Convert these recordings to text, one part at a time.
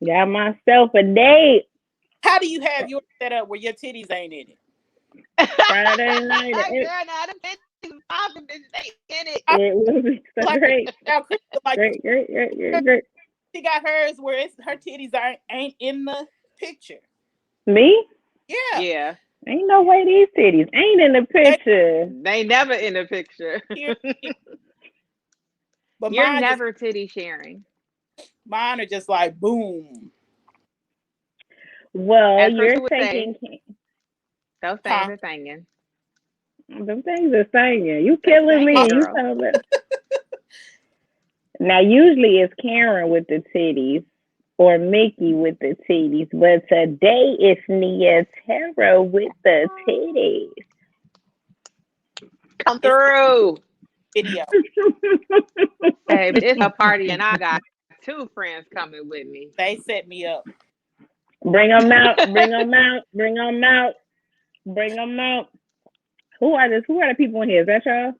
Got myself a date. How do you have yours set up where your titties ain't in it? Friday night. Girl, now them bitches popping, bitch, they in it. It will be so Like great. now, Crystal, like Great. she got hers where her titties ain't in the picture. Me? Yeah, Yeah, Ain't no way these titties ain't in the they picture. they never in the picture. here, but You're never titty sharing. mine are just like boom. Well, As you're Crystal would say, taking those things Huh? are singing. them things are singing. You They killing me. singing, Oh, You girl. talking about now usually it's Karen with the titties or Mickey with the titties, but today it's Nia Tara with the titties. Come it's through. video. Baby, it's a party and I got two friends coming with me. They set me up, Bring them out, bring them out, bring them out, bring them out. Who are this? Who are the people in here? Is that y'all?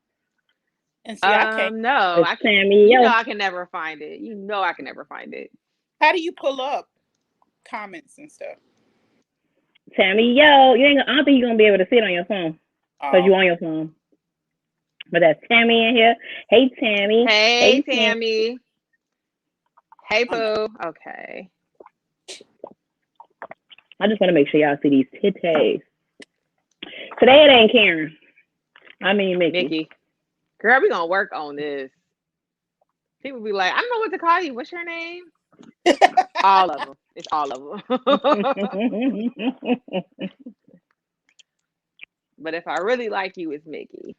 and see, I can't. No, It's I can. Sammy You know Yo. I can never find it. You know I can never find it. How do you pull up comments and stuff? Sammy Yo. You ain't. I don't think you're gonna be able to see it on your phone because Oh, you on your phone. But that's Tammy in here. Hey Tammy. Hey, Hey Tammy. Tammy. Hey, I'm Pooh. Okay. I just want to make sure y'all see these titties. Today it ain't Karen. I mean Mickey. Mickey. Girl, we gonna work on this. People be like, I don't know what to call you. What's your name? All of them. It's all of them. But if I really like you, it's Mickey.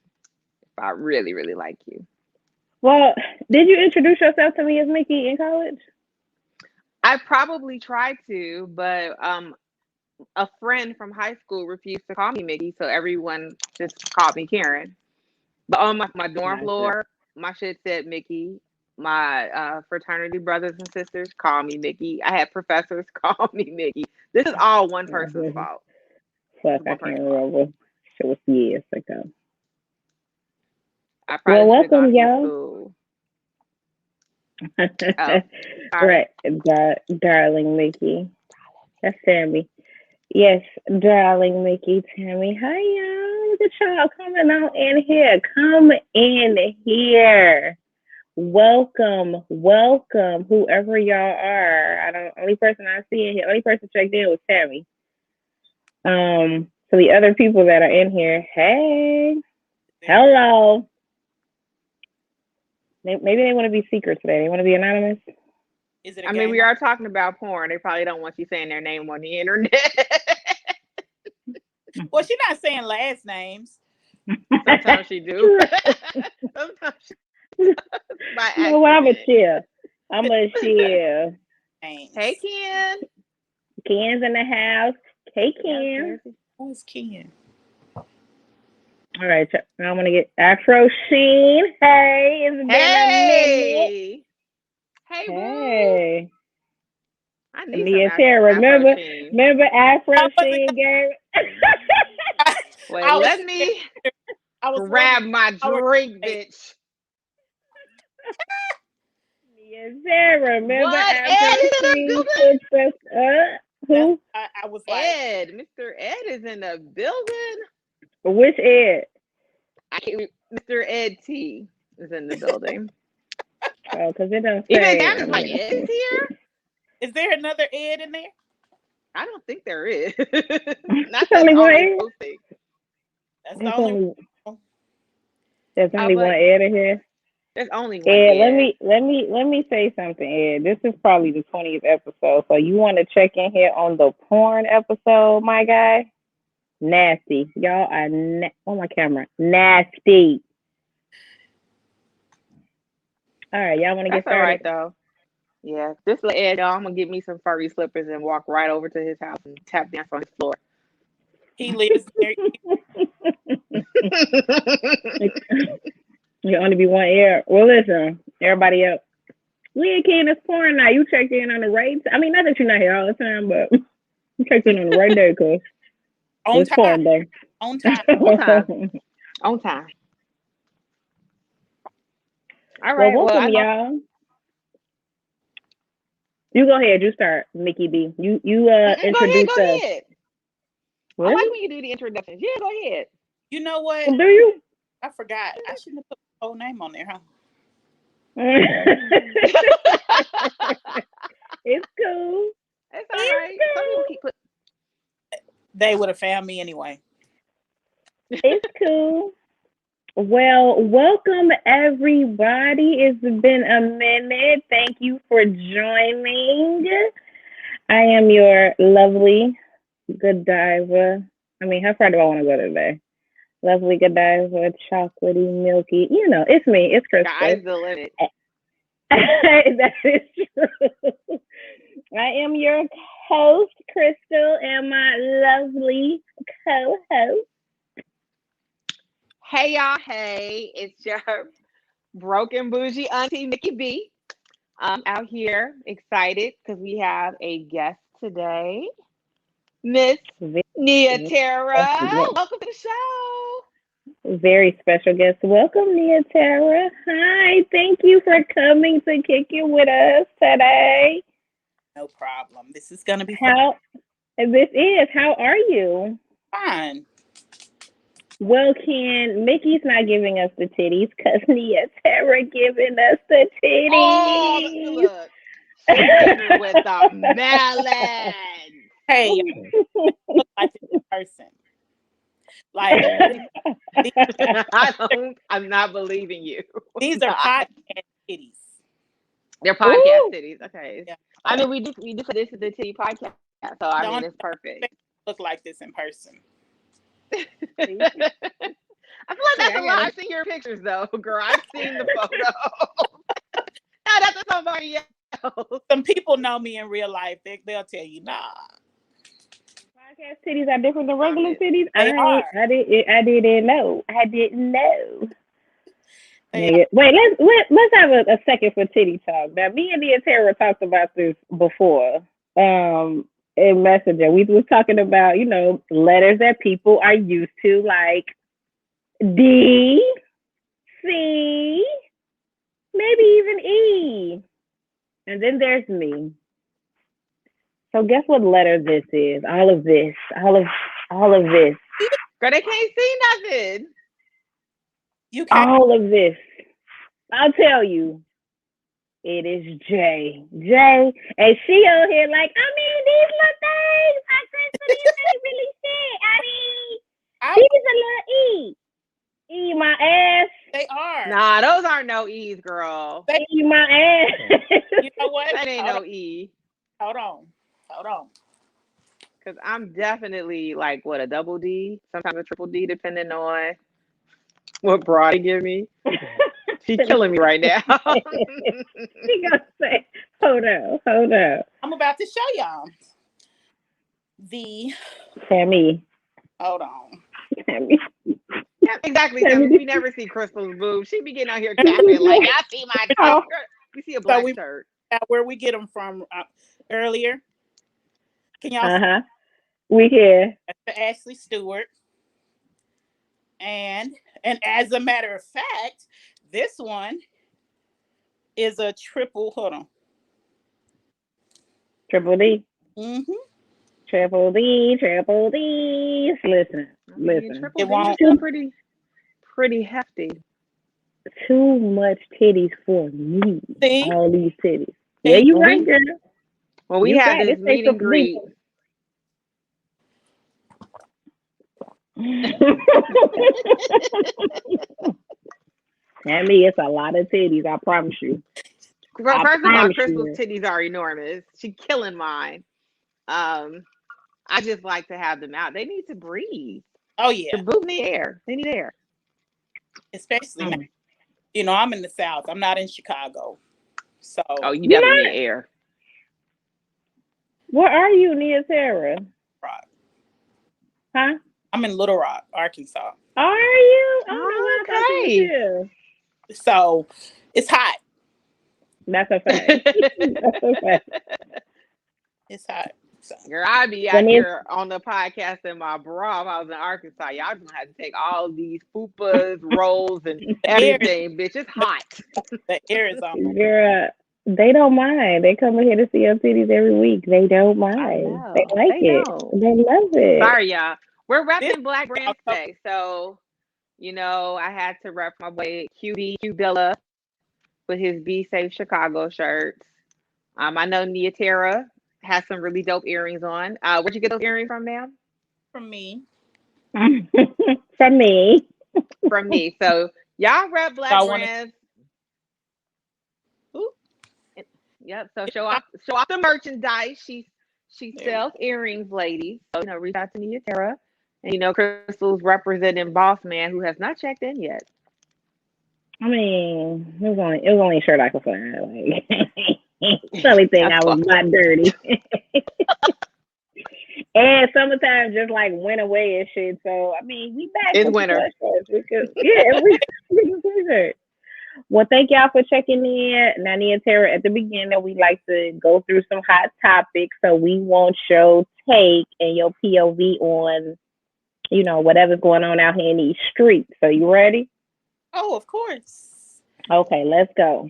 If I really, really like you. Well, did you introduce yourself to me as Mickey in college? I probably tried to, but a friend from high school refused to call me Mickey, so everyone just called me Karen. But on my dorm Gotcha. floor, my shit said Mickey. My fraternity brothers and sisters call me Mickey. I had professors call me Mickey. This is all one person's fault. This Fuck, is I one can't person's fault. remember. Shit was years ago. I Well, probably should have gone welcome, to your y'all. school. Oh, sorry. Right, darling Mickey. That's Tammy. Yes, darling Mickey, Tammy. Hi, y'all. Look at y'all coming out in here. Come in here. Welcome, whoever y'all are. I don't. Only person I see in here. Only person checked in was Tammy. So the other people that are in here, hey, there. hello. Maybe they want to be secret today. They want to be anonymous. Is it a I mean, we game? are talking about porn. They probably don't want you saying their name on the internet. Well, she's not saying last names. Sometimes she do. Sometimes she by You know what? I'm a accident. chill. I'm a chill. Hey, Names. Ken. Ken's in the house. Hey, Yes, Ken. Jersey. Who's Ken? All right, now I'm gonna get Afro Sheen. Hey, it's been a minute. Hey. Hey, boo. Hey, I need some Nia Tara. Afro Remember, Sheen. remember I Afro wasn't. Sheen game? Wait, I was. let me I was wondering. grab my How we're drink, gonna bitch. Nia Tara. Remember What? Afro Ed is in the Sheen building? picked us up? That's. Who? I was like, Ed. Mr. Ed is in the building. Which Ed? I can't. Mr. Ed T is in the building. Oh, because it don't Even say. Damn is like, Ed is here? is there another Ed in there? I don't think there is. Not It's that's only one on this Ed. posting. That's the There's only only one. there's I was only one like, Ed in here. there's only one Ed, let Ed. me say something, Ed. This is probably the 20th episode, so you want to check in here on the porn episode, my guy? Nasty, y'all are on my camera. Nasty. All right, y'all want to get That's all right started? though. Yeah, just let Ed know I'm gonna get me some furry slippers and walk right over to his house and tap dance on his floor. He lives there. You only be one Ed. Well, listen, everybody else. We ain't in this porn now. You checked in on the right. I mean, not that you're not here all the time, but you checked in on the right day, cause On it's time. porn day. On time. On time. On time. All Well, right. Well, I welcome, know y'all. You go ahead. You start, Mickey B. You Go ahead, introduce go us. ahead. I like Really? when you do the introductions. Yeah, go ahead. You know what? Do you? I forgot. I shouldn't have put the whole name on there, huh? It's cool. It's all It's right. Some people cool. keep put. They would have found me anyway. It's cool. Well, welcome everybody. It's been a minute. Thank you for joining. I am your lovely Godiva. I mean, how far do I want to go today? Lovely Godiva, chocolatey, milky. You know, it's me. It's Sky's Crystal. the limit. That is true. I am your host, Crystal, and my lovely co-host. Hey y'all, hey, it's your broken bougie auntie Mickey B. Out here excited because we have a guest today, Miss Nia Very Tara. special guest. Welcome to the show. Very special guest. Welcome, Nia Tara. Hi, thank you for coming to kick it with us today. No problem. This is gonna be fun. How are you? Fine. Well, Mickey's not giving us the titties because Nia Tara giving us the Oh, titties. look, she's getting her with the melon. Hey, you look like this in person. Like I'm not believing you. these are podcast titties. They're podcast Ooh. cities. Okay. Yeah. I mean, we do say this is the Titty podcast, so I mean Don't it's perfect. look like this in person. I feel like that's a lot. I've seen your pictures though, girl. I've seen the photo. No, that's somebody else. Some people know me in real life. They'll tell you, nah. Podcast titties are different than regular titties. They are. I didn't know. I didn't know. They Wait, let's have a second for titty talk. Now, me and Nia Tara talked about this before. In Messenger, we was talking about letters that people are used to, like D, C, maybe even E, and then there's me. So guess what letter this is? All of this. Girl, they can't see nothing. You can't. All of this. I'll tell you. It is J. And she over here like, I mean, these little things. I said, so these ain't really shit. I mean, these a little E. E my ass. They are. Nah, those aren't no E's, girl. E my ass. You know what? That ain't no E. Hold on. Because I'm definitely like, what, a double D? Sometimes a triple D, depending on what bra they give me. She's killing me right now. She gonna say, hold on. I'm about to show y'all. Tammy. Hold on. Tammy. Yeah, exactly. We never see Crystal's boobs. She be getting out here capping like, I see my shirt. We see a black shirt. Where we get them from earlier. Can y'all see? We can. Ashley Stewart. And as a matter of fact, this one is a triple. Hold on. Triple D. Mm-hmm. Triple D. Listen. Triple D is pretty hefty. Too much titties for me. See? All these titties. Yeah, you right, girl. Well, we had this meet and greet. Tammy, it's a lot of titties, I promise you. First of all, Crystal's titties are enormous. She's killing mine. I just like to have them out. They need to breathe. Oh yeah. The boob need air. They need air. Especially now. I'm in the South. I'm not in Chicago. So you definitely need air. Where are you, Nia Tara? Rock. Huh? I'm in Little Rock, Arkansas. Are you? Oh, okay. So it's hot. That's a fact. It's hot. So. Girl, I'd be out here on the podcast in my bra if I was in Arkansas. Y'all just have to take all these fupas, rolls, and everything, bitch. It's hot. The air is on. Girl, They don't mind. They come here to see your titties every week. They don't I mind. They know. like They it. don't. They love it. Sorry, y'all. We're This repping Black y'all brands cover today. So, I had to rep my boy QB, Dilla, with his Be Safe Chicago shirts. I know Nia Tara has some really dope earrings on. Where'd you get those earrings from, ma'am? from me. From me. From me. So, y'all rep Black Y'all want to? brands. Ooh, Yep. So it's not show off the merchandise. She there. We sells earrings, ladies. So reach out to Nia Tara. And Crystal's representing Boss Man who has not checked in yet. I mean, it was only a shirt I could find. Like, it's the only thing That's I was fucked up. not dirty. And summertime just like went away and shit. So I mean, we back It's with the winter. sweatshirts because yeah, we with the sweatshirt. Well, thank y'all for checking in. Nani and Tara, at the beginning, we like to go through some hot topics. So we want your take and your POV on, whatever's going on out here in these streets. So you ready? Oh, of course. Okay, let's go.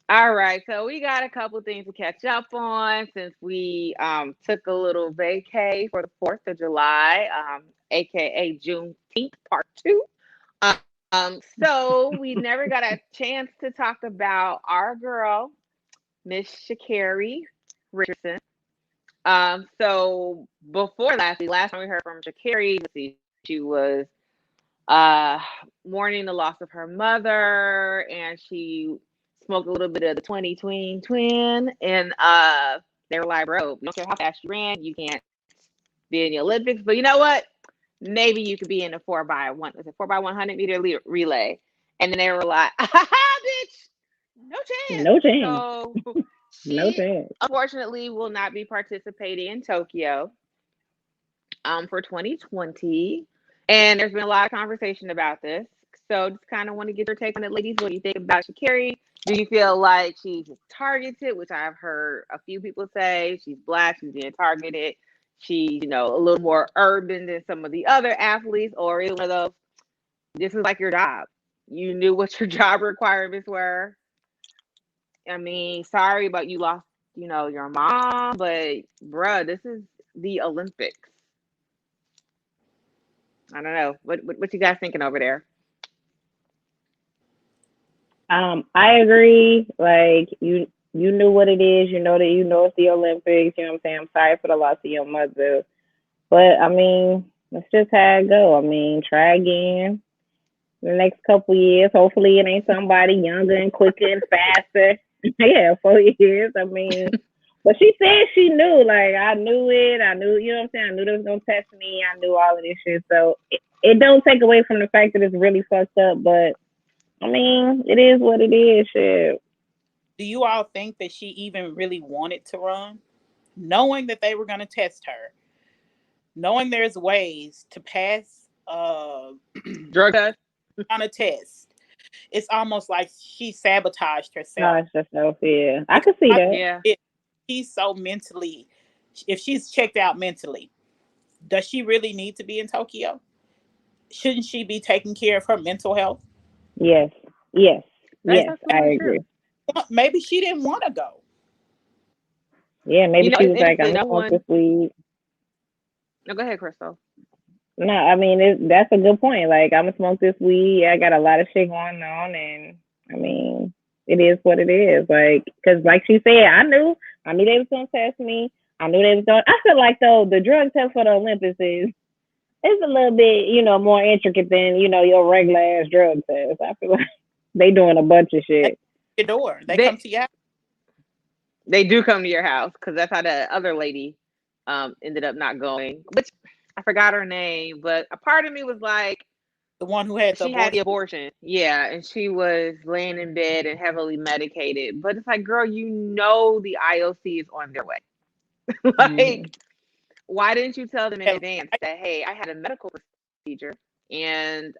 All right, so we got a couple things to catch up on since we took a little vacay for the 4th of July, aka Juneteenth Part 2. So we never got a chance to talk about our girl, Miss Sha'Carri Richardson. So before last time we heard from Sha'Carri, let's see, she was uh mourning the loss of her mother, and she smoked a little bit of the 20 twin, and they were like, bro, we don't care how fast you ran, you can't be in the Olympics, but you know what, maybe you could be in a 4x1, was it 4x100 meter relay? And then they were like, bitch, no chance. No chance. So No she chance. unfortunately will not be participating in Tokyo for 2020. And there's been a lot of conversation about this. So just kind of want to get your take on it, ladies. What do you think about Sha'Carri? Do you feel like she's targeted, which I've heard a few people say she's black, she's being targeted. She's, a little more urban than some of the other athletes, or is one of those, this is like your job. You knew what your job requirements were. I mean, sorry, but you lost, your mom, but bruh, this is the Olympics. I don't know. What you guys thinking over there? I agree. Like you knew what it is. You know that it's the Olympics. You know what I'm saying? I'm sorry for the loss of your mother, but I mean, that's just how it go. I mean, try again in the next couple years. Hopefully, it ain't somebody younger and quicker and faster. Yeah, 4 years. I mean, but she said she knew. Like I knew it. I knew. You know what I'm saying? I knew they was gonna test me. I knew all of this shit. So it don't take away from the fact that it's really fucked up, but I mean, it is what it is. Shit. Do you all think that she even really wanted to run? Knowing that they were going to test her, knowing there's ways to pass Drug test? on a test, it's almost like she sabotaged herself. Gosh, that's so fair. I Because could see that. Yeah. she's so mentally, if she's checked out mentally, does she really need to be in Tokyo? Shouldn't she be taking care of her mental health? Yes, yes, That's yes. I absolutely agree. true. Maybe she didn't want to go. Yeah, maybe she It's was like, "I'm interesting. gonna No smoke one. this weed." No, go ahead, Crystal. No, I mean that's a good point. Like, I'm gonna smoke this weed. Yeah, I got a lot of shit going on, and I mean, it is what it is. Like, cause like she said, I knew they was gonna test me. I knew they was going. I feel like though the drug test for the Olympics is it's a little bit, more intricate than your regular ass drug test. I feel like they doing a bunch of They shit. your door. They come They to you. they do come to your house because that's how the other lady ended up not going. Which I forgot her name, but a part of me was like, The one who had the she had the abortion. abortion. Yeah, and she was laying in bed and heavily medicated. But it's like, girl, the IOC is on their way. Mm. Like, why didn't you tell them in Hell, advance I that, hey, I had a medical procedure and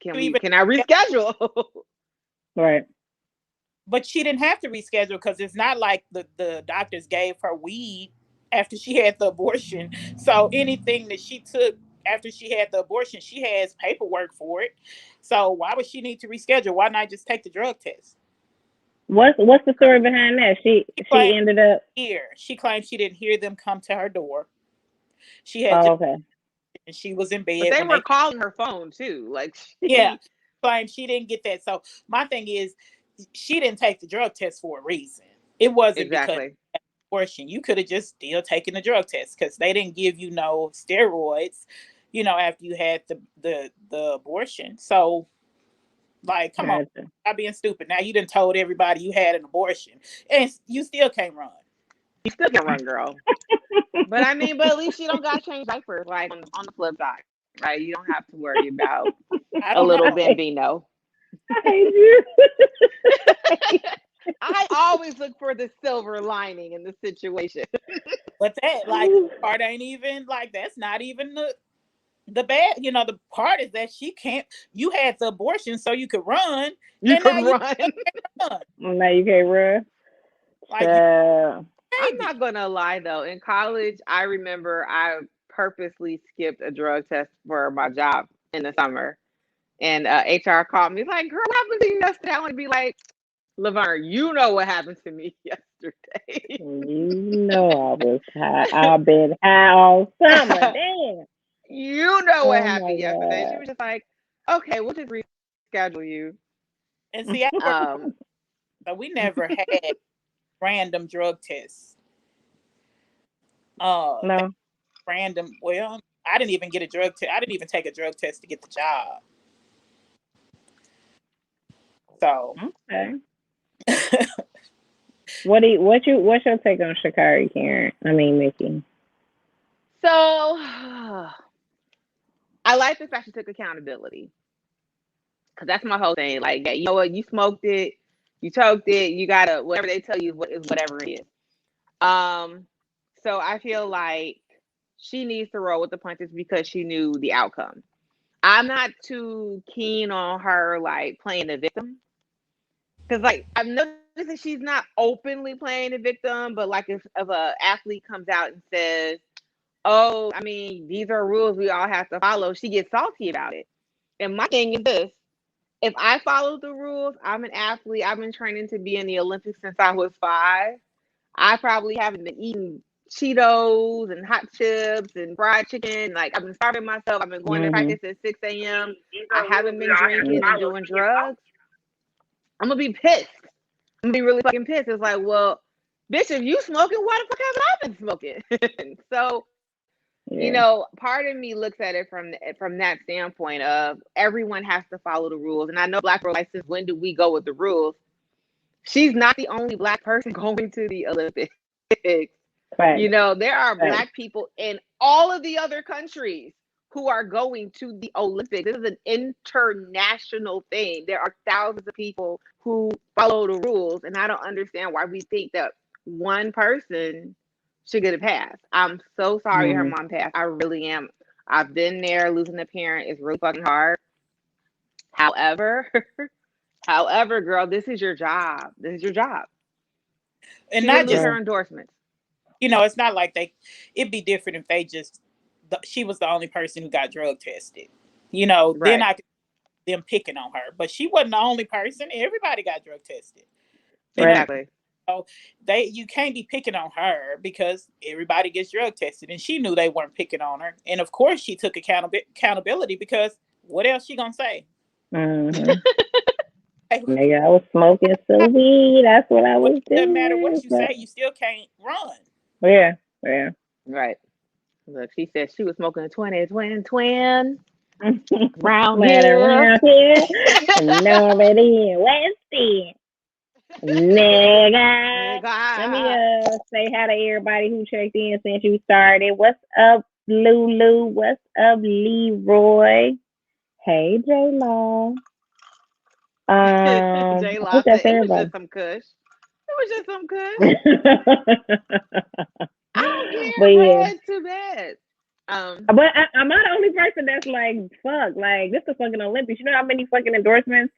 didn't even can I reschedule? Right. but she didn't have to reschedule because it's not like the doctors gave her weed after she had the abortion. So anything that she took after she had the abortion, she has paperwork for it. So why would she need to reschedule? Why not just take the drug test? What's the story behind that? She ended up. She claimed she didn't hear them come to her door. She had Oh, just, okay. and she was in But bed they when were they calling her phone too. Like, yeah, claimed she didn't get that. So my thing is, she didn't take the drug test for a reason. It wasn't because exactly. of abortion. You could have just still taken the drug test because they didn't give you no steroids, after you had the abortion. So, like, come on, Gotcha. stop being stupid. Now you done told everybody you had an abortion, and you still can't run. You still can run, girl. But I mean, but at least you don't got to change diapers. Like on the flip side, right? You don't have to worry about I a don't little know. bambino. I hate you. I always look for the silver lining in the situation. But that, like, part ain't even like that's not even the bad. The part is that she can't. You had the abortion so you could run, You and could now you run. can't run. Now you can't run. Like you I'm baby. not gonna lie though. In college, I remember I purposely skipped a drug test for my job in the summer. And HR called me like, "Girl, what happened to you yesterday?" I want to be like, "Laverne, you know what happened to me yesterday." You know I was high. I've been high all summer. Damn. You know what Oh my happened yesterday. She god. was just like, "Okay, we'll just reschedule you." And see, Um, so we never had random drug tests. They No. random. Well, I didn't even get a drug test. I didn't even take a drug test to get the job. So, Okay. What's your take on Sha'Carri, Karen? I mean Mickey. so I like the fact she took accountability because that's my whole thing. Like, yeah, you know what? You smoked it, you choked it. You gotta whatever they tell you is whatever it is. Um, so I feel like she needs to roll with the punches because she knew the outcome. I'm not too keen on her like playing the victim because like I've noticed that she's not openly playing the victim, but like if a athlete comes out and says, "Oh, I mean, these are rules we all have to follow," she gets salty about it. And my thing is this: if I follow the rules, I'm an athlete. I've been training to be in the Olympics since I was 5. I probably haven't been eating Cheetos and hot chips and fried chicken. Like I've been starving myself. I've been going to Mhm. practice at 6 a.m. I haven't been drinking and doing drugs. I'm gonna be pissed. I'm gonna be really fucking pissed. It's like, well, bitch, if you smoking, why the fuck haven't I been smoking? So, Yeah. part of me looks at it from that standpoint of everyone has to follow the rules. And I know Black Girl says, when do we go with the rules? She's not the only Black person going to the Olympics. Right. There are Right. Black people in all of the other countries who are going to the Olympics. This is an international thing. There are thousands of people who follow the rules, and I don't understand why we think that one person should get a pass. I'm so sorry her Mhm. mom passed. I really am. I've been there. Losing a parent is really fucking hard. However, however, girl, this is your job. This is your job. and She not didn't lose just Right. her endorsements. it's not like it'd be different if they just she was the only person who got drug tested. Then Right. I could them picking on her, but she wasn't the only person. Everybody got drug tested. You know, Right. Exactly. so you can't be picking on her because everybody gets drug tested, and she knew they weren't picking on her. And of course, she took accountability because what else she gonna say? Mhm. Hey, Nigga, I was smoking some weed. That's what I well, was it doesn't matter doing. what you But say, you still can't run. yeah. Yeah. Right. Look, she said she was smoking a 20 twin round Land here. around here. Nobody in West End. Nigga. Let me Nigga. say hi to everybody who checked in since you started. What's up, Lulu? What's up, Leroy? Hey, J Law. J I think Law said that's it was everybody. just some kush. It was just some kush. But I don't care. Go yeah. ahead, too bad. Um, But am I the only person that's like, fuck, like, this is fucking Olympics. You know how many fucking endorsements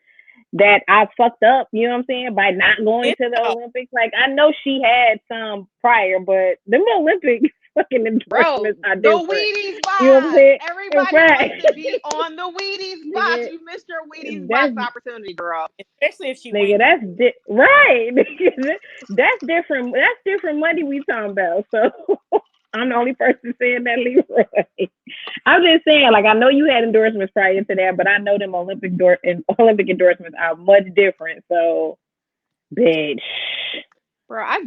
that I fucked up, you know what I'm saying, by not going It's to the Olympics? Like, I know she had some prior, but them Olympics, fucking endorsements are the different. Wheaties box. You know what I'm saying? Everybody Right. wants to be on the Wheaties box. You missed your Wheaties box opportunity, girl. Especially if she Nigga, wins. that's right. That's different. That's different money we talking about. So I'm the only person saying that, Leroy. I'm just saying, like, I know you had endorsements prior to that, but I know them Olympic endorsements are much different. So, bitch, Bro, I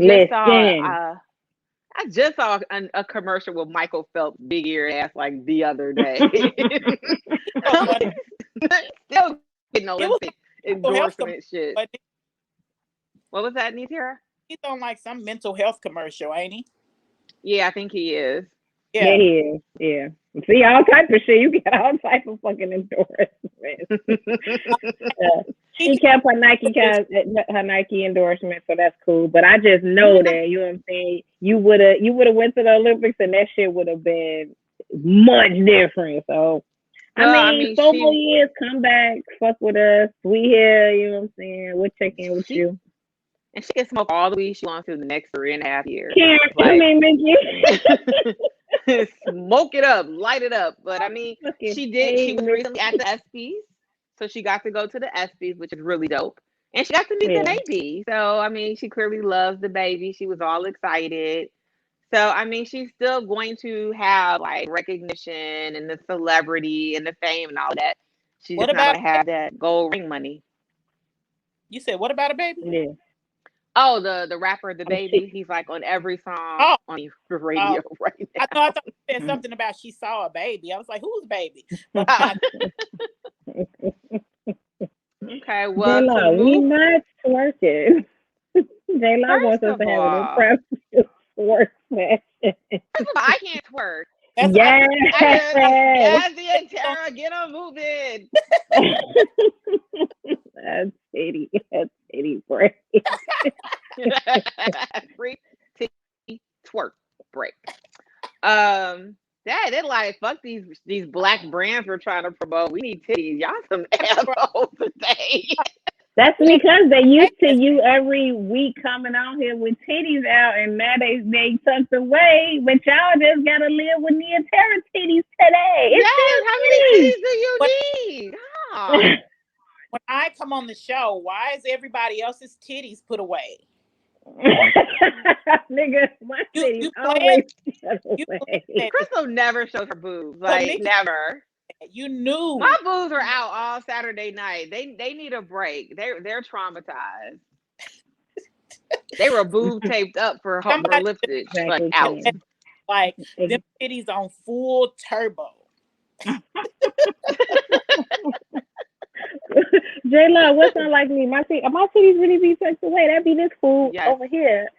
just saw a commercial with Michael Phelps' big ear ass like the other day. Still getting Olympic endorsement shit. What was that, Nitara? He's on like some mental health commercial, ain't he? Yeah, I think he is. Yeah, he is. Yeah. See, all type of shit. You got all type of fucking endorsements. She kept her Nike endorsement, so that's cool. But I just know that, you know what I'm saying, you would have went to the Olympics and that shit would have been much different. So I mean 4 more years, come back, fuck with us. We here, you know what I'm saying? We'll check in with you. And she can smoke all the weed she wants to the next 3.5 years. Mickey. Smoke it up, light it up. But I mean, she was recently at the ESPYs, so she got to go to the ESPYs, which is really dope. And she got to meet the baby. So I mean, she clearly loves the baby. She was all excited. So I mean, she's still going to have like recognition and the celebrity and the fame and all that. She's just not going to have that gold ring money. You said what about a baby? Yeah. Oh, the rapper, the baby. He's like on every song on the radio right now. I thought you said something about she saw a baby. I was like, who's baby? Okay, well, J-Lo, we not twerking. J-Lo wants us to have an impressive twerk session. I can't twerk. Yes. Yes, Tara, get on moving. That's titty break. Free titty twerk break. They're like, fuck these black brands we're trying to promote. We need titties. Y'all some assholes today. That's because they used to you every week coming out here with titties out, and now they tucked away. But y'all just gotta live with Nia Tara titties today. Yes, how many titties do you need? Oh. When I come on the show, why is everybody else's titties put away? Nigga, my titties always put away. Crystal never shows her boobs. Like, never. You knew. My boobs are out all Saturday night. They need a break. They're traumatized. They were boob taped up for lipstick, but out. Like them titties on full turbo. J-Lo, what's not like me? My titties really be tucked away. That be this fool over here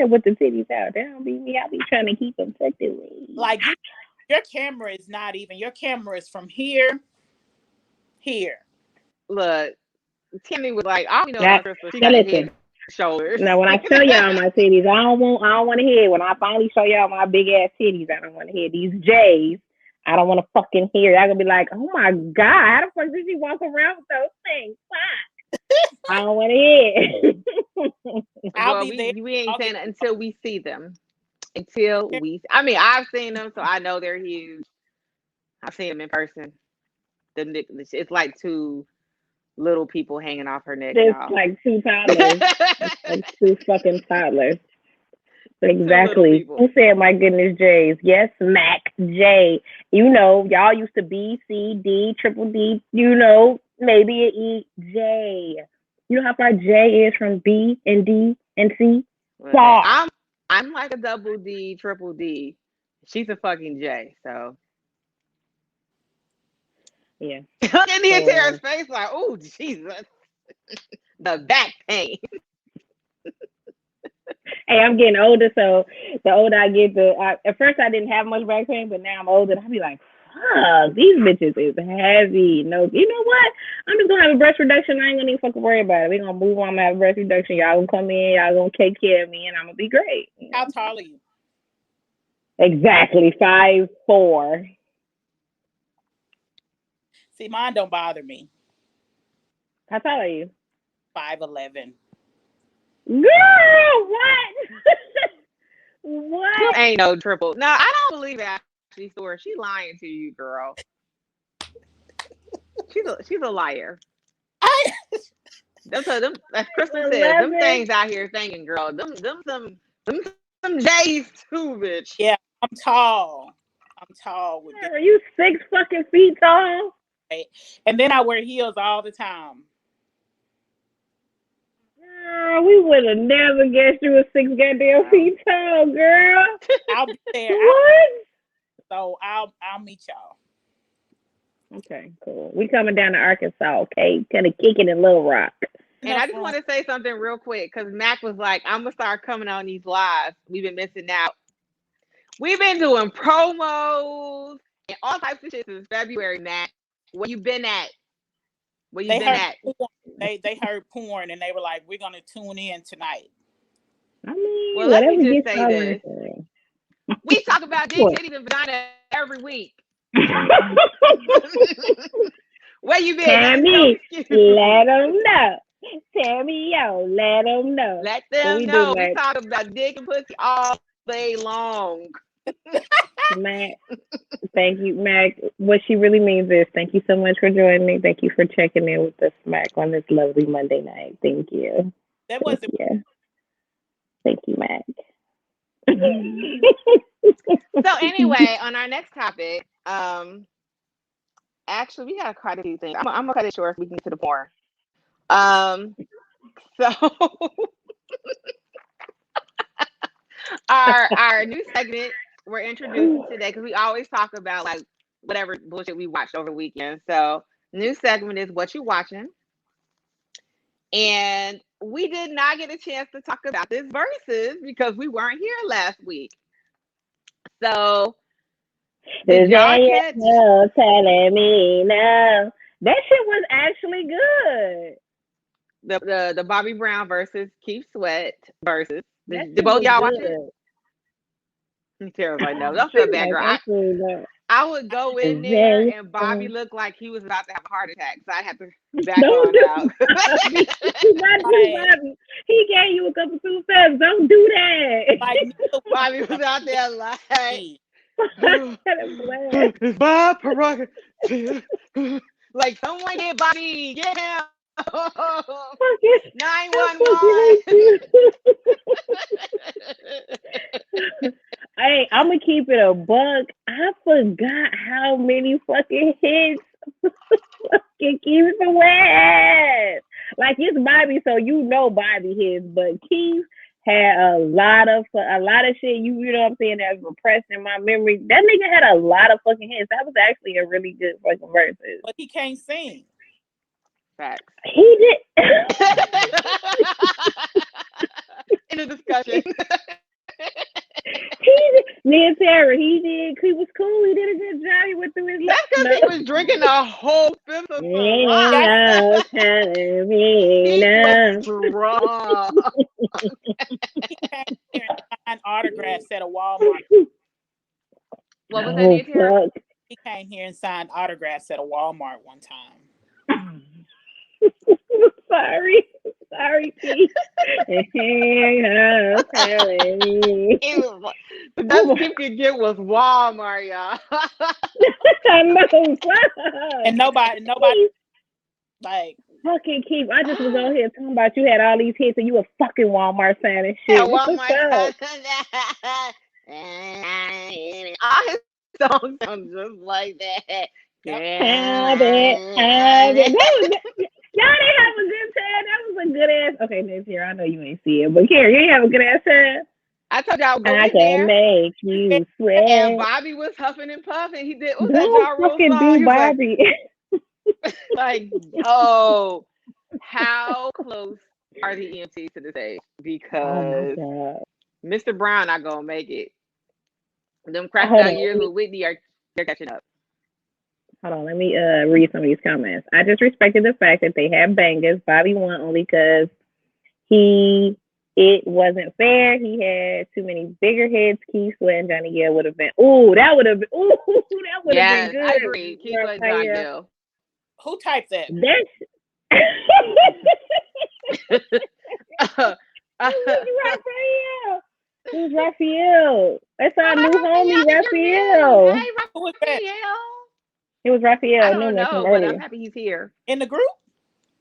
with the titties out. That don't be me. I be trying to keep them tucked away. Like your camera is not even. Your camera is from here. Look, Tammy was like, I don't know about Crystal. She got head shoulders. Now, when I show y'all my titties, I don't want to hear. When I finally show y'all my big ass titties, I don't want to hear these J's. I don't want to fucking hear. Y'all gonna be like, oh my God, how the fuck did she walk around with those things? Fuck. I don't want to hear. We ain't saying it until we see them. I mean, I've seen them, so I know they're huge. I've seen them in person. It's like two little people hanging off her neck. It's like two toddlers. Like two fucking toddlers. Exactly. Who said my goodness J's? Yes, Mac J. You know, y'all used to B, C, D, triple D, you know, maybe an E, J. You know how far J is from B and D and C? Far. I'm like a double D, triple D. She's a fucking J, so. Yeah. Look at the entire face like, oh, Jesus. The back pain. Hey, I'm getting older, so the older I get, at first I didn't have much back pain, but now I'm older. I'll be like, fuck, these bitches is heavy. No, you know what? I'm just gonna have a breast reduction. I ain't gonna even fucking worry about it. We're gonna move on and have a breast reduction. Y'all gonna come in, y'all gonna take care of me, and I'm gonna be great. How tall are you? Exactly, 5'4". See, mine don't bother me. How tall are you? 5'11". Girl, what? What? ain't no triple. No, I don't believe Ashley Stewart. She lying to you, girl. She's a liar. I Them, as Kristen says, 11. them things out here thinking, girl. Them some days too, bitch. yeah, I'm tall. I'm tall with Are you 6 fucking feet tall? this. And then I wear heels all the time. Girl, we would have never guessed you were 6 goddamn feet tall, girl. I'll be there. What? So I'll meet y'all. Okay, cool. We coming down to Arkansas, okay? Kind of kicking in Little Rock. And I just want to say something real quick because Mac was like, I'm gonna start coming on these lives. We've been missing out. We've been doing promos and all types of shit since February, Mac. Where you been at? Where you been at? They heard porn and they were like, we're gonna tune in tonight. I mean, Well, let whatever me gets just say this. We talk about dick, titties, and vagina every week. Where you been? Tammy, let them know. Tammy, yo, let them know. Let them know. We talk about dick and pussy all day long. Mac, thank you, Mac. What she really means is thank you so much for joining me. Thank you for checking in with us, Mac, on this lovely Monday night. Thank you. That wasn't. Thank you, Mac. So anyway, on our next topic, actually we got quite a few things. I'm gonna cut it short so we can get to the porn. So our new segment we're introducing today, because we always talk about like whatever bullshit we watched over the weekend. So new segment is what you watching. And we did not get a chance to talk about this Verzuz because we weren't here last week. So did y'all catch? No, telling me no. That shit was actually good. The Bobby Brown versus Keith Sweat versus. Did both y'all watch it? Tara's like, no, don't feel bad, girl. I would go in there and Bobby looked like he was about to have a heart attack, so I'd have to back on out. Bobby. He gave you a couple 2 steps. Don't do that. Like, Bobby was out there like, it's my prerogative. Like, someone get Bobby, get him. 911. Hey, I'm gonna keep it a buck. I forgot how many fucking hits fucking Keith Sweat. Like, it's Bobby, so you know Bobby hits, but Keith had a lot of shit. You know what I'm saying? That's repressed in my memory. That nigga had a lot of fucking hits. That was actually a really good fucking Verzuz. But he can't sing. Facts. He did. In a discussion. Me and Tara, he was cool. He did a good job. He went through his life. That's because he was drinking a whole fifth of He was strong. He came here and signed autographs at a Walmart. What was that, Tara? He came here and signed autographs at a Walmart one time. Sorry, Keith. The best Keith could get was Walmart, y'all. I know. And nobody like fucking Keith. I just was on here talking about you had all these hits and you were fucking Walmart fan and shit. Yeah, Walmart. All his songs sound just like that. Y'all didn't have a good time. That was a good ass. Okay, next year I know you ain't see it, but Carrie, you ain't have a good ass time. I told y'all I can make you sweat. And Bobby was huffing and puffing. He did. What was Don't that Ja Rule fucking song? do Bobby. Like, oh, how close are the EMTs to this age? Because Mr. Brown not gonna make it. Them crashed out years with Whitney they're catching up. Hold on, let me read some of these comments. I just respected the fact that they had bangers. Bobby won only because it wasn't fair. He had too many bigger hits. Keith Sweat and Johnny Gill would have been. That would have been good. I agree. Keith Sweat and Johnny Gill. Who typed that? It was Raphael. That's our new homie, I think you're Raphael. good. Hey, Who was that Raphael. It was I Raphael don't Newman from know, but I'm earlier. happy he's here. in the group?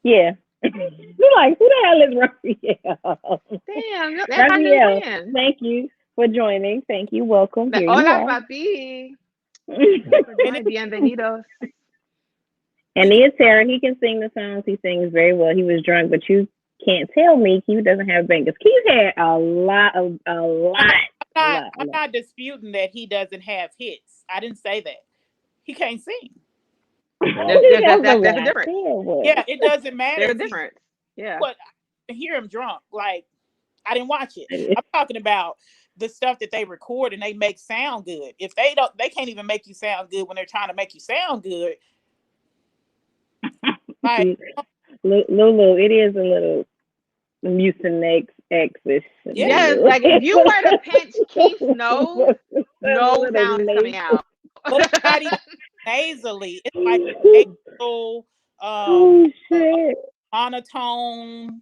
Yeah. You're like, who the hell is Raphael? Damn, that's our new Raphael, fan. thank you for joining. Thank you. Welcome. Here you Hola, are. papi. Thanks for joining. Bienvenidos. And he is Sarah. He can sing the songs. He sings very well. He was drunk, but you can't tell me Keith doesn't have bangers. Keith had a lot. I'm not disputing that he doesn't have hits. I didn't say that. He can't sing. That's a difference. Yeah, it doesn't matter. There's a difference. Yeah. What? I hear him drunk. Like, I didn't watch it. I'm talking about the stuff that they record and they make sound good. If they don't, they can't even make you sound good when they're trying to make you sound good. Like, Lulu, it is a little Mucinex X-ish. Yes, like if you were to pinch Keith's nose, no sound is coming out. But it's not even nasally. It's like nasal, shit. monotone.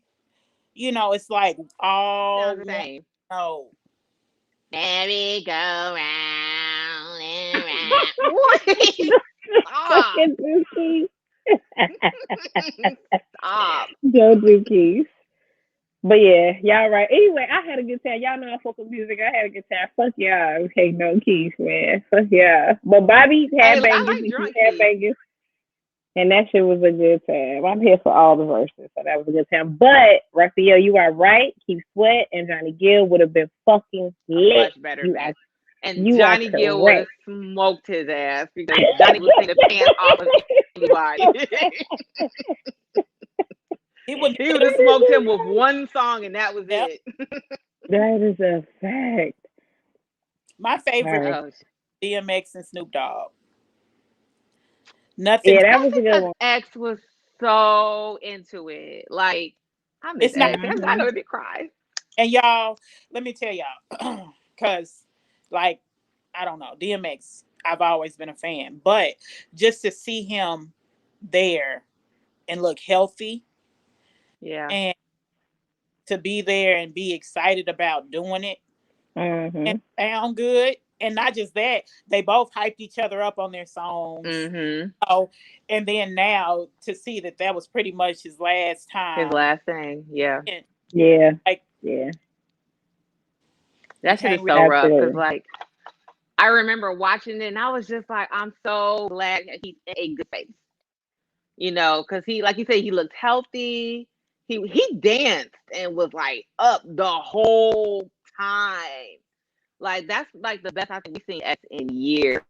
You know, it's like all the same. No. Merry go round and round. Stop. Stop. Don't do Keith. But yeah, y'all right. Anyway, I had a good time. Y'all know I fuck with music. I had a good time. Fuck y'all. Okay, no Keith, man. Fuck y'all. But Bobby had bangers. Had bangers. And that shit was a good time. I'm here for all the verses, so that was a good time. But Raphael, you are right. Keith Sweat and Johnny Gill would have been fucking lit. Much better, man. And Johnny Gill would have smoked his ass because Johnny would take the pants off of anybody. He would have smoked him with one song, and that was it. That is a fact. My favorite DMX and Snoop Dogg. Nothing. Yeah, that was a good one. X was so into it. Like, I miss X. I know they cry. And y'all, let me tell y'all, because, like, I don't know, DMX, I've always been a fan. But just to see him there and look healthy. Yeah. And to be there and be excited about doing it and sound good. And not just that, they both hyped each other up on their songs. Oh, and then now to see that was pretty much his last time. His last thing, yeah. And, yeah. Like, yeah. That shit is so rough because, like, I remember watching it and I was just like, I'm so glad that he's in a good space. You know, because he, like you said, he looked healthy. He danced and was like up the whole time. Like that's like the best I think we've seen X in years.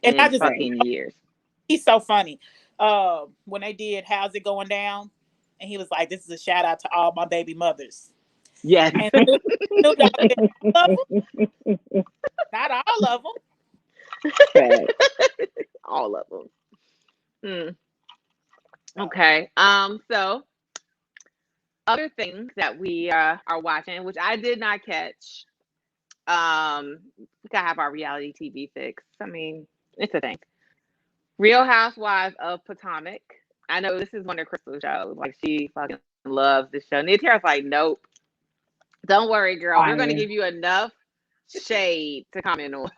And I just fucking years. He's so funny. When they did How's It Going Down, and he was like, "This is a shout out to all my baby mothers." Yes. And Snoop Dogg said, not all of them. All of them. Okay. So other things that we are watching, which I did not catch. We gotta have our reality TV fix. I mean, it's a thing. Real Housewives of Potomac. I know this is one of Crystal's shows. Like, she fucking loves this show. Nitia's like, nope. Don't worry, girl. We're gonna give you enough shade to comment on.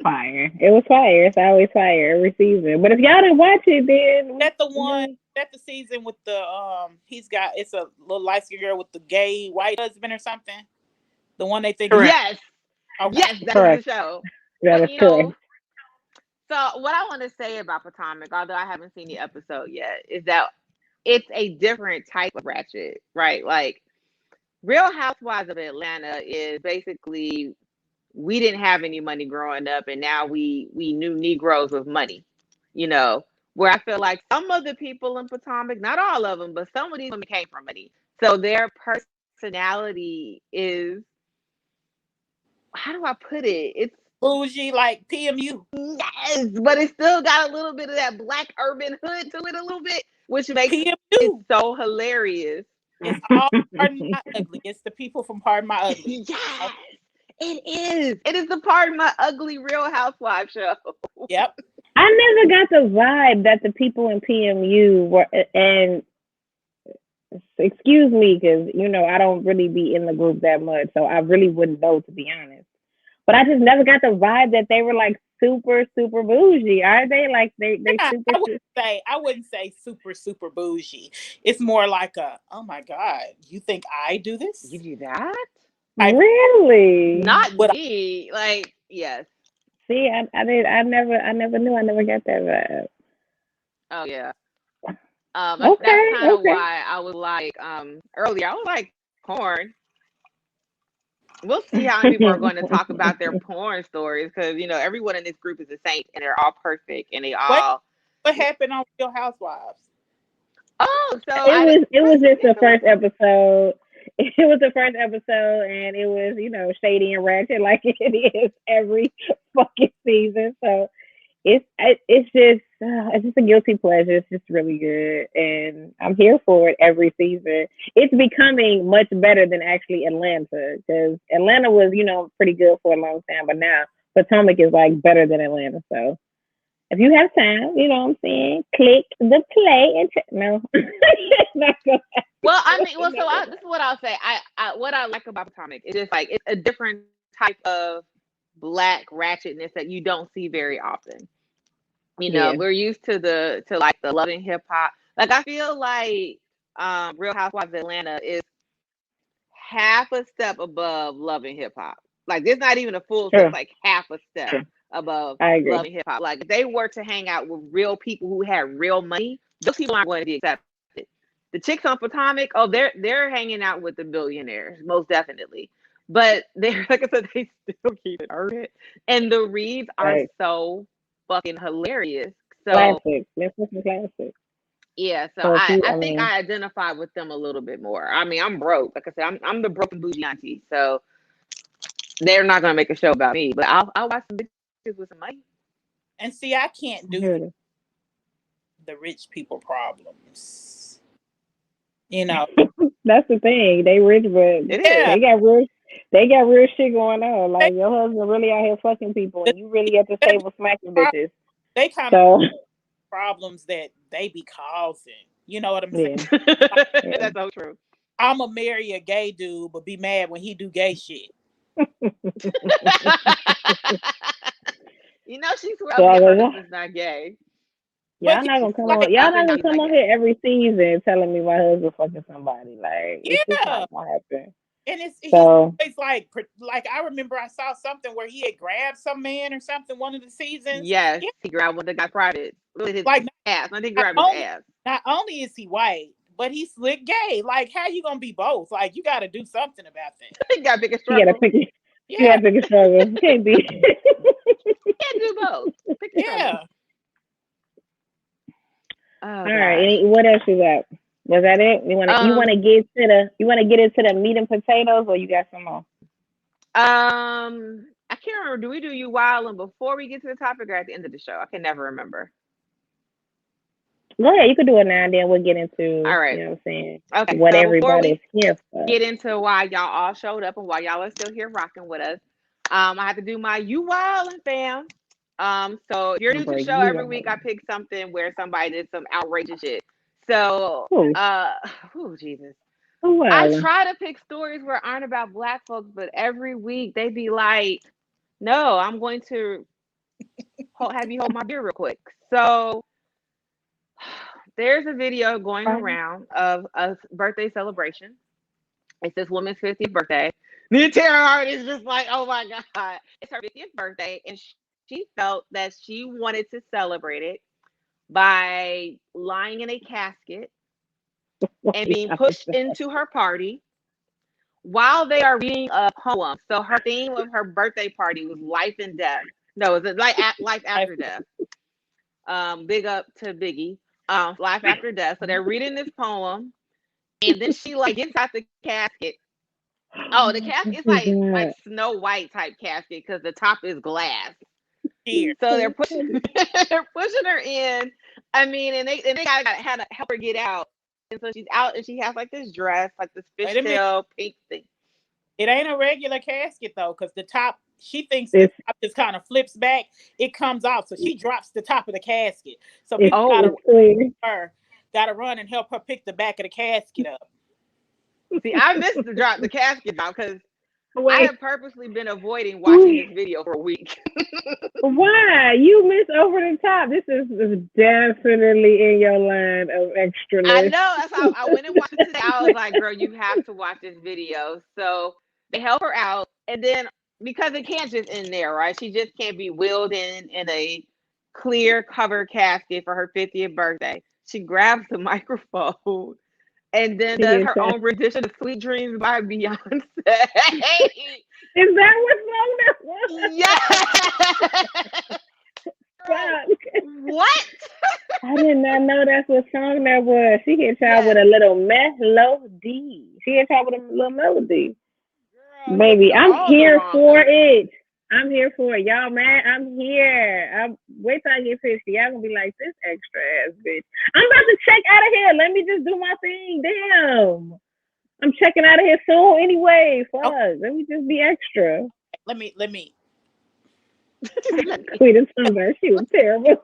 Fire. It was fire. It's always fire every season. But if y'all didn't watch it, then that's the one. That's the season with the it's a little light skinned girl with the gay white husband or something. The one they think. Yes. Okay. Yes, that's the show. That is correct. So what I want to say about Potomac, although I haven't seen the episode yet, is that it's a different type of ratchet, right? Like, Real Housewives of Atlanta is basically, we didn't have any money growing up, and now we knew Negroes with money, you know, where I feel like some of the people in Potomac, not all of them, but some of these women came from money. So their personality is, how do I put it? It's bougie, like PMU. Yes, but it still got a little bit of that black urban hood to it a little bit, which makes PMU. it so hilarious. It's all Pardon My Ugly. It's the people from Pardon My Ugly. Yes, it is. It is the Pardon My Ugly Real Housewives show. Yep. I never got the vibe that the people in PMU were, and excuse me, because I don't really be in the group that much, so I really wouldn't know, to be honest. But I just never got the vibe that they were like super super bougie. Are they like they Yeah, super? I wouldn't say super super bougie. It's more like oh my god, you think I do You this? do that? Really? Not What? me. Like, yes. See, I never knew. I never got that vibe. Oh yeah. That's Okay, kind of okay. why I was like, earlier, I was like, porn. We'll see how many people are going to talk about their porn stories because everyone in this group is a saint and they're all perfect and they What? all. What happened on Real Housewives? Oh, so It was just the first episode. It was the first episode, and it was shady and ratchet like it is every fucking season. So it's just a guilty pleasure. It's just really good, and I'm here for it every season. It's becoming much better than actually Atlanta, because Atlanta was pretty good for a long time, but now Potomac is like better than Atlanta. So if you have time, you know what I'm saying, click the play and no, not gonna well, I mean, well, this is what I'll say. What I like about Potomac is just like it's a different type of black ratchetness that you don't see very often. Yeah. We're used to like the Love and Hip Hop. Like I feel like Real Housewives of Atlanta is half a step above Love and Hip Hop. Like there's not even a full step, Sure. it's like half a step above I agree. Love and Hip Hop. Like if they were to hang out with real people who had real money, those people aren't going to be accepted. The chicks on Potomac, oh, they're hanging out with the billionaires, most definitely. But they're like I said, they still keep it urgent. And the reads are Right. so fucking hilarious. So Classic. That's fucking classic. yeah, so So if you, I I think mean, I identify with them a little bit more. I mean, I'm broke. Like I said, I'm the broken bougie auntie. So they're not gonna make a show about me, but I'll watch some bitches with some money. And see, I can't I do hear it. the rich people problems. You know, That's the thing. They rich, but It is. yeah, they got real shit going on. they Like your husband really out here fucking people, and you really at the they, table smacking bitches. they kind of So problems that they be causing. You know what I'm saying? yeah, Like, yeah. That's so true. I'ma marry a gay dude, but be mad when he do gay shit. She swear up your So husband's not gay. But She swear like, y'all up not and down gonna he's come not on gay. here every season telling me my husband fucking somebody. Like it's just yeah, not gonna happen. and he's So always like I remember I saw something where he had grabbed some man or something one of the seasons. Yes, Yeah, he grabbed one of the guy's private with his like ass. I think he not grabbed his only ass. not only is he white, but he's slick gay. Like how you gonna be both? Like you got to do something about that. He got big you gotta struggle. pick. You Yeah, gotta pick a struggle. You can't be. Can't do both. Pick a struggle. yeah. Oh All right. gosh. What else you got? Was that it? You Um, wanna get to get into the meat and potatoes, or you got some more? I can't remember. Do we do you wild and before we get to the topic or at the end of the show? I can never remember. Go ahead. You could do it now. And then we'll get into All right. what I'm saying, Okay. what So before everybody's we here for. get into why y'all all showed up and why y'all are still here rocking with us, I have to do my you wild and fam. So if you're new to the Bro, show, you every week I wild. pick something where somebody did some outrageous shit. So, Who? oh Jesus. Who I wild? try to pick stories where aren't about black folks, but every week they be like, no, I'm going to have you hold my beer real quick. So there's a video going around of a birthday celebration. It's this woman's 50th birthday. The tarot art is just like, oh my God. It's her 50th birthday, and she felt that she wanted to celebrate it by lying in a casket and being pushed into her party while they are reading a poem. So her theme of her birthday party was life and death. No, it was like life after death. Big up to Biggie. Life after death. So they're reading this poem, and then she like gets out the casket. Oh, the casket is like Snow White type casket because the top is glass. Here. So they're pushing they're pushing her in. I mean, and they gotta had to help her get out. And so she's out and she has like this dress, like this Wait a minute. fishtail pink thing. It ain't a regular casket though, because the top. She thinks the It's top just kind of flips back. It comes off, so she drops the top of the casket. So it's people gotta clear. her gotta run and help her pick the back of the casket up. See, I missed the drop the casket out because I have purposely been avoiding watching this video for a week. Why? You miss Over the Top. This is definitely in your line of extra list. I know. That's how I went and watched it today. I was like, girl, you have to watch this video. So they help her out. And then because it can't just end there, right? She just can't be wheeled in a clear cover casket for her 50th birthday. She grabs the microphone and then does her own rendition of Sweet Dreams by Beyonce. Is that what song that was? Yes. What? I did not know that's what song that was. She hit y'all with a little melody. She hit y'all with a little melody. Girl, baby, I'm here for it. I'm here for it. Y'all mad? I'm here. Wait till I get 50. Y'all gonna be like, this extra ass bitch. I'm about to check out of here. Let me just do my thing. Damn. I'm checking out of here soon anyway. Fuck. Oh. Let me just be extra. Let me. Quita told her she was terrible.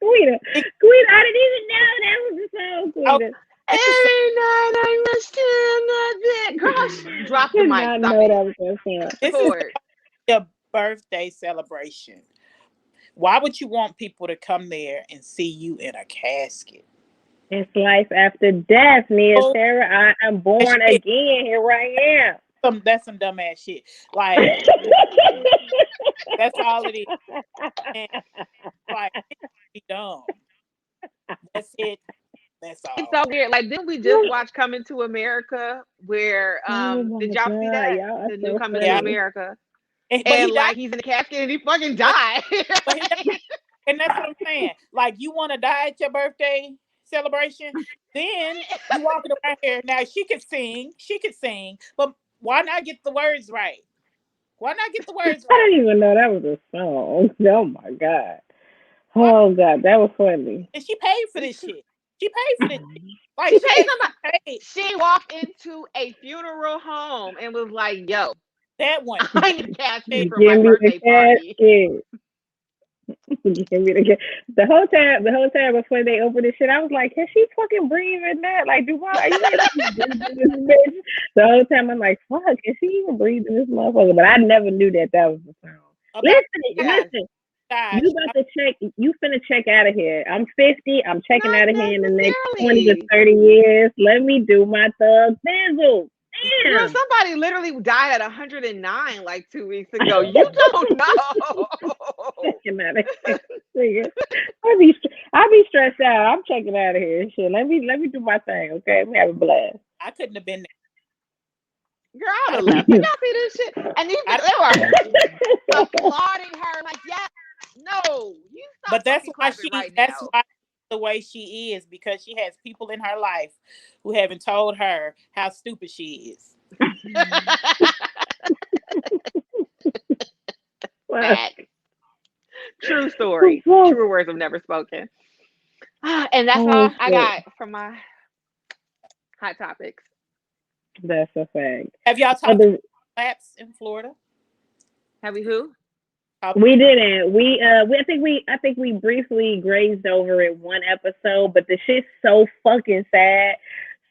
Quita, I didn't even know that was the song, Quita. Every night I must tell that. Drop the mic. I know that was the song. This is your birthday celebration. Why would you want people to come there and see you in a casket? It's life after death, Nia Sarah. I am born again. Here I am. That's some dumbass shit. Like, that's all it is. And, like, it's be dumb. That's it. That's all. It's so weird. Like, didn't we just watch Coming to America? Where did y'all see that? The new Coming to America. And like he's in the casket and he fucking died. And that's what I'm saying. Like, you want to die at your birthday celebration? Then you walking around here. Now she could sing, but why not get the words right? Why not get the words right? I didn't even know that was a song. Oh my god. Oh god, that was funny. And she paid for this shit. She paid for this shit. Like, she paid somebody. She walked into a funeral home and was like, "Yo, that one. I need a casket for my birthday party." Give me the whole time before they opened this shit, I was like, "Can she fucking breathe in that? Like, do I? The whole time I'm like, "Fuck, is she even breathing this motherfucker?" But I never knew that was the sound. Listen. You about to check? You finna check out of here. I'm 50. I'm checking out of here in the next 20 to 30 years. Let me do my thug Verzuz. Damn. You know, somebody literally died at 109 like 2 weeks ago. You don't know. I be stressed out. I'm checking out of here. Shit. Let me do my thing. Okay, we have a blast. I couldn't have been there. Girl, I would have left. Did y'all see this shit? And these people were applauding her like, yeah, no, you stop. But that's why that's why the way she is, because she has people in her life who haven't told her how stupid she is. True story. True words have never spoken. And that's all I got from my hot topics. That's a fact. Have y'all talked about collapse in Florida? Have we who? We didn't. I think we briefly grazed over it one episode, but the shit's so fucking sad.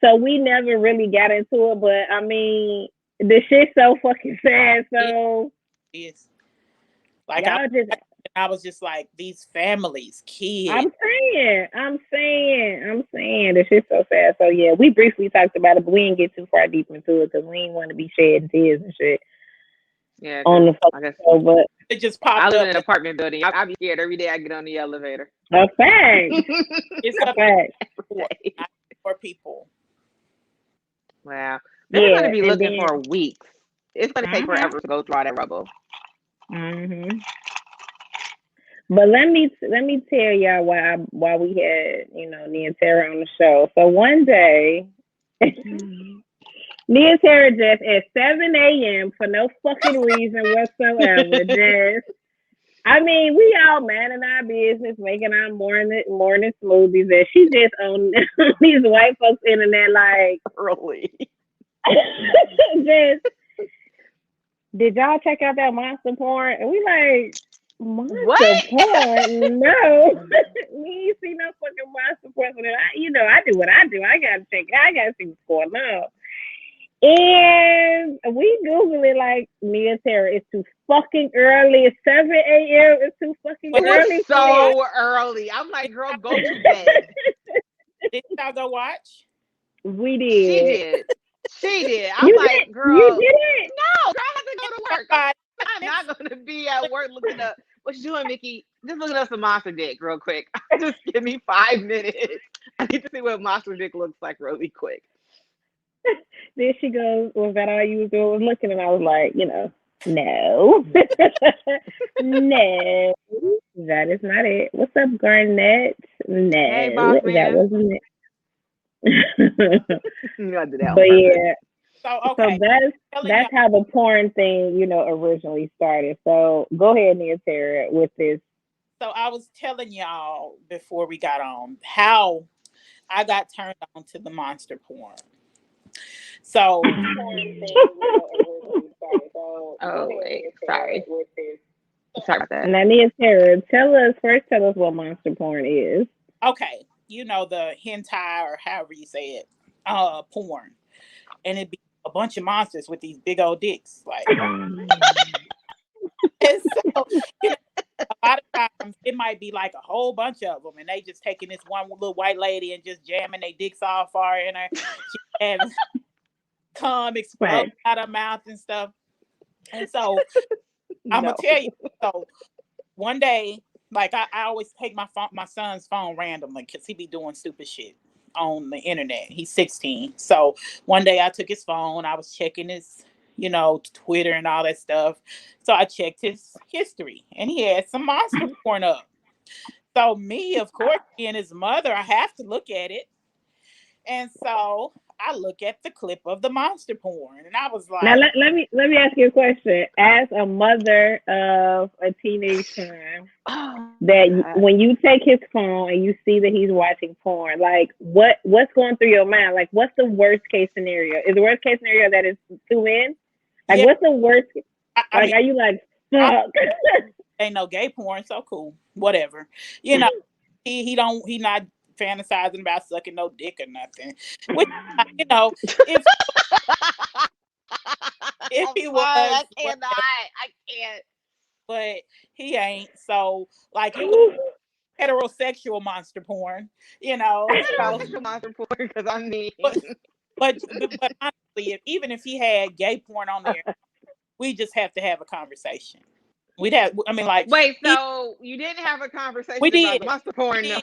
So we never really got into it, but I mean, the shit's so fucking sad. So yes. Like I was just like, these families, kids. I'm saying the shit's so sad. So yeah, we briefly talked about it, but we didn't get too far deep into it because we didn't want to be shedding tears and shit. Yeah, on the fucking show, but it just popped up. I live in an apartment building. I'll be scared every day I get on the elevator. A fact. It's a fact. For people. Wow. They're going to be looking for weeks. It's going to take forever to go through all that rubble. Mm-hmm. But let me tell y'all why we had, Nia Tara on the show. So one day, Nia Tara just at 7 a.m. for no fucking reason whatsoever. Just, I mean, we all man in our business, making our morning smoothies, and she just on these white folks' internet like early. Just, did y'all check out that monster porn? And we like, Monster porn? No. We ain't seen no fucking monster porn. I do what I do. I gotta check. I gotta see what's going on. And we Google it like Nia Tara. It's too fucking early. It's 7 a.m. It's too fucking early. It's so early. I'm like, girl, go to bed. Did y'all go watch? We did. She did. I'm like, girl. You did it? No, girl, I have to go to work. I'm not going to be at work looking up. What you doing, Mickey? Just looking up some monster dick real quick. Just give me 5 minutes. I need to see what monster dick looks like really quick. Then she goes, was that all you was doing? Was looking, and I was like, no. No, that is not it. What's up, Garnett? No, hey, boss man. That wasn't it. But yeah, so that's how the porn thing, originally started. So go ahead, Nia Tara, with this. So I was telling y'all before we got on how I got turned on to the monster porn. So sorry about that. Now, Nia Tara, tell us what monster porn is. Okay, the hentai or however you say it, porn, and it'd be a bunch of monsters with these big old dicks, like. And so, a lot of times it might be like a whole bunch of them, and they just taking this one little white lady and just jamming their dicks all far in her, and cum explode out of her mouth and stuff. And so I'm gonna tell you. So one day, like I always take my son's phone randomly because he be doing stupid shit on the internet. He's 16. So one day I took his phone. I was checking his, Twitter and all that stuff. So I checked his history, and he had some monster porn up. So me, of course, being his mother, I have to look at it. And so I look at the clip of the monster porn, and I was like, now let me ask you a question. As a mother of a teenage son, when you take his phone and you see that he's watching porn, like what's going through your mind? Like, what's the worst case scenario? Is the worst case scenario that it's 2 men? Like, what's the worst? I mean, are you like, fuck? Ain't no gay porn, so cool, whatever. He not fantasizing about sucking no dick or nothing. Which, if he was, I can't. But he ain't. So, like, it was heterosexual monster porn, Heterosexual monster porn, because I mean. But honestly, even if he had gay porn on there, we just have to have a conversation. Wait, so you didn't have a conversation about the monster porn, no?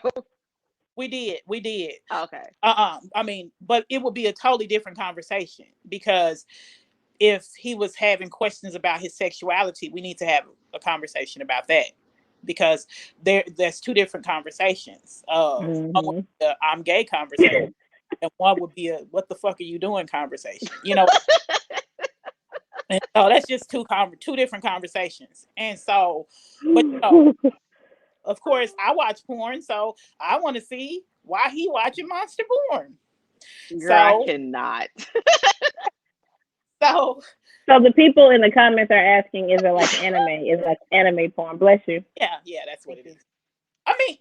We did. Okay. But it would be a totally different conversation, because if he was having questions about his sexuality, we need to have a conversation about that, because there's 2 different conversations. One would be the I'm gay conversation, and one would be a what the fuck are you doing conversation. And so that's just 2 different conversations. And so, but of course, I watch porn, so I want to see why he watching monster porn. Girl, I cannot. So the people in the comments are asking, is it like anime? Is it like anime porn? Bless you. Yeah, that's what it is. I mean,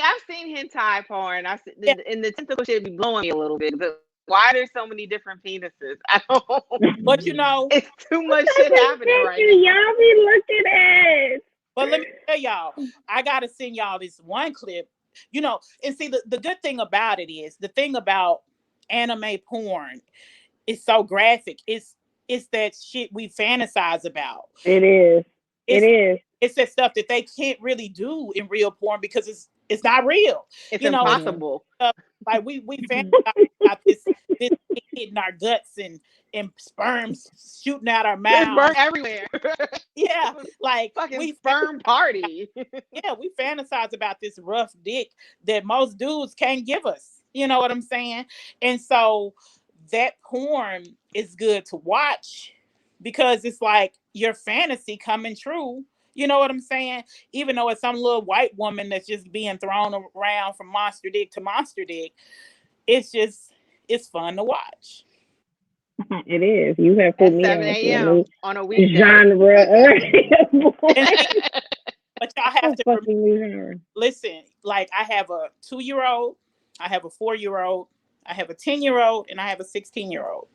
I've seen hentai porn. And the tentacle shit be blowing me a little bit. But why are there so many different penises? I don't. But it's too much shit happening right now. Y'all be looking at. But let me tell y'all, I gotta send y'all this one clip. And see, the good thing about it is, the thing about anime porn is so graphic. It's that shit we fantasize about. It is. It's that stuff that they can't really do in real porn, because it's not real. It's impossible. Like we fantasize about this hitting our guts and sperms shooting out our mouths. There's burn everywhere. Yeah, like fucking sperm party. Yeah, we fantasize about this rough dick that most dudes can't give us. You know what I'm saying? And so that porn is good to watch, because it's like your fantasy coming true. You know what I'm saying? Even though it's some little white woman that's just being thrown around from monster dick to monster dick, it's fun to watch. It is. You have put me 7 a.m. on a weekday. genre. y'all have to listen. Like, I have a 2-year-old, I have a 4-year-old, I have a 10-year-old, and I have a 16-year-old.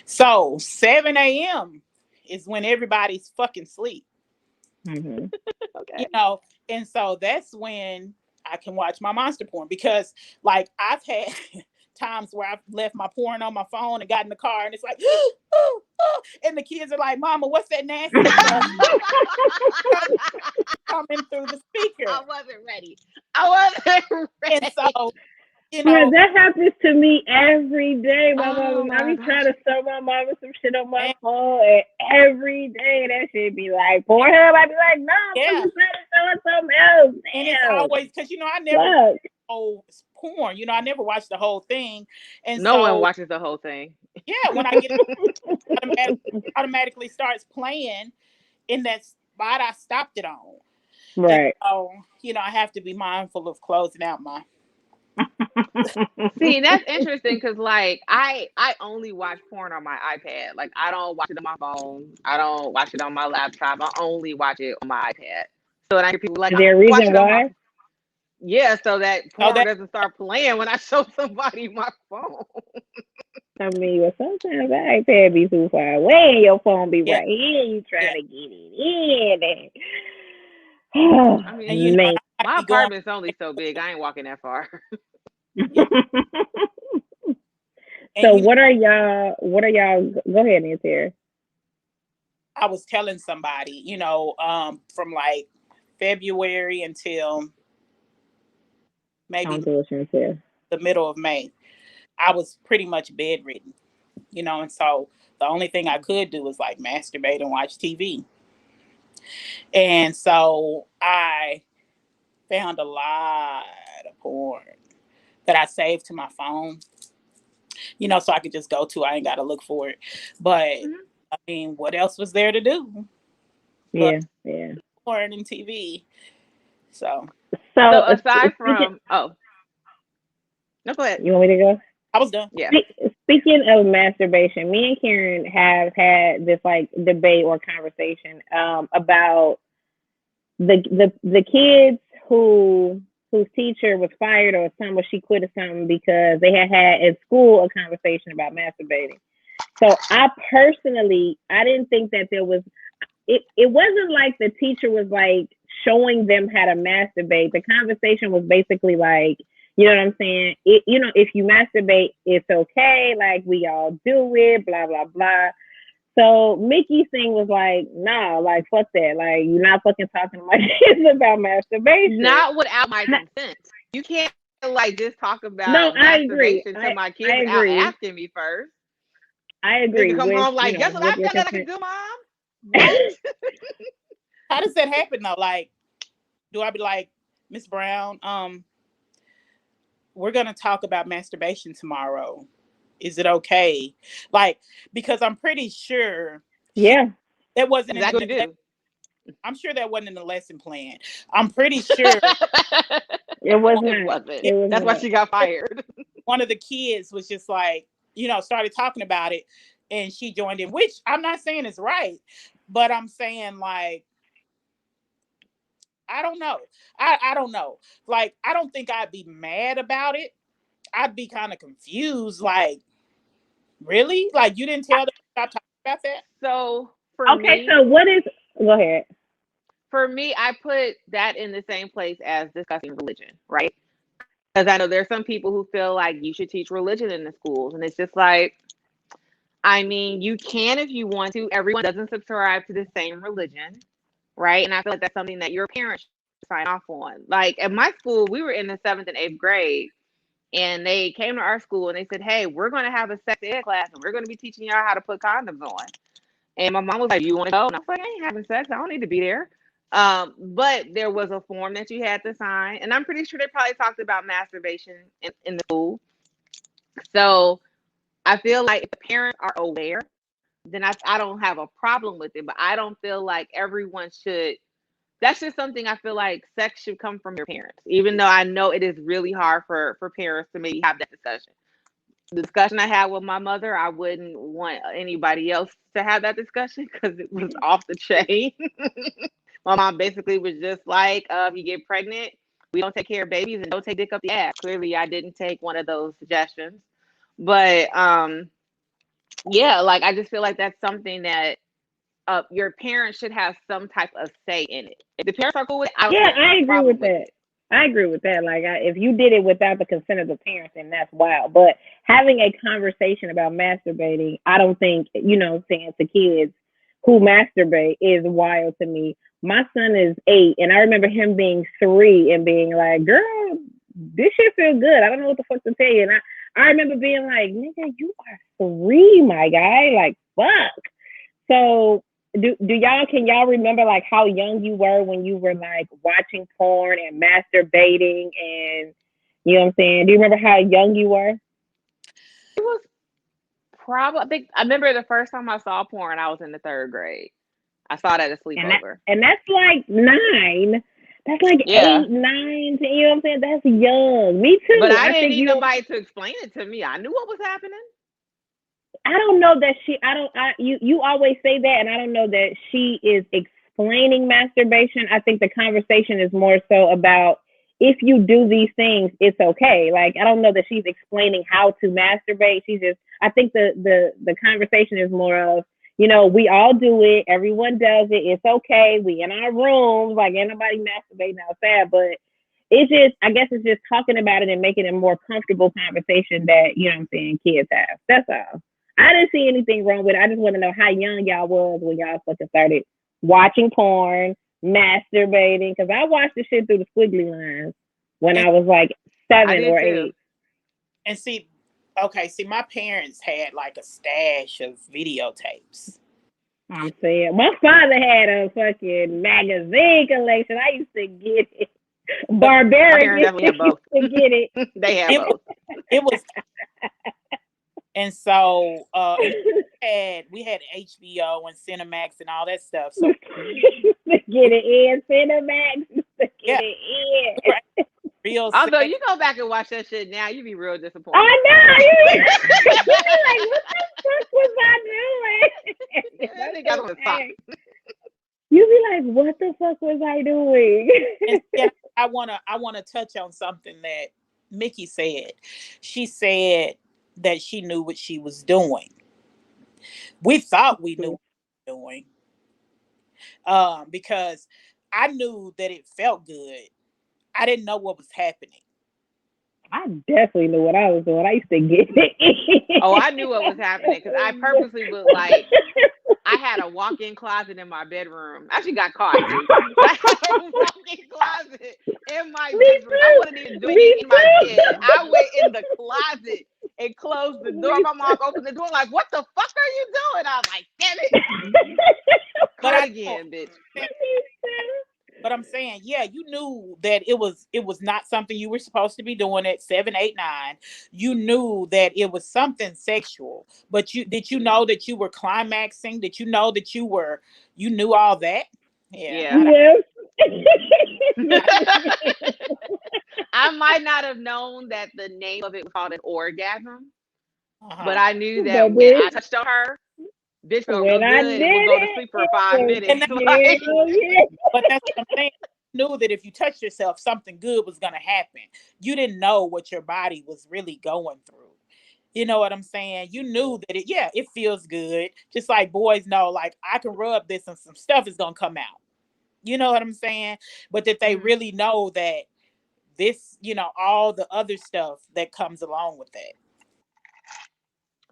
So 7 a.m. is when everybody's fucking sleep. Mm-hmm. Okay. You know, and so that's when I can watch my monster porn, because like I've had times where I've left my porn on my phone and got in the car and it's like, and the kids are like, "Mama, what's that nasty stuff coming through the speaker?" I wasn't ready. And so, you know, that happens to me every day. My Oh mama, I my be trying to show my mama some shit on my phone, and every day that shit be like, Pornhub. I be like, no, I'm fucking trying to show her something else. And it's always, because, you know, I never watch porn. You know, I never watch the whole thing. And no one watches the whole thing. Yeah, when I get automatically starts playing in that spot I stopped it on. Right. So, you know, I have to be mindful of closing out my. See, that's interesting because, like, I only watch porn on my iPad. Like, I don't watch it on my phone. I don't watch it on my laptop. I only watch it on my iPad. So when I hear people like, is there a reason why? Yeah, so that porn doesn't start playing when I show somebody my phone. I mean, well, sometimes the iPad be too far away and your phone be right here. You trying to get it in. And, I mean, you know, my apartment's only so big. I ain't walking that far. So what are y'all, go ahead, Nancy. I was telling somebody, you know, from like February until maybe the middle of May, I was pretty much bedridden, you know, and so the only thing I could do was like masturbate and watch TV. And so I found a lot of porn that I saved to my phone, you know, so I could just go to. I ain't got to look for it. But I mean, what else was there to do? Yeah. Porn and TV. So aside from no, go ahead. You want me to go? I was done. Yeah. Speaking of masturbation, me and Karen have had this like debate or conversation about the kids whose teacher was fired or something, or she quit or something because they had at school a conversation about masturbating. So I personally, I didn't think that there was. It wasn't like the teacher was like showing them how to masturbate. The conversation was basically like, you know what I'm saying? You know, if you masturbate, it's okay. Like, we all do it, blah, blah, blah. So Mickey's thing was like, nah, like, fuck that. Like, you're not fucking talking to my kids about masturbation. Not without my consent. You can't, like, just talk about masturbation to my kids without asking me first. I agree. You come home like, guess what I feel like I can do, Mom? What? How does that happen, though? Like, do I be like, Miss Brown, we're going to talk about masturbation tomorrow. Is it okay? Like, because I'm pretty sure. Yeah. That wasn't I'm sure that wasn't in the lesson plan. I'm pretty sure. It wasn't. That's why she got fired. One of the kids was just like, you know, started talking about it and she joined in, which I'm not saying is right, but I'm saying like, I don't know. I don't know. Like, I don't think I'd be mad about it. I'd be kind of confused. Like, really? Like, you didn't tell them to stop talking about that? So me, so what is? Go ahead. For me, I put that in the same place as discussing religion, right? Because I know there's some people who feel like you should teach religion in the schools, and it's just like, I mean, you can if you want to. Everyone doesn't subscribe to the same religion, right? And I feel like that's something that your parents should sign off on. Like at my school, we were in the 7th and 8th grade, and they came to our school and they said, "Hey, we're going to have a sex ed class, and we're going to be teaching y'all how to put condoms on." And my mom was like, "You want to go?" And I was like, "I ain't having sex. I don't need to be there." But there was a form that you had to sign, and I'm pretty sure they probably talked about masturbation in the school. So I feel like if the parents are aware, then I don't have a problem with it. But I don't feel like everyone should. That's just something I feel like sex should come from your parents, even though I know it is really hard for parents to maybe have that discussion. The discussion I had with my mother, I wouldn't want anybody else to have that discussion because it was off the chain. My mom basically was just like, if you get pregnant, we don't take care of babies and don't take dick up the ass. Clearly, I didn't take one of those suggestions. But yeah, like I just feel like that's something that your parents should have some type of say in it. If the parents are cool with it, I don't Yeah, have I a agree problem with with that. it. I agree with that. Like, if you did it without the consent of the parents, then that's wild. But having a conversation about masturbating, I don't think, saying to kids who masturbate is wild to me. My son is 8, and I remember him being 3 and being like, girl, this shit feels good. I don't know what the fuck to tell you. And I remember being like, nigga, you are 3, my guy. Like, fuck. So can y'all remember like how young you were when you were like watching porn and masturbating and you know what I'm saying? Do you remember how young you were? It was probably, I remember the first time I saw porn, I was in the 3rd grade. I saw it at a sleepover. And that's like 9. That's like Yeah. 8, 9, 10, you know what I'm saying? That's young. Me too. But I didn't think need nobody to explain it to me. I knew what was happening. I don't know that you always say that, and I don't know that she is explaining masturbation. I think the conversation is more so about if you do these things, it's okay. Like, I don't know that she's explaining how to masturbate. I think the conversation is more of, we all do it. Everyone does it. It's okay. We in our rooms, like, ain't nobody masturbating outside, but I guess it's just talking about it and making it a more comfortable conversation that, you know what I'm saying, kids have. That's all. I didn't see anything wrong with it. I just want to know how young y'all was when y'all fucking started watching porn, masturbating. Because I watched the shit through the squiggly lines when I was like 7 or 8. And see, my parents had like a stash of videotapes. I'm saying, my father had a fucking magazine collection. I used to get it. Barbaric used to get it. They had both. It was. And so we had HBO and Cinemax and all that stuff. So get it in Cinemax. Get it in. Right. Although you go back and watch that shit now, you be real disappointed. I know. You be like, what the fuck was I doing? I think I was top. You be like, what the fuck was I doing? And I wanna touch on something that Mickey said. She said that she knew what she was doing. We thought we knew what we were doing. Because I knew that it felt good. I didn't know what was happening. I definitely knew what I was doing. I used to get it. Oh, I knew what was happening because I purposely was like, I had a walk-in closet in my bedroom. I actually got caught. I had a walk-in closet in my bedroom. I wasn't even doing it in my bed. I went in the closet and closed the door. My mom opened the door like, what the fuck are you doing? I was like, damn it. Caught again, bitch. But I'm saying, yeah, you knew that it was not something you were supposed to be doing at 7, 8, 9. You knew that it was something sexual. But did you know that you were climaxing? Did you know that you knew all that? Yeah. Yes. I might not have known that the name of it was called an orgasm, but I knew that when I touched on her, bitch felt real good and would go to sleep for 5 minutes. But that's what I'm saying. You knew that if you touched yourself, something good was going to happen. You didn't know what your body was really going through. You know what I'm saying? You knew that it feels good. Just like boys know, like, I can rub this and some stuff is going to come out. You know what I'm saying? But that they really know that this, all the other stuff that comes along with that.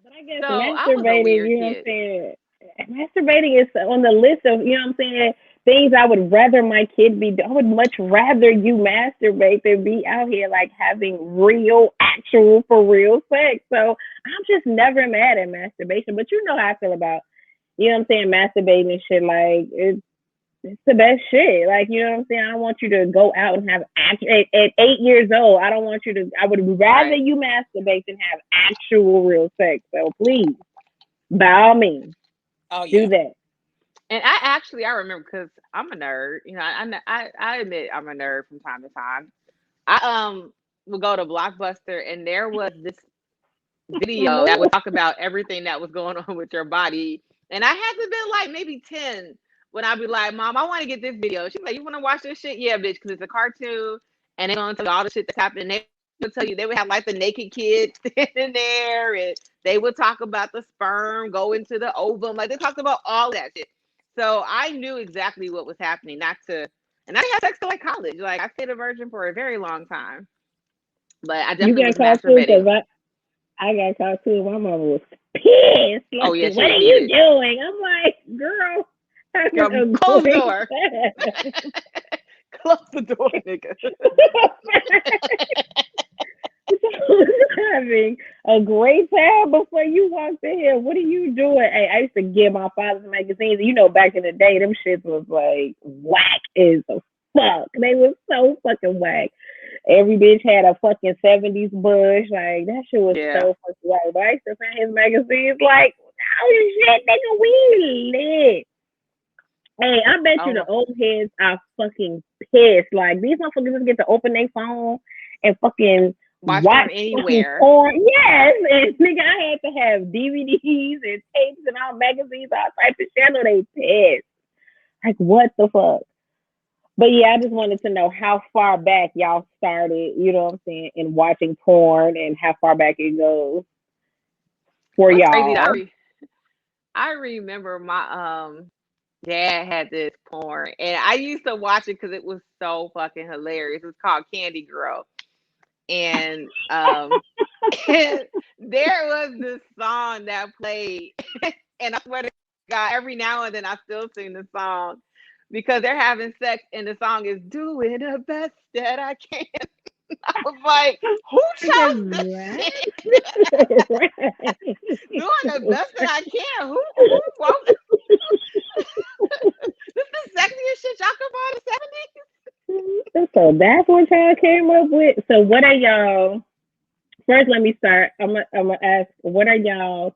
But I guess masturbating, you know what I'm saying? Masturbating is on the list of, you know what I'm saying, things I would rather my kid be. I would much rather you masturbate than be out here like having real, actual, for real sex. So I'm just never mad at masturbation. But you know how I feel about, you know what I'm saying, masturbating and shit. Like, it's the best shit. Like, you know what I'm saying? I don't want you to go out and have at 8 years old. I don't want you to. I would rather you masturbate than have actual real sex. So please, by all means, do that. And I remember because I'm a nerd. You know, I admit I'm a nerd from time to time. I would go to Blockbuster and there was this video that would talk about everything that was going on with your body. And I had to be like maybe 10. when I be like, Mom, I want to get this video. She's like, you want to watch this shit? Yeah, bitch, because it's a cartoon, and they're gonna tell you all the shit that's happening. They will tell you they would have like the naked kid standing there, and they would talk about the sperm go into the ovum. Like they talked about all that shit. So I knew exactly what was happening. And I had sex till like college. Like I stayed a virgin for a very long time. But I definitely was masturbating. Because I got caught too. My mama was pissed. Like, oh yeah, what are you doing? I'm like, girl, close the door. Close the door, nigga. Having a great time before you walked in here. What are you doing? Hey, I used to get my father's magazines. You know, back in the day, them shits was like whack as a fuck. They was so fucking whack. Every bitch had a fucking 70s bush. Like, that shit was so fucking whack. But I used to find his magazines like, oh shit, nigga, we lit. Hey, I bet you the old heads are fucking pissed. Like, these motherfuckers just get to open their phone and fucking watch porn anywhere. Porn. Yes, and nigga, I had to have DVDs and tapes and all magazines, all types of shit. I know they pissed. Like, what the fuck? But yeah, I just wanted to know how far back y'all started, you know what I'm saying, in watching porn and how far back it goes for y'all. I remember my dad had this porn, and I used to watch it because it was so fucking hilarious. It was called Candy Girl. And and there was this song that played, and I swear to God, every now and then I still sing the song because they're having sex, and the song is doing the best that I can. I was like, who chose this shit? Doing the best that I can. Who wrote this? This is the sexiest shit y'all could find in the 70s. So that's what y'all came up with. So what are y'all? First, let me start. I'm gonna ask, what are y'all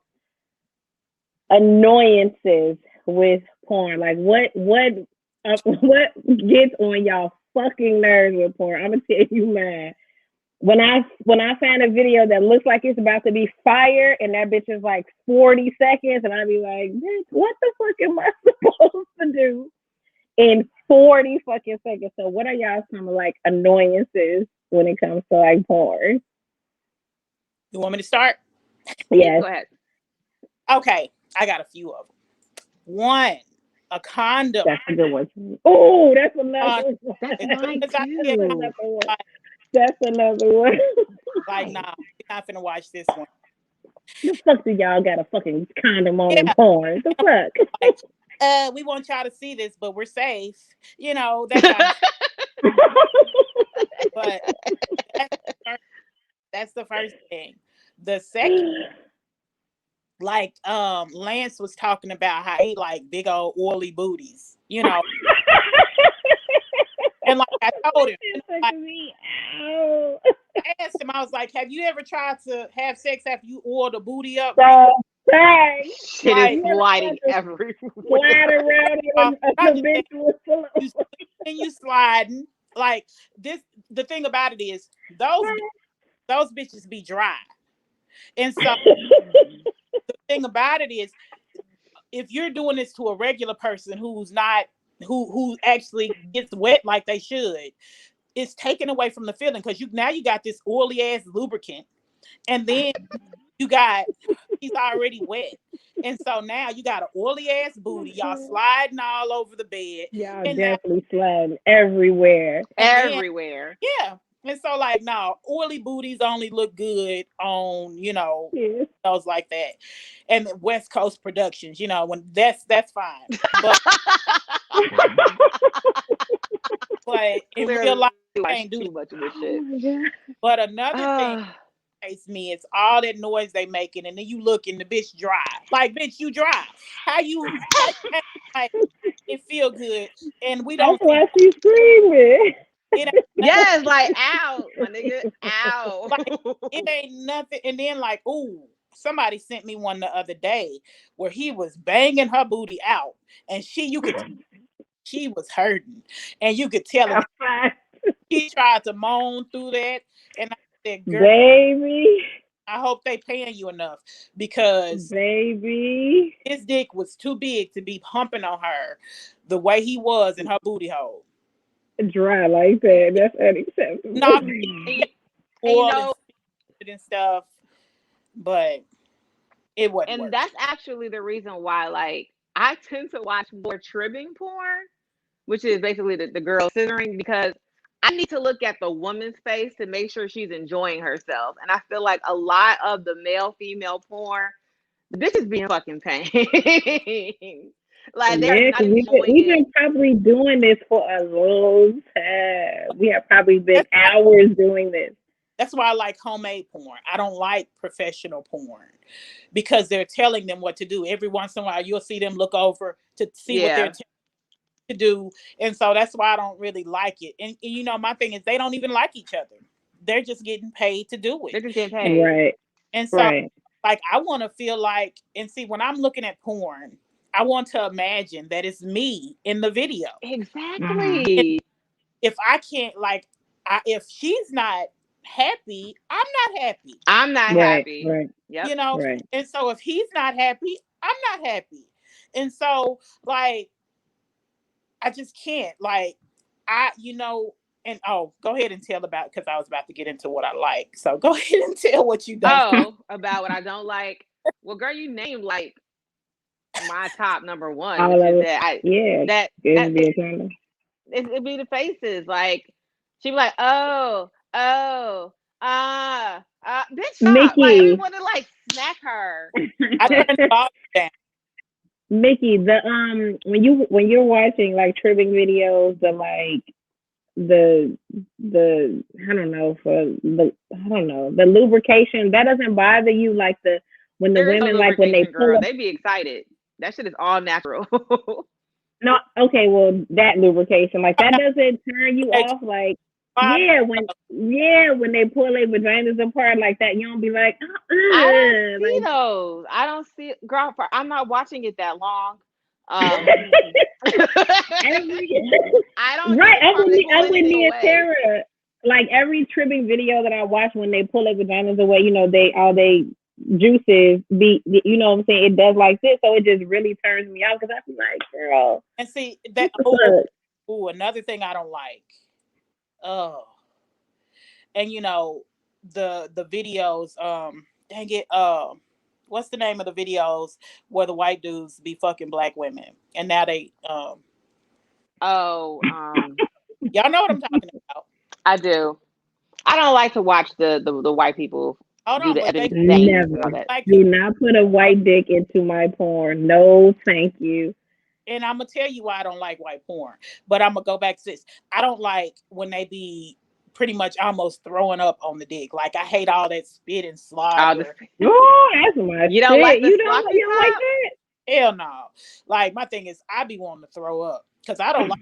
annoyances with porn? Like, what gets on y'all fucking nerves with porn? I'm gonna tell you mine. When I find a video that looks like it's about to be fire and that bitch is like 40 seconds, and I be like, bitch, what the fuck am I supposed to do in 40 fucking seconds? So what are y'all some like annoyances when it comes to like porn? You want me to start? Yes. Go ahead. Okay, I got a few of them. One, a condom. That's a good one. Oh, that's another one. That's mine too. That's another one. Like, nah, we're not finna watch this one. The fuck do y'all got a fucking condom on in porn? The fuck? Like, we want y'all to see this, but we're safe. You know, that but that's the first thing. The second, like Lance was talking about how he like big old oily booties, you know. And like I told him, like, I asked him, I was like, have you ever tried to have sex after you oil the booty up? Shit is sliding everywhere. Slide around and you sliding. Like this, the thing about it is those bitches be dry. And so the thing about it is, if you're doing this to a regular person who's not who actually gets wet like they should, it's taken away from the feeling, because you got this oily ass lubricant, and then he's already wet, and so now you got an oily ass booty. Y'all sliding all over the bed. Y'all definitely sliding everywhere. Everywhere. Yeah. And so, like, no, oily booties only look good on, you know, those like that. And West Coast Productions, you know, when that's fine. But in real life, you can't do too much of this shit. But another thing that irritates me is all that noise they making, and then you look and the bitch dry. Like, bitch, you dry. How like, it feel good, and we don't. That's why she's screaming. Yes, like, ow, my nigga, ow. Like, it ain't nothing. And then, like, ooh, somebody sent me one the other day where he was banging her booty out, and you could she was hurting, and you could tell it. He tried to moan through that, and I said, girl, baby, I hope they paying you enough, because baby, his dick was too big to be humping on her the way he was in her booty hole. Dry like that. That's unacceptable. Not and and stuff, but it wasn't. And working. That's actually the reason why, like, I tend to watch more trimming porn, which is basically the girl scissoring, because I need to look at the woman's face to make sure she's enjoying herself. And I feel like a lot of the male-female porn, the bitch is being fucking pain. Like, they're not enjoying we've been probably doing this for a long time. We have probably been hours doing this. That's why I like homemade porn. I don't like professional porn, because they're telling them what to do. Every once in a while, you'll see them look over to see what they're to do. And so that's why I don't really like it. And you know, my thing is, they don't even like each other. They're just getting paid to do it. They're just getting paid. Right. And so, like, I want to feel like, and see, when I'm looking at porn, I want to imagine that it's me in the video. Exactly. If I can't, like, if she's not happy, I'm not happy. I'm not happy. Right. Yep. You know? Right. And so if he's not happy, I'm not happy. And so, like, I just can't. Like, and go ahead and tell about, because I was about to get into what I like. So go ahead and tell what you don't. Oh, about what I don't like. Well, girl, you named like my top number one. Which is it'd be the faces. Like, she'd be like, bitch, stop. Mickey. Like, I want to like smack her. I turned the ball down. Mickey, when you're watching like trimming videos, the the lubrication, that doesn't bother you, like when the women, like when they pull up, they be excited. That shit is all natural. No, okay, well, that lubrication, like, that doesn't turn you off, like, when they pull their vaginas apart like that, you don't be like, I don't see those. I don't see, girl. I'm not watching it that long. I don't. Right, I'm with me and Sarah. Like, every trimming video that I watch, when they pull their vaginas away, you know, all they juices be, you know what I'm saying, it does like this, so it just really turns me out, because I be like, girl. And see that. Another thing I don't like. Oh, and you know, the videos. Dang it. What's the name of the videos where the white dudes be fucking black women, and now they y'all know what I'm talking about. I do. I don't like to watch the white people. Never. Do not put a white dick into my porn. No, thank you. And I'm gonna tell you why I don't like white porn. But I'm gonna go back to this. I don't like when they be pretty much almost throwing up on the dick. Like, I hate all that spit and slobber. That's my you don't like you don't like that? Hell no. Like, my thing is, I be wanting to throw up, because I don't like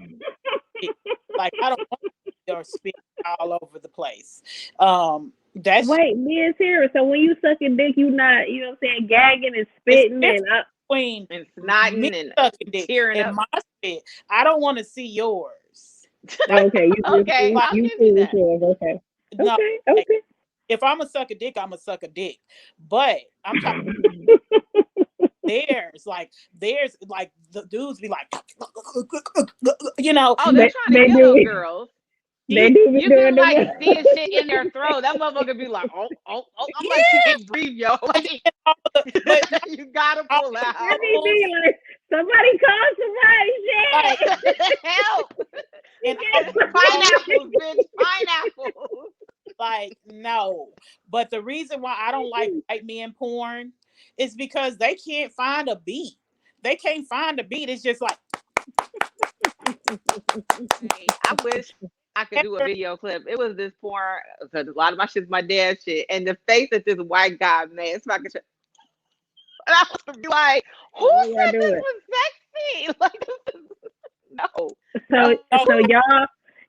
like, I don't want your spit all over the place. Wait, me and Sarah, so when you suck a dick, you not, you know what I'm saying, gagging and spitting and snotting and tearing up. My spit. I don't want to see yours. Okay, you okay, you yours. Okay. No, okay. If I'm gonna suck a dick, I'm gonna suck a dick. But I'm talking there's like the dudes be like, you know. Oh, they're trying to kill those girls. They do be you doing can like see shit in their throat. That motherfucker be like, oh. I'm like, she can't breathe, yo. Like, you gotta pull out. Be like, somebody call somebody, shit. Help. And pineapples, bitch, pineapples. Like, no. But the reason why I don't like white men porn is because they can't find a beat. They can't find a beat. It's just like, I wish I could do a video clip. It was this porn, because a lot of my shit's my dad's shit, and the face that this white guy made, it's like, and I would be like, who said this was sexy? Like, no. So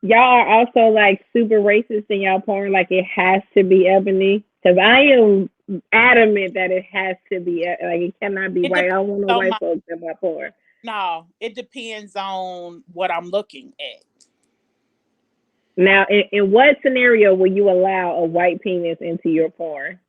y'all are also like super racist in y'all porn. Like, it has to be ebony, because I am adamant that it has to be, like, it cannot be white. I don't want no white folks in my porn. No, it depends on what I'm looking at. Now, in what scenario will you allow a white penis into your porn?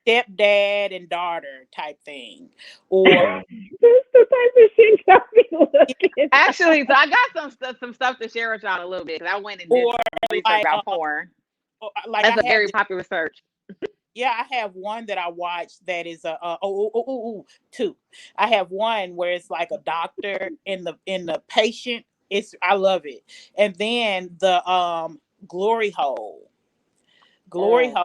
stepdad and daughter type thing, or That's the type of shit y'all be looking. Actually, so I got some stuff to share with y'all in a little bit because I went and did or some research like about porn. like That's I a have very popular search. yeah, I have one that I watched that is two. I have one where it's like a doctor and the patient. I love it. And then the glory hole. Glory Oh, hole.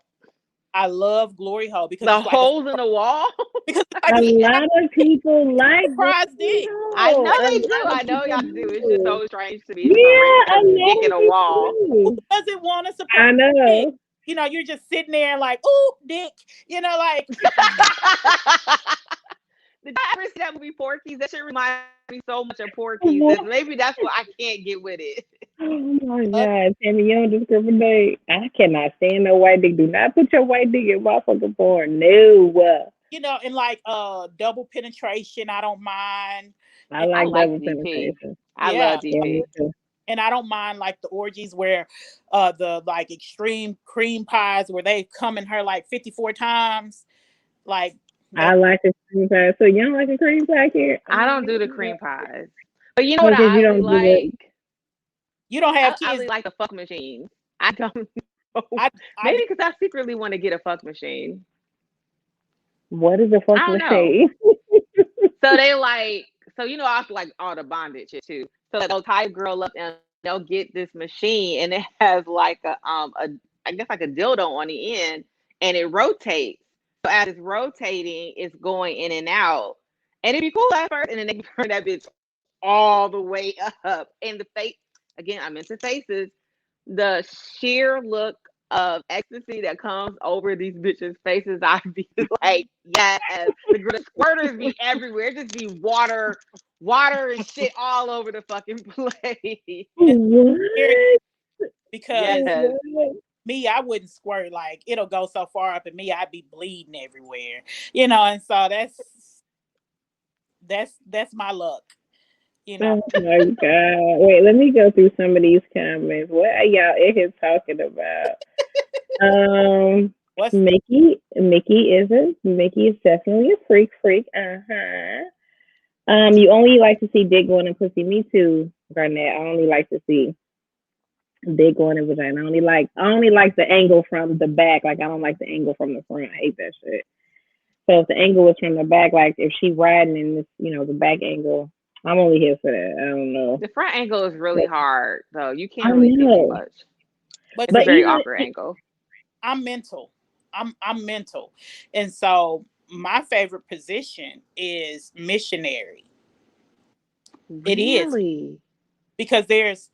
I love glory hole because the it's like holes in the wall. because it's A like lot of people like surprise Glory dick. I know Hole. A they do. lot I of know people y'all do. It's just do. so strange to me. Some Yeah, a person's dick lot in of a people wall. Who do. doesn't want a surprise I dick? know. You know, you're just sitting there like, ooh, dick. You know, like Did I ever see that movie Porky's? That shit reminds me so much of Porky's. Maybe that's why I can't get with it. Oh my God, Tammy, you don't discriminate. I cannot stand no white dick. Do not put your white dick in my fucking porn. No. you know, and like double penetration, I don't mind. I And I like like double DP. penetration. I yeah, love Yeah, DP. me too. and I don't mind like the orgies where the like extreme cream pies where they come in her like 54 times. Like I that. like a cream pie. So you don't like a cream pie here? I don't do the cream pies. But you know what Because I you oddly don't do it. like? You don't have I kids. oddly like the fuck machine. I don't know. I Maybe because I secretly want to get a fuck machine. What is a fuck I don't know. machine? So they like, so you know, I have like all the bondage shit too. So like, they'll tie a girl up and they'll get this machine and it has like a I guess like a dildo on the end and it rotates. So as it's rotating, it's going in and out. And it'd be cool at first, and then they can turn that bitch all the way up. And the face, again, I'm into faces. The sheer look of ecstasy that comes over these bitches' faces, I'd be like, yes. The squirters be everywhere. It just be water and shit all over the fucking place. What? because Yes. What? me, I wouldn't squirt like it'll go so far up in me, I'd be bleeding everywhere. You know, and so that's my luck. You know, Oh my God. Wait, let me go through some of these comments. What are y'all in here talking about? Um, what's Mickey is definitely a freak. Uh-huh. You only like to see dick going in pussy. Me too, Garnett. I only like to see dick going in vagina. I only like the angle from the back. Like I don't like the angle from the front. I hate that shit. So if the angle was from the back, like if she riding in this, the back angle, I'm only here for that. I don't know. The front angle is really But hard, though. You I can't really see too know. much. but It's a But see, very even awkward angle. I'm mental. I'm mental. And so my favorite position is missionary. It is Really? because there's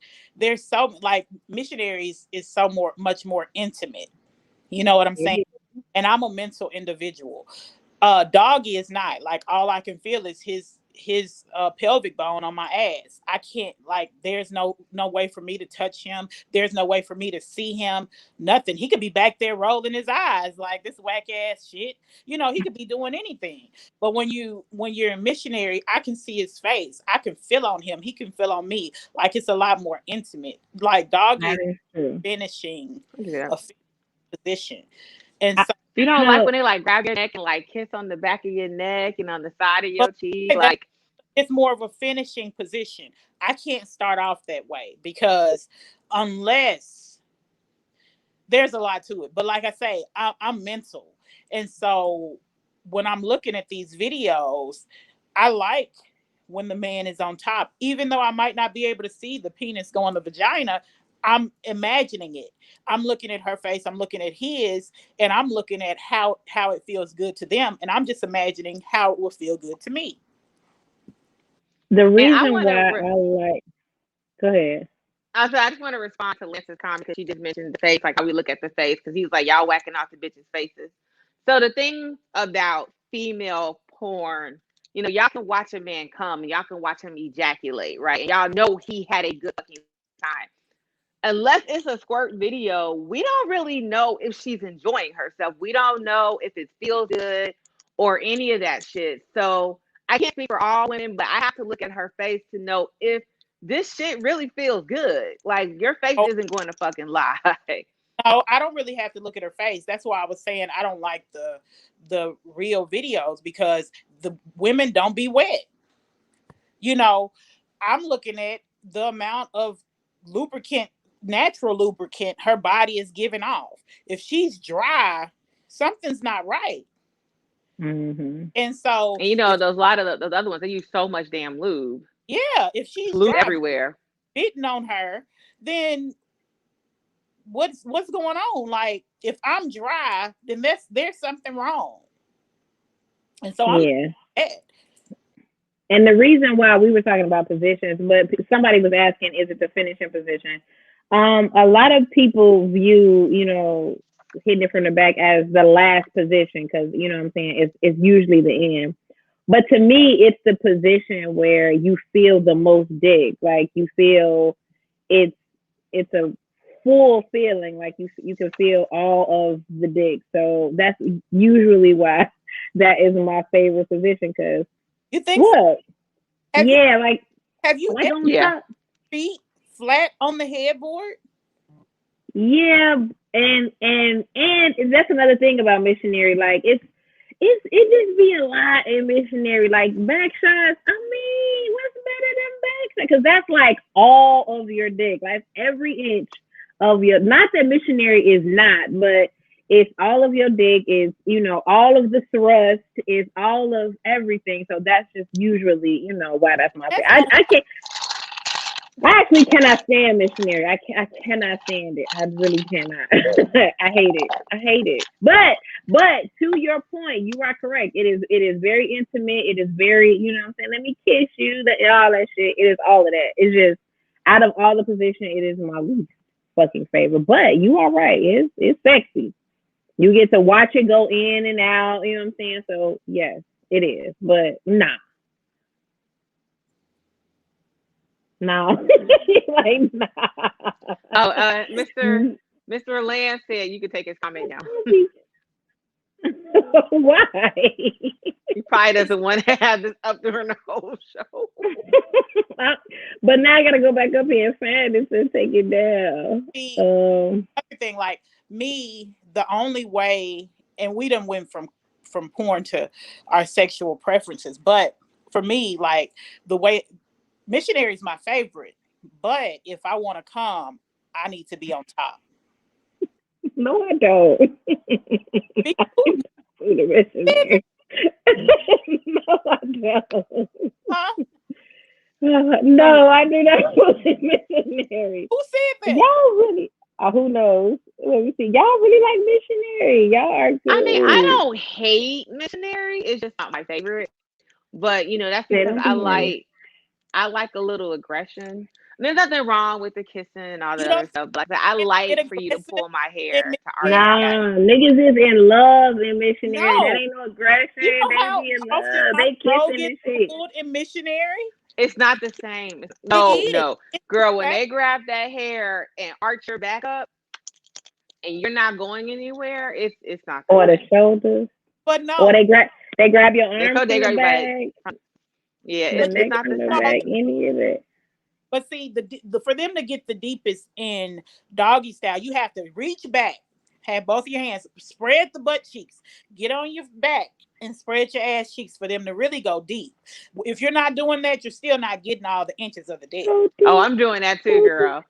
so like missionaries is so much more intimate. You know what I'm saying? And I'm a mental individual. Doggy is not. Like all I can feel is his pelvic bone on my ass. I can't, like, there's no way for me to touch him. There's no way for me to see him. Nothing. He could be back there rolling his eyes like this whack ass shit. You know, he could be doing anything. But when you're a missionary, I can see his face. I can feel on him. He can feel on me. Like it's a lot more intimate. Like doggy that is is true. finishing Yeah. a position. And I, so You don't like no, when they like grab your neck and like kiss on the back of your neck and on the side of but your cheek? that Like, it's more of a finishing position. I can't start off that way because unless there's a lot to it. But like I say, I'm mental. And so when I'm looking at these videos, I like when the man is on top, even though I might not be able to see the penis go in the vagina. I'm imagining it. I'm looking at her face. I'm looking at his, and I'm looking at how it feels good to them, and I'm just imagining how it will feel good to me. the and I reason want why to. I like. Go ahead. I just want to respond to Lance's comment because she just mentioned the face, like how we look at the face, because he was like, y'all whacking off the bitches' faces. So the thing about female porn, y'all can watch a man come and y'all can watch him ejaculate, right? And y'all know he had a good fucking time. Unless it's a squirt video, we don't really know if she's enjoying herself. We don't know if it feels good or any of that shit. So I can't speak for all women, but I have to look at her face to know if this shit really feels good. Like your face Oh, isn't going to fucking lie. Oh, I don't really have to look at her face. That's why I was saying I don't like the real videos, because the women don't be wet. I'm looking at the amount of lubricant, natural lubricant her body is giving off. If she's dry, something's not right. Mm-hmm. And so, and those lot of those other ones, they use so much damn lube. Yeah, if she's lube dry, everywhere, spitting on her, then what's going on? Like, if I'm dry, then there's something wrong. And so I'm mad. And the reason why we were talking about positions, but somebody was asking, is it the finishing position? A lot of people view, hitting it from the back as the last position, because what I'm saying, it's usually the end. But to me, it's the position where you feel the most dick. Like, you feel it's a full feeling, like you can feel all of the dick. So that's usually why that is my favorite position. Because you think what? So? Have you like on top, feet flat on the headboard? Yeah, and that's another thing about missionary. Like, it just be a lot in missionary. Like, back shots, I mean, what's better than back shots? Because that's like all of your dick. Like, every inch of your, not that missionary is not, but it's all of your dick, is, all of the thrust, is all of everything. So that's just usually, why that's my favorite. I actually cannot stand missionary. I cannot stand it. I really cannot. I hate it. But to your point, you are correct. It is very intimate. It is very, let me kiss you, all that shit. It is all of that. It's just, out of all the positions, it is my least fucking favorite. But you are right. It's sexy. You get to watch it go in and out. You know what I'm saying? So yes, it is. But nah. No. Like, nah. Oh, Mr. Land said you could take his comment now. Why? He probably doesn't want to have this up during the whole show. But now I gotta go back up here and find it and take it down. Everything, like me, the only way, and we done went from porn to our sexual preferences, but for me, like, the way missionary is my favorite, but if I want to come, I need to be on top. No, I don't. The missionary. No, I don't. Huh? No, I do not want the missionary. Who said that? Y'all really? Who knows? Let me see. Y'all really like missionary? Y'all are good. I mean, I don't hate missionary. It's just not my favorite. But that's because I like a little aggression. There's nothing wrong with the kissing and all that other stuff. But I like for you to pull my hair to argue. Nah, niggas is in love in missionary. That ain't no aggression. They be in love. They kissing and shit. In missionary, it's not the same. No, girl. When they grab that hair and arch your back up, and you're not going anywhere, it's not. Or the shoulders. But no. Or they grab your arms from the back. Yeah, it's not the same. Any of it. But see, the for them to get the deepest in doggy style, you have to reach back, have both your hands, spread the butt cheeks, get on your back, and spread your ass cheeks for them to really go deep. If you're not doing that, you're still not getting all the inches of the dick. Oh, I'm doing that too, girl.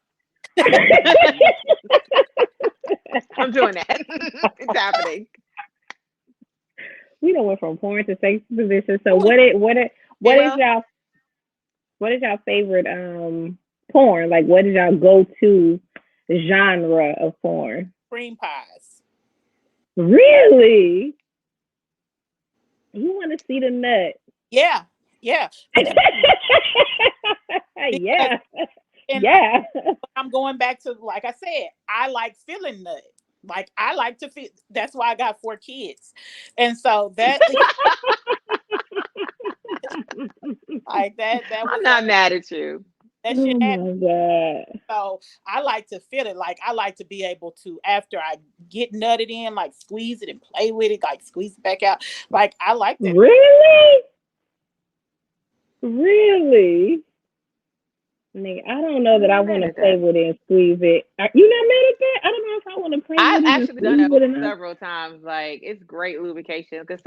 I'm doing that. It's happening. We don't went from porn to sex position. So what is y'all favorite porn? Like, what is y'all go-to genre of porn? Cream pies. Really? You want to see the nut? Yeah. Yeah. I'm going back to, like I said, I like feeling nut. Like, I like to feel. That's why I got 4 kids, and so that. Like that was, I'm not mad at you. That shit happened. Oh my God. So I like to feel it. Like, I like to be able to, after I get nutted in, like, squeeze it and play with it, like squeeze it back out. Like, I like that. Really? Nigga, I don't know that I I'm want mad to at play that. with it and squeeze it. You not mad at that? I don't know if I want to play I've with it and actually done squeeze it that enough. several times. Like it's great lubrication because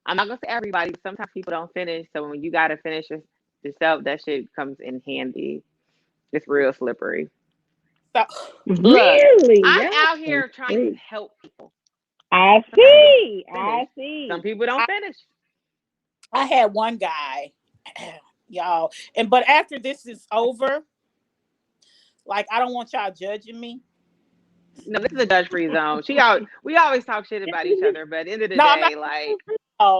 I'm not gonna say everybody, but sometimes people don't finish. So when you gotta finish yourself, that shit comes in handy. It's real slippery. So Look, Really? I'm Y'all out some here trying to freaks. help people. I Sometimes people see. don't finish. I Some see. people don't I, finish. I had one guy, y'all, but after this is over, like I don't want y'all judging me. No, this is a judge free zone. We always talk shit about each other, but at the end of the No, I'm not day, like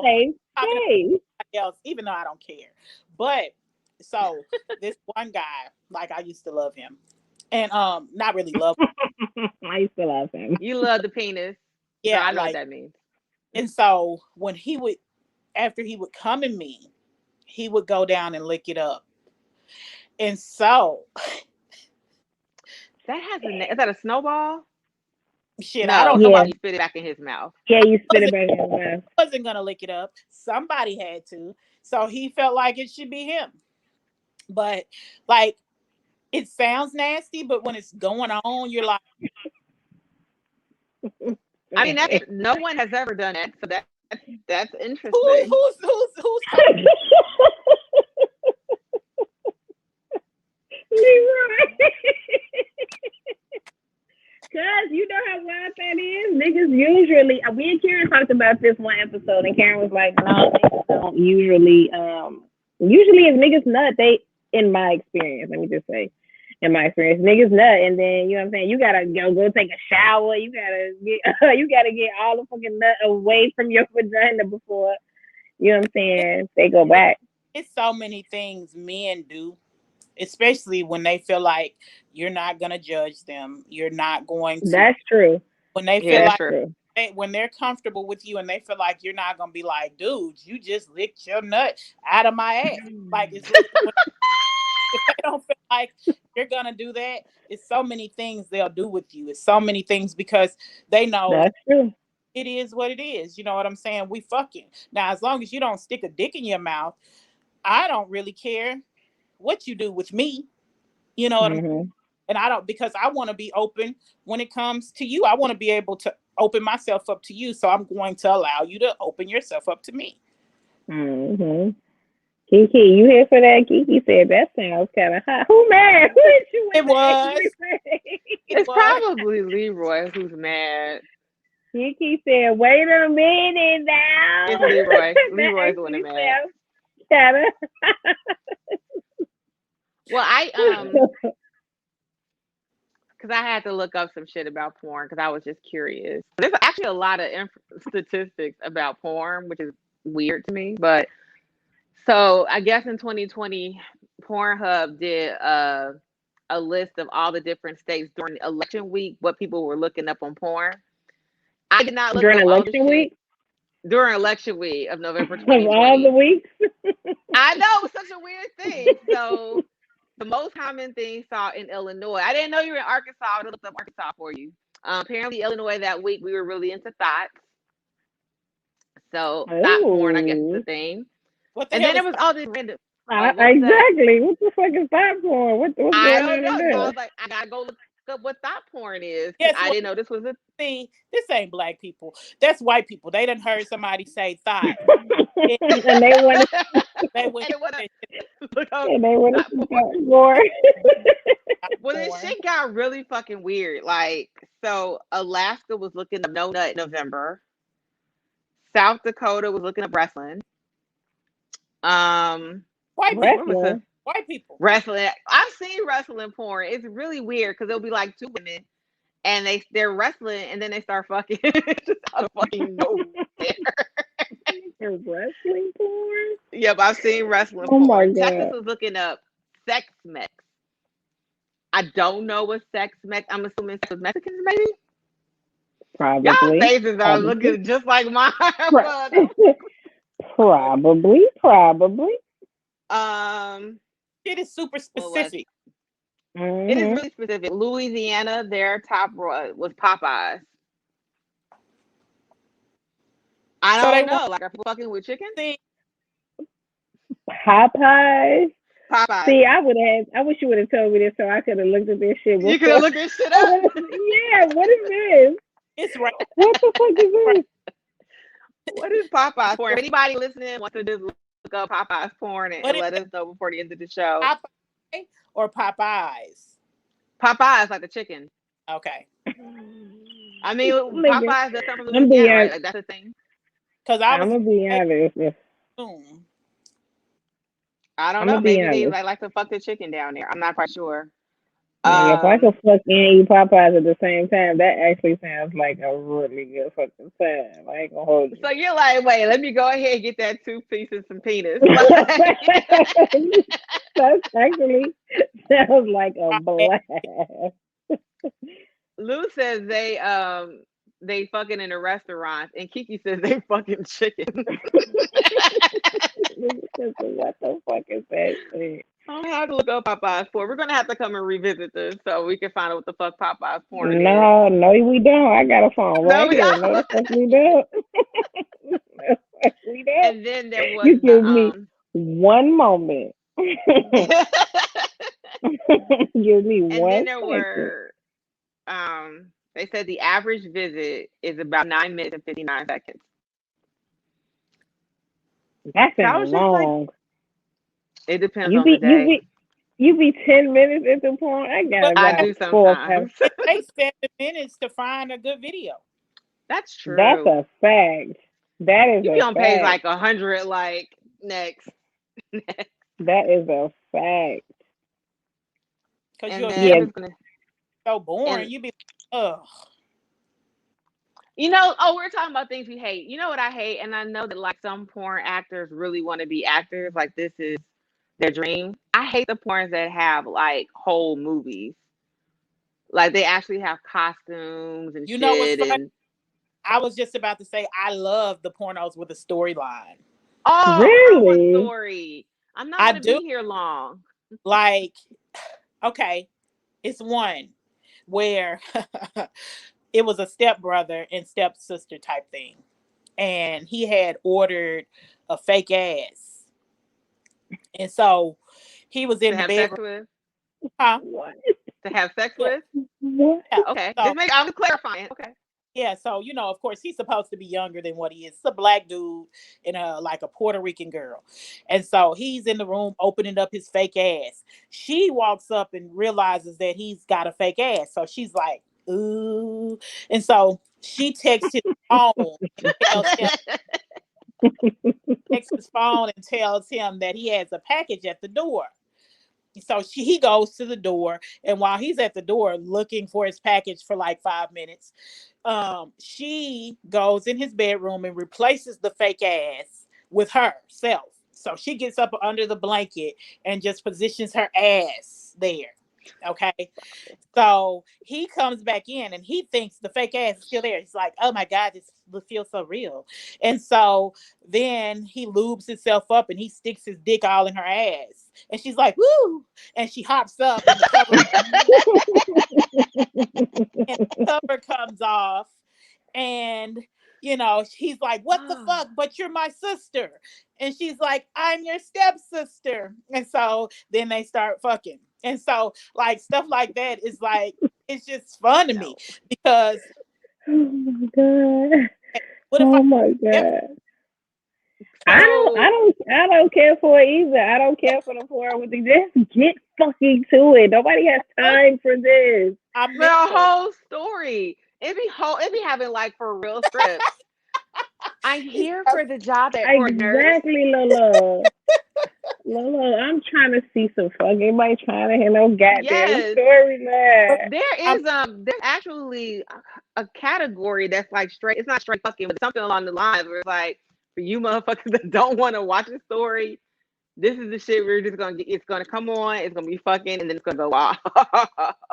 Safe talking about space. somebody else, even though I don't care. But so this one guy, like I used to love him, and not really love him. I used to love him. you love the penis. So Yeah, I know what like, that means. and so when he would, after he would come in me, he would go down and lick it up, and so That has is that a snowball? shit, I No, don't know. Yeah. you spit it back in his mouth. Yeah, you spit it Wasn't back in his mouth. wasn't gonna lick it up. Somebody had to, so he felt like it should be him. But like, it sounds nasty, but when it's going on, you're like, I mean, no one has ever done that, so that's who, interesting. who's coming? Leroy. Cause you know how wild that is. Niggas usually we and Karen talked about this one episode and Karen was like, no, niggas don't usually if niggas nut, they in my experience, let me just say, in my experience, niggas nut and then you know what I'm saying, you gotta go take a shower, you gotta get you gotta get all the fucking nut away from your vagina before you know what I'm It, saying, they go it, back. it's so many things men do, especially when they feel like you're not gonna judge them. You're not going to, That's true. when they feel Yeah, that's That's like true. true. when they're comfortable with you and they feel like you're not gonna be like, dude, you just licked your nut out of my ass. Like if they don't feel like you're gonna do that, it's so many things they'll do with you. It's so many things because they know That's true. it is what it is. You know what I'm saying? We fucking now. As long as you don't stick a dick in your mouth, I don't really care what you do with me. You know what I'm, Mm-hmm. and I don't, because I want to be open when it comes to you. I want to be able to open myself up to you. So I'm going to allow you to open yourself up to me. Mm-hmm. Kiki, you here for that? Kiki said that sounds kind of hot. Who mad? Who hit you with It the was. angry face? It It's was. probably Leroy who's mad. Kiki said, "Wait a minute now." It's Leroy. The Leroy's the one that angry mad. sound kind Well, of. because I had to look up some shit about porn because I was just curious. There's actually a lot of statistics about porn, which is weird to me. But so I guess in 2020, Pornhub did a list of all the different states during election week, what people were looking up on porn. I did not look During up all the election shit week during election week of November of all the 2020. weeks. I know it was such a weird thing. So the most common thing saw in Illinois. I didn't know you were in Arkansas. I would have looked up Arkansas for you. Apparently, Illinois that week we were really into thoughts. So thought porn, I guess, is a Oh, thing. What the And hell then there is was all this random. What was that? exactly. What the fuck is that for? What's I going don't on in know. So I there? was like, I gotta go look up what thought porn is because guess I what? didn't know this was a. See, this ain't black people. That's white people. They done heard somebody say thought. And And they want they went And what look up and they want thought to porn. more. Well, this shit got really fucking weird. Like, so Alaska was looking up no nut in November. South Dakota was looking up wrestling. White people. What was the Wrestling. White people. wrestling? I've seen wrestling porn. It's really weird because it'll be like two women and they're wrestling and then they start fucking just out of fucking nowhere. For wrestling porn? Yep, I've seen wrestling Oh my porn. Texas god. was looking up sex mex. I don't know what sex mex. I'm assuming sex with Mexicans, maybe. Y'all Probably. faces are Probably. looking just like mine. Pro- But probably. Probably. um, It is super what was specific. it? Is Mm-hmm. really specific. Louisiana, their top was Popeyes. I So they don't want know. Like, are people fucking with chicken? to see Popeyes. Popeyes. See, I wish you would have told me this so I could have looked at this shit before. You could have looked this shit up. Yeah, what is this? It's right. What the fuck is this? What is Popeyes porn? If anybody listening wants to just look up Popeyes porn and let us know before the end of the show. Popeye or Popeyes? Popeyes, like the chicken. Okay. I mean, Popeyes does something from Louisiana, right? Like, that's the thing. Because I'm gonna be honest. I don't know. Maybe they like to fuck the chicken down there. I'm not quite sure. If I could fuck and eat Popeyes at the same time, that actually sounds like a really good fucking time. I ain't gonna hold you. So you're like, wait, let me go ahead and get that 2 pieces and penis. That actually sounds like a blast. Lou says they fucking in a restaurant, and Kiki says they fucking chicken. What the fuck is that shit? I have to look up Popeyes porn. We're gonna have to come and revisit this so we can find out what the fuck Popeyes porn is. No, we don't. I got a phone right here. No, the fuck we don't. We don't. And then there was you give me one moment. Give me and one. Then there were they said the average visit is about 9 minutes and 59 seconds. That's long. Like, it depends on the day. You be 10 minutes into porn. I do sometimes. It takes 7 minutes to find a good video. That's true. That's a fact. That is you a be on fact. page like 100, like next. That is a fact. Because you're so boring. You be ugh. You know, we're talking about things we hate. You know what I hate? And I know that like some porn actors really want to be actors. Like this is their dream. I hate the porns that have like whole movies. Like they actually have costumes and shit. Know what's funny? I was just about to say I love the pornos with a storyline. Oh, really? Story. I'm not gonna be here long. Like, okay, it's one where it was a stepbrother and stepsister type thing. And he had ordered a fake ass. And so he was in the bedroom. Huh? What? To have sex with? What? Yeah, okay. So, I was clarifying. Okay. Yeah, so of course, he's supposed to be younger than what he is. It's a black dude and a Puerto Rican girl. And so he's in the room opening up his fake ass. She walks up and realizes that he's got a fake ass. So she's like, ooh. And so she texts his phone and tells him that he has a package at the door. So he goes to the door, and while he's at the door looking for his package for like 5 minutes, she goes in his bedroom and replaces the fake ass with herself. So she gets up under the blanket and just positions her ass there. Okay. So he comes back in and he thinks the fake ass is still there. He's like, oh my God, this feels so real. And so then he lubes himself up and he sticks his dick all in her ass. And she's like, woo! And she hops up and the cover comes off. And he's like, what the fuck? But you're my sister. And she's like, I'm your stepsister. And so then they start fucking. And so like stuff like that is like, it's just fun to me because oh my God. My God. I don't care for it either. I don't care for the porn with the just get fucking to it. Nobody has time for this. The whole story. It be having like for real scripts. I'm here for the job at exactly, Lola. Lola, I'm trying to see some fucking. Anybody trying to hear no goddamn story, man. There's actually a category that's like straight. It's not straight fucking, but something along the lines where it's like for you motherfuckers that don't want to watch a story. This is the shit we're just gonna get. It's gonna come on. It's gonna be fucking, and then it's gonna go off.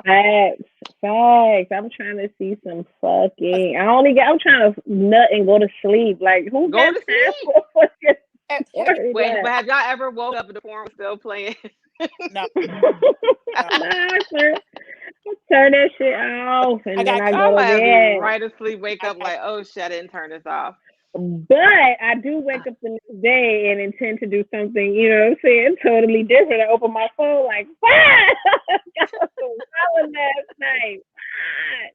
Facts. I'm trying to see some fucking. I'm trying to nut and go to sleep. Like who go to sleep? Wait, but have y'all ever woke up and the porn was still playing? No. Turn that shit off, and then I go to bed. Right asleep, wake up like, oh shit, I didn't turn this off. But I do wake up the next day and intend to do something, you know what I'm saying, totally different. I open my phone like, what? Got some wild last night.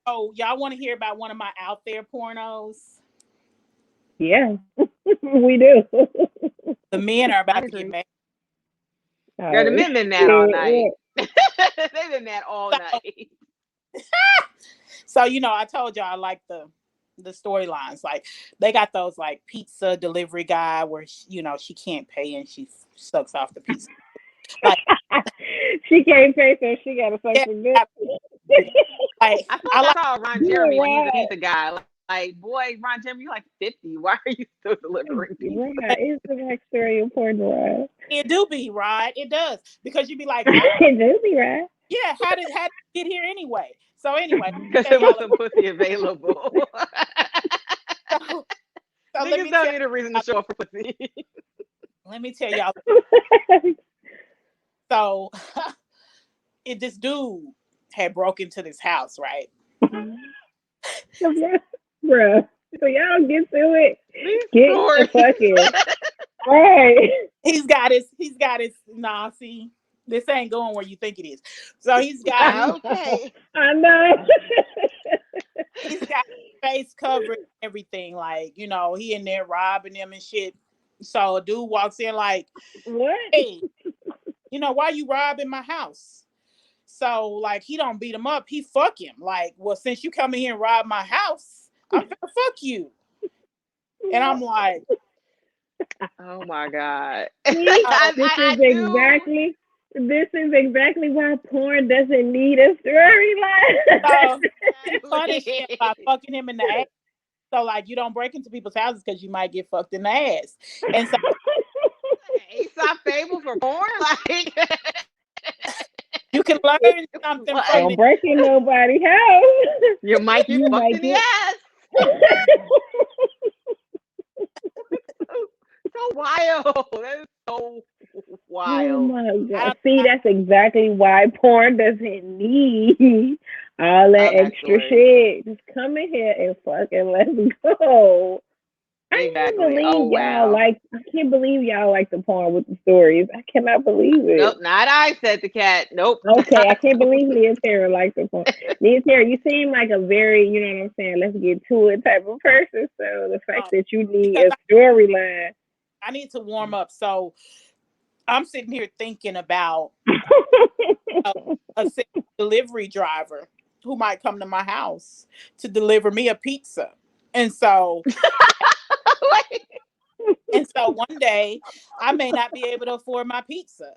Oh, y'all want to hear about one of my out there pornos? Yeah, we do. The men are about to get mad. Girl, the men been mad all night. They've been mad all night. So, you know, I told y'all I like the storylines. Like, they got those like pizza delivery guy where she can't pay and she sucks off the pizza. Like, she can't pay, so she gotta suck some dick. Like, I saw Ron Jeremy and he's a pizza guy. Like, boy, Ron Jeremy, you're like 50. Why are you still delivering pizza? Right, it's the backstory important, Rod. It do be, Rod. It does. Because you be like, it do be, Rod. Yeah, how did it get here anyway? So anyway, because there wasn't pussy available. so Niggas don't need a reason to show up for pussy. Let me tell y'all. So, this dude had broke into this house, right? Bruh, so y'all get to it. Get the fucking right. He's got his. Nah, see, this ain't going where you think it is. So he's got. Okay. I know. He's got his face covered, everything. Like, he in there robbing them and shit. So a dude walks in like, what? Hey, why you robbing my house? So, like, he don't beat him up. He fuck him. Like, well, since you come in here and rob my house, I'm gonna fuck you. And I'm like, oh my God. This is exactly why porn doesn't need a storyline. So, he punished him by fucking him in the ass. So, like, you don't break into people's houses because you might get fucked in the ass. And so, Aesop fable for porn? Like, you can learn something from Don't break in nobody's house. You might get fucked in the ass. So wild. That is so wild. Oh my God. See, that's exactly why porn doesn't need all that extra shit. Just come in here and fucking let's go. Exactly. I can't believe y'all like the porn with the stories. I cannot believe it. Nope, not I, said the cat. Nope. Okay, I can't believe Nia Tara likes the porn. Nia Tara, you seem like a very, you know what I'm saying, let's get to it type of person. So the fact that you need a storyline. I need to warm up. So I'm sitting here thinking about a delivery driver who might come to my house to deliver me a pizza. And so one day I may not be able to afford my pizza.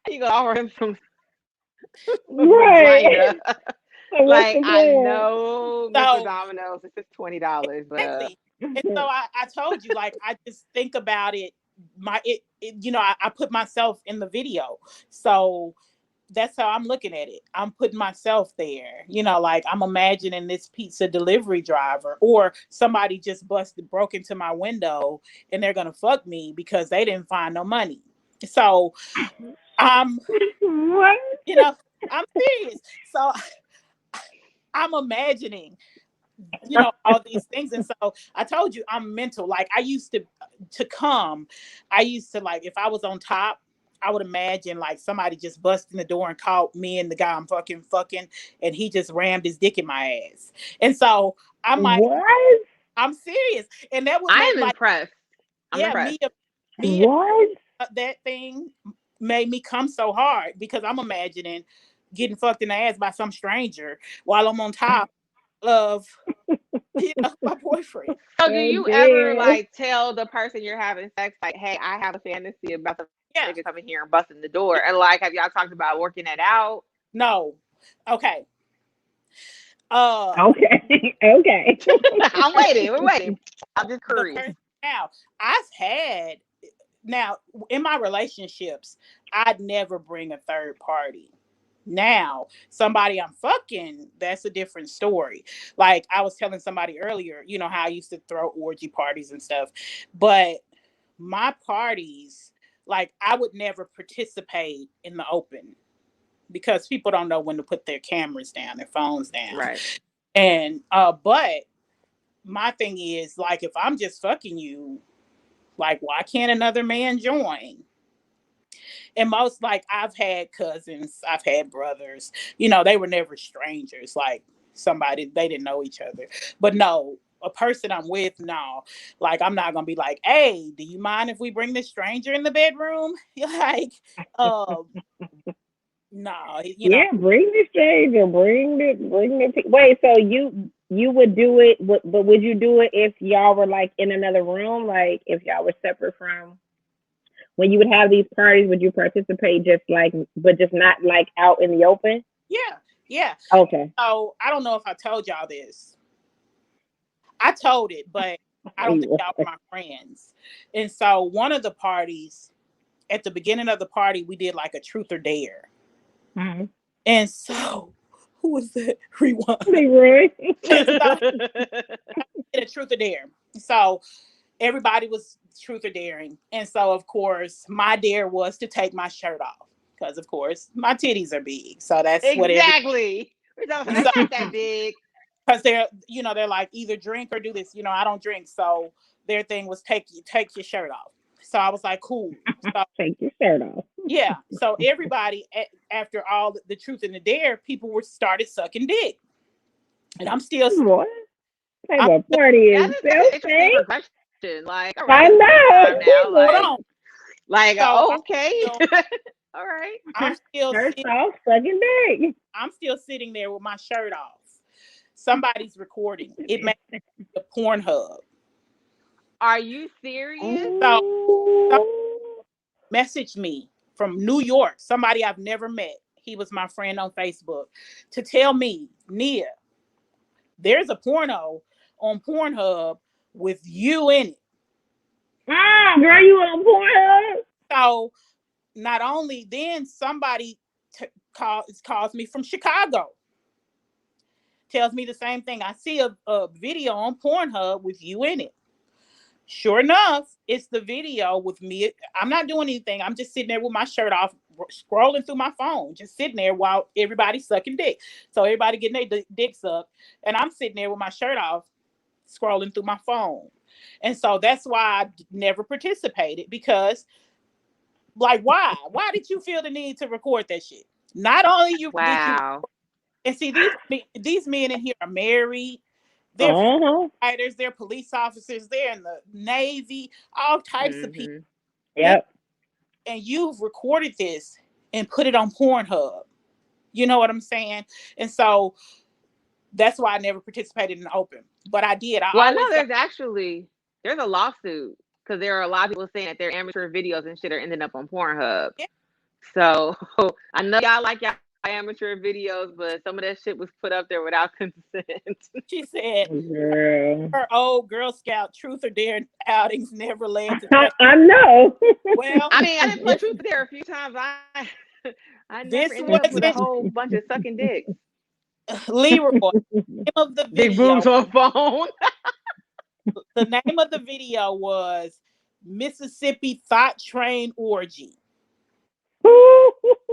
You gonna offer him some right. Like, I know Mr. Domino's, it's just $20, but and so I told you, like, I just think about it. I put myself in the video, so that's how I'm looking at it. I'm putting myself there, like I'm imagining this pizza delivery driver or somebody just broke into my window and they're gonna fuck me because they didn't find no money. So I'm serious. So I'm imagining all these things. And so I told you I'm mental. Like, I used to like, if I was on top, I would imagine like somebody just busting the door and caught me and the guy I'm fucking, and he just rammed his dick in my ass. And so I'm like, what? I'm serious. And that was impressed. Impressed. That thing made me come so hard because I'm imagining getting fucked in the ass by some stranger while I'm on top of my boyfriend. So do you ever like tell the person you're having sex, like, hey, I have a fantasy about the nigga coming here and busting the door, and like, have y'all talked about working that out? No. Okay. Okay. I'm waiting. We're waiting. I'm just curious. Now, in my relationships, I'd never bring a third party. Now, somebody I'm fucking, that's a different story. Like, I was telling somebody earlier, how I used to throw orgy parties and stuff. But my parties, like, I would never participate in the open because people don't know when to put their cameras down, their phones down. Right. And, but my thing is, like, if I'm just fucking you, like, why can't another man join? And most, like, I've had cousins, I've had brothers, you know, they were never strangers, like somebody, they didn't know each other. But no, a person I'm with, no, like, I'm not gonna be like, hey, do you mind if we bring this stranger in the bedroom? Like, no, you know. Yeah, bring the stranger, bring the. Wait, so you would do it, but would you do it if y'all were like in another room, like if y'all were separate from? When you would have these parties, would you participate just like, but just not like out in the open? Yeah. Okay. So I don't know if I told y'all this. I told it, but I don't think y'all were my friends. And so one of the parties, at the beginning of the party, we did like a truth or dare. Mm-hmm. And so, who was that? Rewind. Leroy. So, a truth or dare. So everybody was truth or daring. And so, of course, my dare was to take my shirt off. Because, of course, my titties are big. So that's exactly. They're not that big. Because they're like, either drink or do this. You know, I don't drink. So their thing was take your shirt off. So I was like, cool. So, take your shirt off. Yeah. So everybody, after all the truth and the dare, people started sucking dick. And I'm still. What type of party is this? Like, all I right, know. Like, so, okay. All right. I'm still sucking dick. I'm still sitting there with my shirt off. Somebody's recording. It made the Pornhub. Are you serious? So message me from New York, somebody I've never met. He was my friend on Facebook, to tell me, Nia, there's a porno on Pornhub with you in it. Girl, you on Pornhub? So not only then, somebody calls me from Chicago. Tells me the same thing. I see a video on Pornhub with you in it. Sure enough, it's the video with me. I'm not doing anything. I'm just sitting there with my shirt off, scrolling through my phone, just sitting there while everybody's sucking dick. So everybody getting their dick sucked, and I'm sitting there with my shirt off, scrolling through my phone. And so that's why I never participated, because, like, why? Why did you feel the need to record that shit? Not only you, wow. And see, these men in here are married. They're fighters. They're police officers. They're in the Navy. All types of people. Yep. And you've recorded this and put it on Pornhub. You know what I'm saying? And so that's why I never participated in the open. But I did. I know there's a lawsuit, because there are a lot of people saying that their amateur videos and shit are ending up on Pornhub. Yeah. So I know y'all like y'all amateur videos, but some of that shit was put up there without consent. She said her old Girl Scout truth or dare outings never led to I know. Well, I mean, I didn't put truth or dare a few times. I never ended up with a whole bunch of sucking dicks. Leroy, the name of the video, big boobs on phone. The name of the video was Mississippi Thought Train Orgy.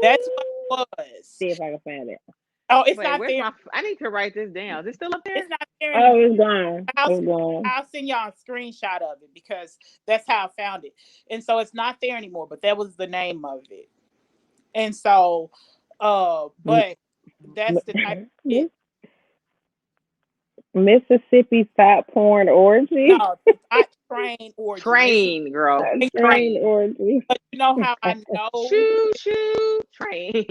That's what it was. See if I can find it. Oh, it's not there. I need to write this down. Is it still up there? It's not there anymore. Oh, it's gone. I'll send y'all a screenshot of it, because that's how I found it. And so it's not there anymore, but that was the name of it. And so, but that's the type of it. Mississippi Thought Porn Orgy? No, Thought Train Orgy. Train, girl. Train orgy. But you know how I know? Choo train.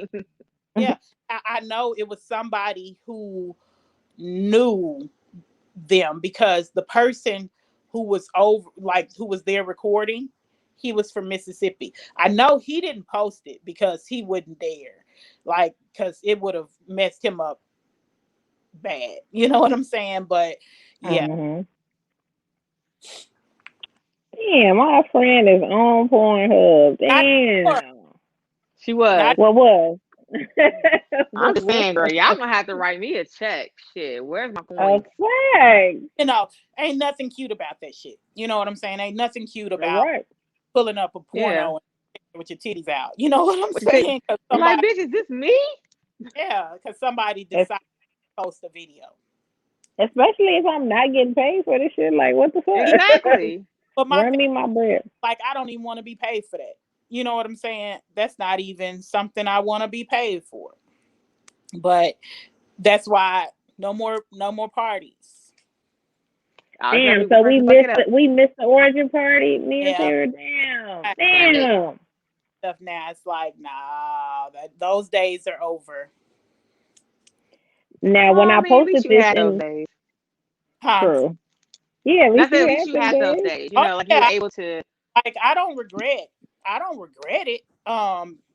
Yeah, I know it was somebody who knew them, because the person who was who was there recording, he was from Mississippi. I know he didn't post it because he wouldn't dare, because it would have messed him up bad. You know what I'm saying? But yeah. Mm-hmm. Damn, my friend is on Pornhub. Damn. She was. What was? I'm just saying, girl, y'all gonna have to write me a check. Shit, where's my point? Okay. You know, ain't nothing cute about that shit. You know what I'm saying? Ain't nothing cute about pulling up a porno with your titties out. You know what I'm saying? Like, bitch, is this me? Yeah, because somebody decided to post a video. Especially if I'm not getting paid for this shit. Like, what the fuck? Exactly. But my Run thing, me my bread. like, I don't even want to be paid for that. You know what I'm saying? That's not even something I want to be paid for. But that's why no more parties. Damn, so we missed the origin party, me and Sarah. Damn. Stuff now, it's like, nah, those days are over. Now, when I posted this in true, yeah, at least you had those days. You know, like you were able to. Like, I don't regret it.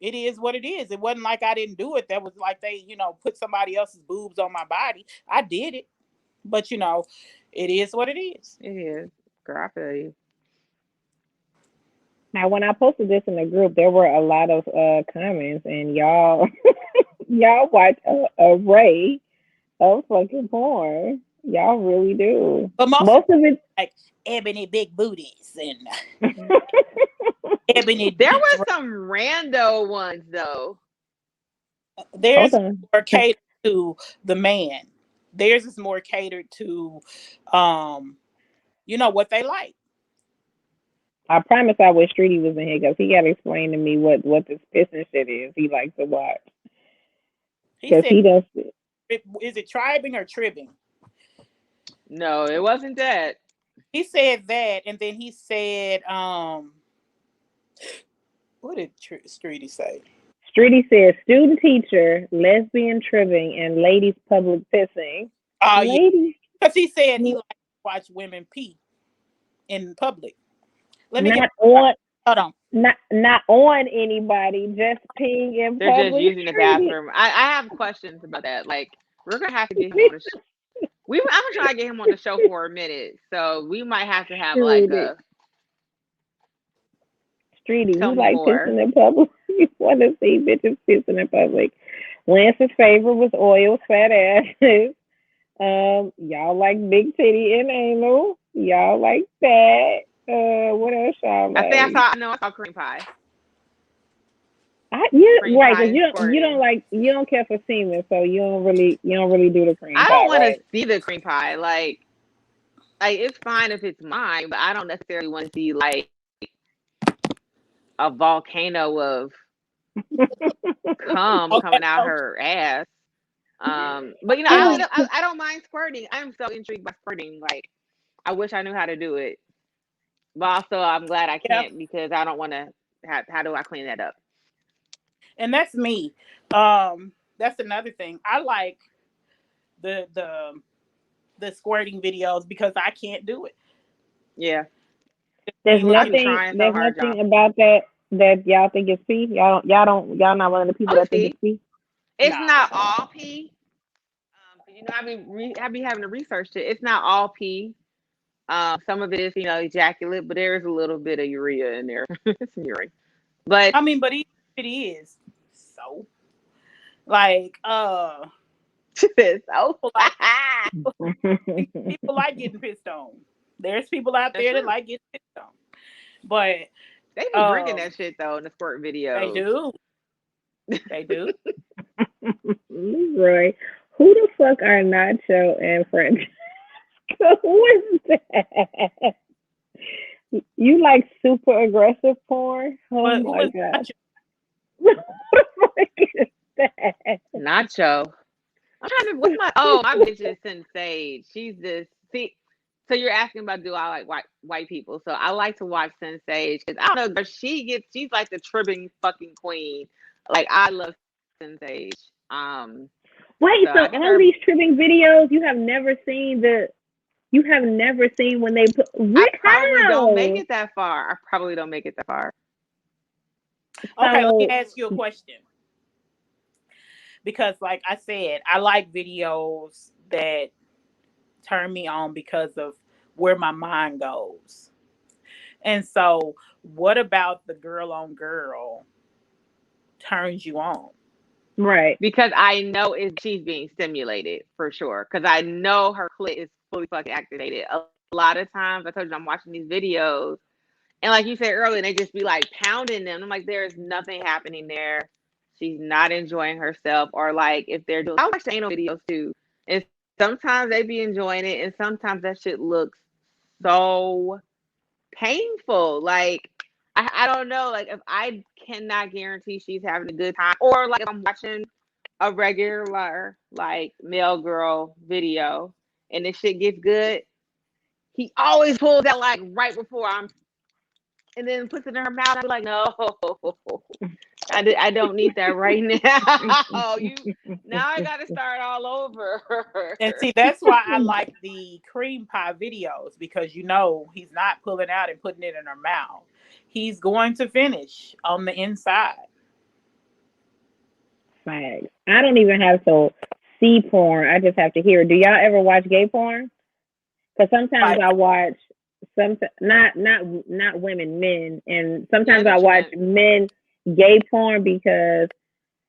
It is what it is. It wasn't like I didn't do it. That was like they, put somebody else's boobs on my body. I did it, but it is what it is. It is. Girl, I feel you. Now, when I posted this in the group, there were a lot of comments, and y'all watch an array of fucking porn. Y'all really do. But most of it, like ebony big booties and ebony. There were some rando ones though. There's more catered to the man. Theirs is more catered to, what they like. I promise I wish Streety was in here because he got to explain to me what this pissing shit is he likes to watch. Because he does. Is it tribing or tribbing? No, it wasn't that. He said that, and then he said, what did Streety say? Streety said, student teacher, lesbian tribbing, and ladies public pissing. Oh, ladies. Because he said he likes to watch women pee in public. Not on anybody, just peeing in public. They're just using the bathroom. I have questions about that. Like, we're gonna have to get him on the show. I'm gonna try to get him on the show for a minute, so we might have to have like a Streety. You like pissing in public? You want to see bitches pissing in public? Lance's favorite was oils, fat asses. Y'all like big titty and anal. Y'all like that. What else y'all like? I saw cream pie. Right, because you don't care for semen, so you don't really do the cream pie. I don't want to see the cream pie. Like it's fine if it's mine, but I don't necessarily want to see like a volcano of cum coming out her ass. But I don't mind squirting. I'm so intrigued by squirting. Like, I wish I knew how to do it, but also I'm glad I can't because I don't want to. How do I clean that up? And that's me. That's another thing. I like the squirting videos because I can't do it. Yeah. There's nothing about that y'all think is pee. Y'all not one of the people that think it's pee. It's not all pee. I be having to research it. It's not all pee. Some of it is, ejaculate, but there is a little bit of urea in there. It's urine. But but it is. So like so people like getting pissed on. There's people out there that like getting pissed on. But they be drinking that shit though in the squirt video. They do. They do. Leroy, who the fuck are Nacho and French? Who is that? You like super aggressive porn? Oh my god. What the fuck is that? Nacho. I'm trying to. My bitch is Sensei. She's this. See, so you're asking about do I like white people? So I like to watch Sensei because I don't know, but she's like the tribbing fucking queen. Like I love Sensei. Wait, so all these tribbing videos you have never seen when they put. I probably don't make it that far. Okay, let me ask you a question. Because like I said, I like videos that turn me on because of where my mind goes. And so what about the girl on girl turns you on? Right. Because I know she's being stimulated for sure. Because I know her clit is fully fucking activated. A lot of times I told you I'm watching these videos and like you said earlier, they just be like pounding them. I'm like, there's nothing happening there. She's not enjoying herself. Or like if they're doing, I watch the anal videos too. It's sometimes they be enjoying it, and sometimes that shit looks so painful. Like I don't know. Like if I cannot guarantee she's having a good time, or like if I'm watching a regular like male girl video and this shit gets good, he always pulls out like right before I'm, and then puts it in her mouth. I'm like, no, I don't need that right now. Now I got to start all over. And see, that's why I like the cream pie videos, because you know he's not pulling out and putting it in her mouth. He's going to finish on the inside. Facts. I don't even have to see porn. I just have to hear it. Do y'all ever watch gay porn? Because sometimes I watch not women, men, and sometimes I watch men gay porn, because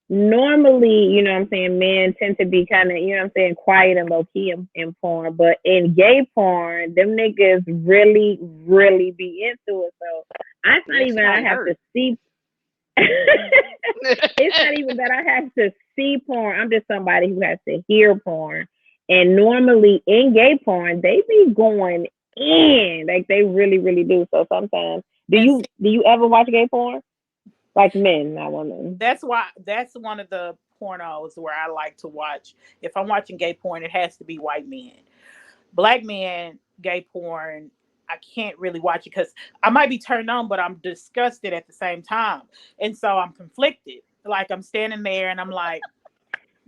normally, you know what I'm saying, men tend to be kind of, you know what I'm saying, quiet and low key in porn, but in gay porn, them niggas really, really be into it. So it's not even I have to see. It's not even that I have to see porn. I'm just somebody who has to hear porn. And normally in gay porn, they be going in, like they really, really do. So sometimes, do you ever watch gay porn? Like men, not women. That's one of the pornos where I like to watch. If I'm watching gay porn, it has to be white men. Black men, gay porn, I can't really watch it because I might be turned on, but I'm disgusted at the same time. And so I'm conflicted. Like I'm standing there and I'm like,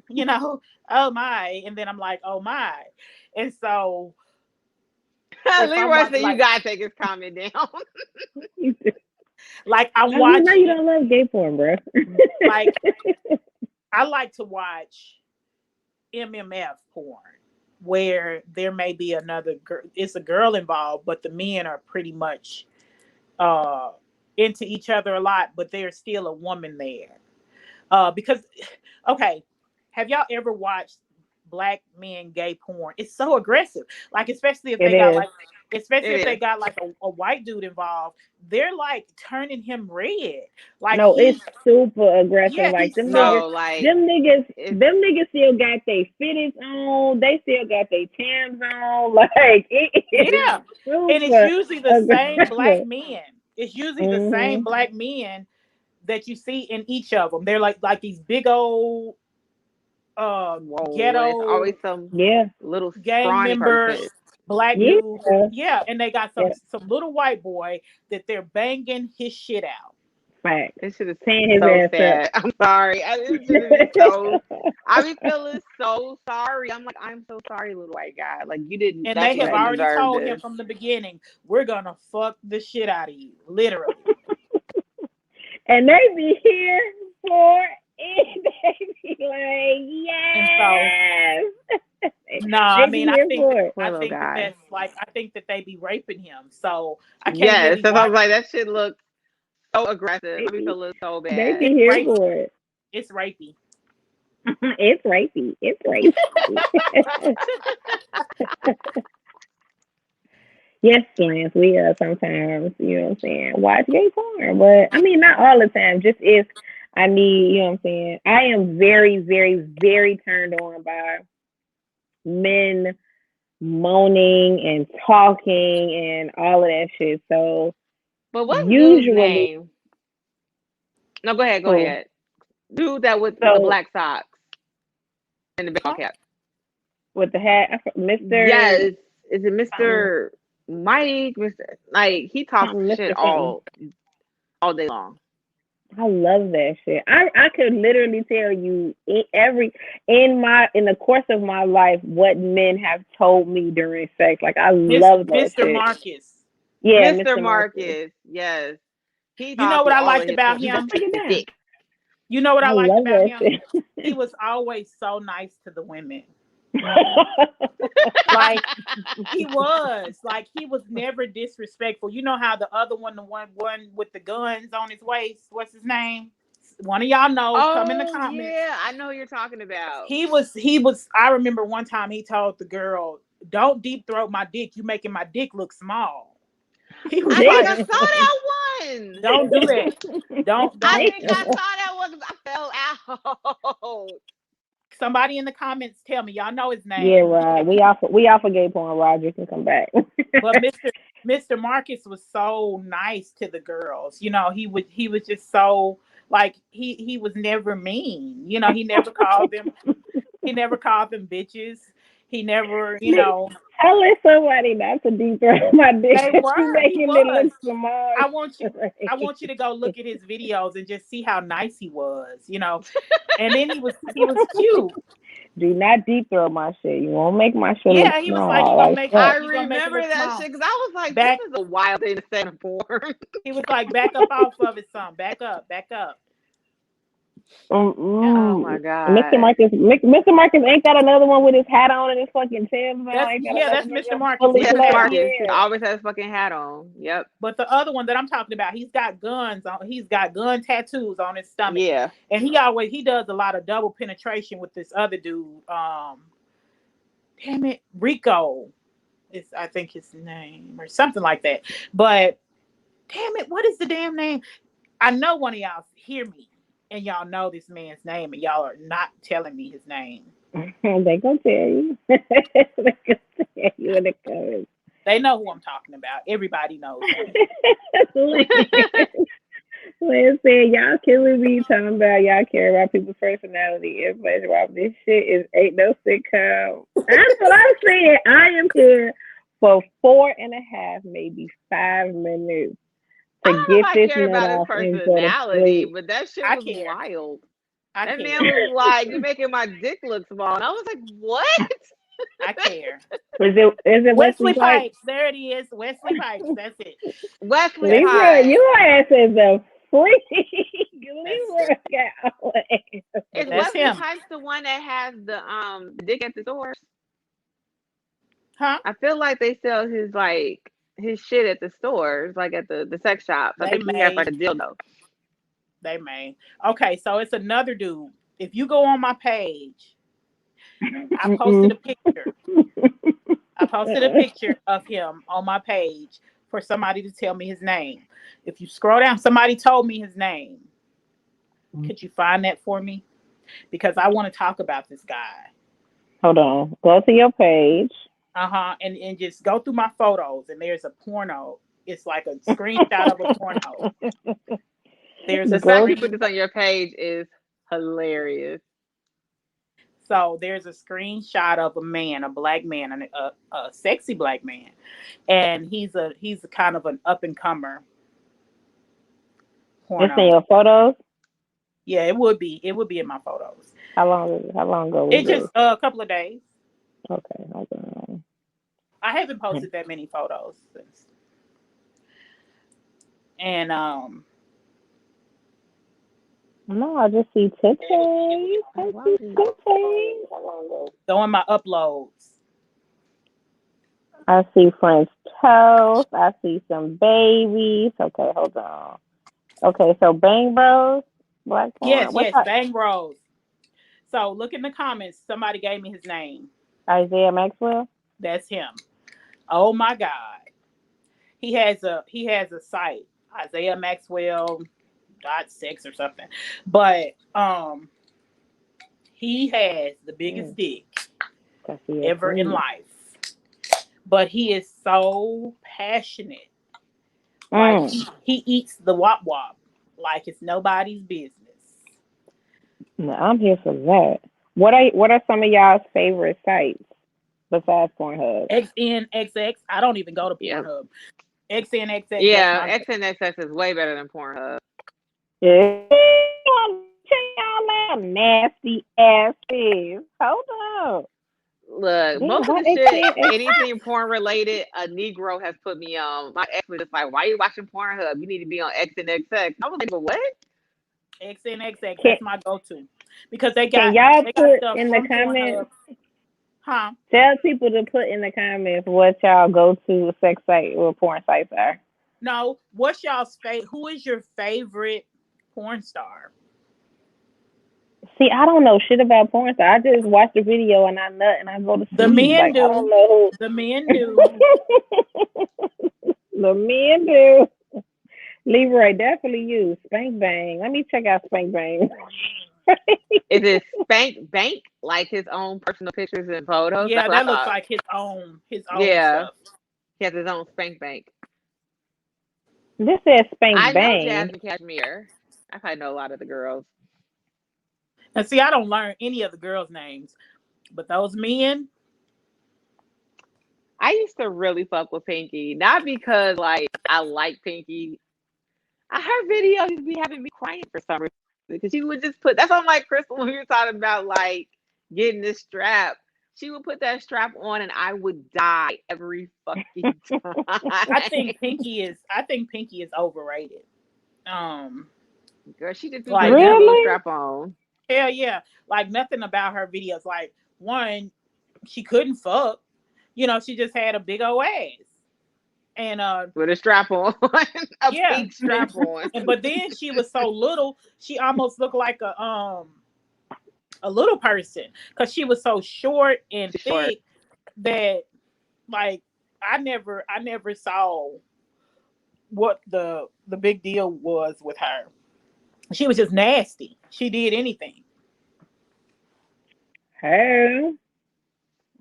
you know, oh my. And then I'm like, oh my. And so Leroy said, you gotta take his comment down. Like I'm watching. Now you don't love gay porn, bro. Like I like to watch MMF porn, where there may be another girl. It's a girl involved, but the men are pretty much into each other a lot, but there's still a woman there. Because, okay, have y'all ever watched black men gay porn? It's so aggressive. Like, especially if they got like a white dude involved, they're like turning him red. Like, no, it's super aggressive. Yeah, like them them niggas still got their fitteds on. They still got their Tams on. Like yeah, and it's usually the same black men. It's usually the same black men that you see in each of them. They're like these big old ghetto, always some little gang members, person. Black dude. Yeah, and they got some little white boy that they're banging his shit out. Right. This shit is so sad. I'm sorry. I be feeling so sorry. I'm like, I'm so sorry, little white guy. Like you didn't. And they have already told him from the beginning, we're gonna fuck the shit out of you, literally. And they be here for it. They be like, yes. I think that they be raping him. So I can't. Yes, so I was like, that shit looks so aggressive. I be feeling so bad. They be here for it. It's rapey. It's rapey. It's rapey. Yes, Lance, we sometimes, you know what I'm saying, watch gay porn. But I mean, not all the time. Just if I need, you know what I'm saying. I am very, very, very turned on by men moaning and talking and all of that shit. So, but what's usually dude's name? No, go ahead. Dude that with the black socks and the baseball cap with the hat, Mr. Yes, is it Mr. Mike? Mr. Like he talks shit all day long. I love that shit. I could literally tell you in the course of my life what men have told me during sex. Like I love that Mr. shit. Marcus. Yeah, Mr. Marcus. Yes. You know what I liked about him? You know what I liked about him? He was always so nice to the women. Like he was never disrespectful. You know how the other one, the one with the guns on his waist, what's his name? One of y'all know. Come in the comments. Yeah, I know who you're talking about. He was. I remember one time he told the girl, "Don't deep throat my dick. You making my dick look small." I think I saw that one. Don't do that. Don't. I think I saw that one because I fell out. Somebody in the comments tell me. Y'all know his name. Yeah, Rod. We all forgave porn. Roger can come back. But Mr. Marcus was so nice to the girls. You know, he was just so like he was never mean. You know, he never called them bitches. He never, you know. Tell somebody not to deep throat my dick. They were. Making it look small. I want you to go look at his videos and just see how nice he was, you know. And then he was cute. Do not deep throat my shit. You won't make my shit. Yeah, he was like, you gonna make. I remember that shit because I was like, this is a wild thing to say to porn. He was like, back up off of it, son. Back up. Oh my god, Mr. Marcus ain't got another one with his hat on and his fucking Tim's. That's Mr. Marcus. Mr. Marcus always has his fucking hat on. Yep. But the other one that I'm talking about, he's got guns on. He's got gun tattoos on his stomach. Yeah. And he does a lot of double penetration with this other dude. Damn it, Rico is I think his name or something like that. But damn it, what is the damn name? I know one of y'all hear me. And y'all know this man's name, and y'all are not telling me his name. They gonna tell you. They gonna tell you in the comments. They know who I'm talking about. Everybody knows. Lynn said, y'all killing me talking about y'all care about people's personality. Information about this shit ain't no sitcom. That's what I'm saying. I am here for 4.5, maybe 5 minutes. I don't know if I care about his personality, but that shit was wild. That man was like, you're making my dick look small. And I was like, what? I care. Is it Wesley Pipes? There it is. Wesley Pipes. That's it. Wesley Pipes. Your ass is a freak. Libra got Is Wesley Pipes the one that has the dick at the stores? Huh? I feel like they sell his shit at the stores, like at the sex shop. I think he has like a dildo. They may. Okay, so it's another dude. If you go on my page, I posted a picture. I posted a picture of him on my page for somebody to tell me his name. If you scroll down, somebody told me his name. Could you find that for me? Because I want to talk about this guy. Hold on. Go to your page. And just go through my photos, and there's a porno. It's like a screenshot of a porno. There's the fact you put this on your page is hilarious. So there's a screenshot of a man, a black man, a sexy black man, and he's a kind of an up and comer. It's in your photos. Yeah, it would be in my photos. How long ago? It just a couple of days. Okay, hold on. I haven't posted that many photos since. And no, I just see titties. Go in my uploads. I see French toast. I see some babies. Okay, hold on. Okay, so Bang Bros, black porn. Yes, Bang Bros. So look in the comments. Somebody gave me his name. Isaiah Maxwell. That's him. Oh my God. He has a site, Isaiah Maxwell .sex or something. But he has the biggest dick ever in life. But he is so passionate. Like he eats the wop wop like it's nobody's business. No, I'm here for that. What are some of y'all's favorite sites besides Pornhub? XNXX. I don't even go to Pornhub. XNXX. Yeah, XNXX is way better than Pornhub. Yeah. Y'all nasty asses. Hold on. Look, most of the shit, anything porn related, a Negro has put me on. My ex was just like, "Why are you watching Pornhub? You need to be on XNXX." I was like, "But what?" XNXX. That's my go-to because they got. Can y'all put stuff in the comments? Huh? Tell people to put in the comments what y'all go-to sex site or porn sites are. No, what's y'all's favorite? Who is your favorite porn star? See, I don't know shit about porn star. I just watch the video and I nut and I go to sleep. The men do. I don't know who. The men do. The men do. Leroy, definitely you. Spank Bang. Let me check out Spank Bang. Is it Spank Bank? Like his own personal pictures and photos? Yeah, That's what I that looks thought. like his own Yeah, stuff. he has his own Spank Bank. This says I Spank know Bang. Jasmine Cashmere. I probably know a lot of the girls. And see, I don't learn any of the girls' names, but those men. I used to really fuck with Pinky, not because like I like Pinky. Her videos used to be having me crying for some reason because she would just put. That's on like Crystal when we were talking about like getting this strap. She would put that strap on and I would die every fucking time. I think Pinky is overrated. Girl, she just be Like putting that little Really? strap on. hell yeah, like nothing about her videos. Like one, she couldn't fuck. She just had a big old ass, and With a strap on. A yeah, pink strap on. but then she was so little, she almost looked like a little person because she was so short and thick that like I never saw what the big deal was with her. She was just nasty. She did anything. Hey.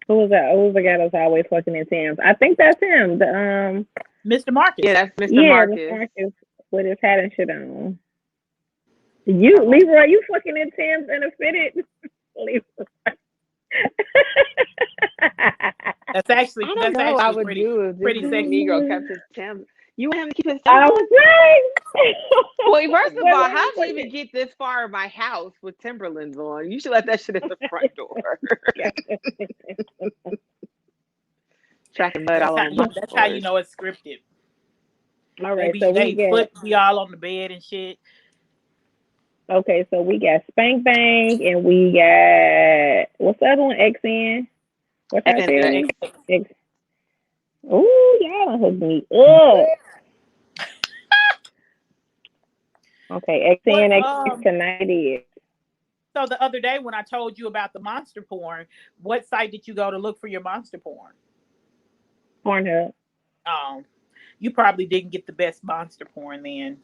Who was that? Who was the guy that's always fucking in Tim's? I think that's him. The Mr. Marcus. Yeah, that's Mr. Yeah, Marcus. Mr. Marcus with his hat and shit on. Leroy, you fucking in Tim's and a fitted. That's actually I don't know what I would pretty do if pretty this sexy. Negro kept his Tim. You want him to keep his I Tim? was right. Well, first of all, how'd you even get this far in my house with Timberlands on? You should let that shit at the front door. Tracking mud all over my That's how you know it's scripted. All right, so we get foot be all on the bed and shit. Okay, so we got Spank Bang and we got what's the other one? XN. What's that series? Ooh, y'all done hooked me up. Okay, XN X tonight is. So the other day when I told you about the monster porn, what site did you go to look for your monster porn? Pornhub. You probably didn't get the best monster porn then.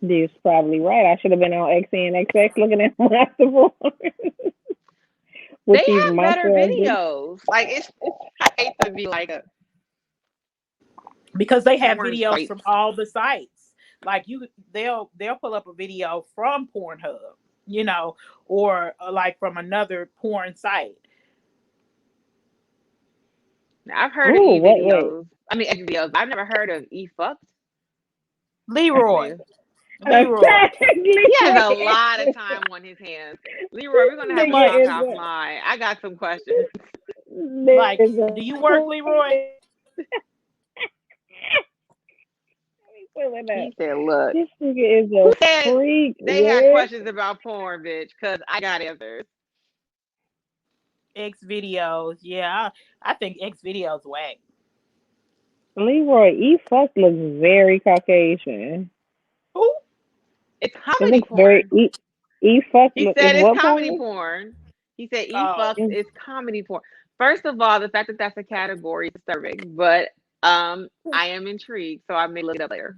You're probably right. I should have been on XNXX looking at monster porn. They have better videos. Like it's I hate to be like a because they have videos from all the sites. Like they'll pull up a video from Pornhub, or like from another porn site. I've heard of E videos. I mean X videos. I've never heard of E fucked. Leroy. He has a lot of time on his hands. Leroy, we're gonna have a talk offline. I got some questions. Like, do you work, Leroy? He said, "Look, this nigga is a freak." They got questions about porn, bitch, because I got answers. X videos, yeah, I think X videos whack. Leroy, E fuck looks very Caucasian. Who? It's comedy porn. Very E fuck. He said it's comedy porn. He said E fuck is comedy porn. First of all, the fact that that's a category is disturbing, but I am intrigued, so I may look it up later.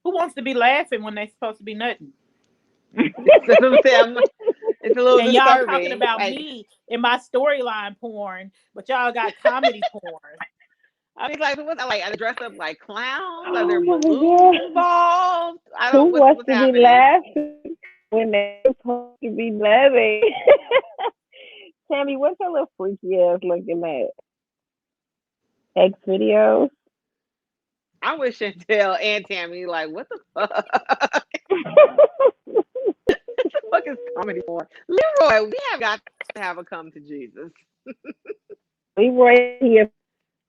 Who wants to be laughing when they're supposed to be nutting? It's a little and disturbing. Y'all talking about me in my storyline porn, but y'all got comedy porn. I mean, like, what's like? Are they dressed up like clowns? Are there balloons involved? I don't. Who wants to be laughing when they're supposed to be laughing? Tammy, what's her little freaky ass looking at? X videos. I wish Chantel and Tammy like, what the fuck? What the fuck is comedy porn? Leroy, we have got to have a come to Jesus. Leroy here.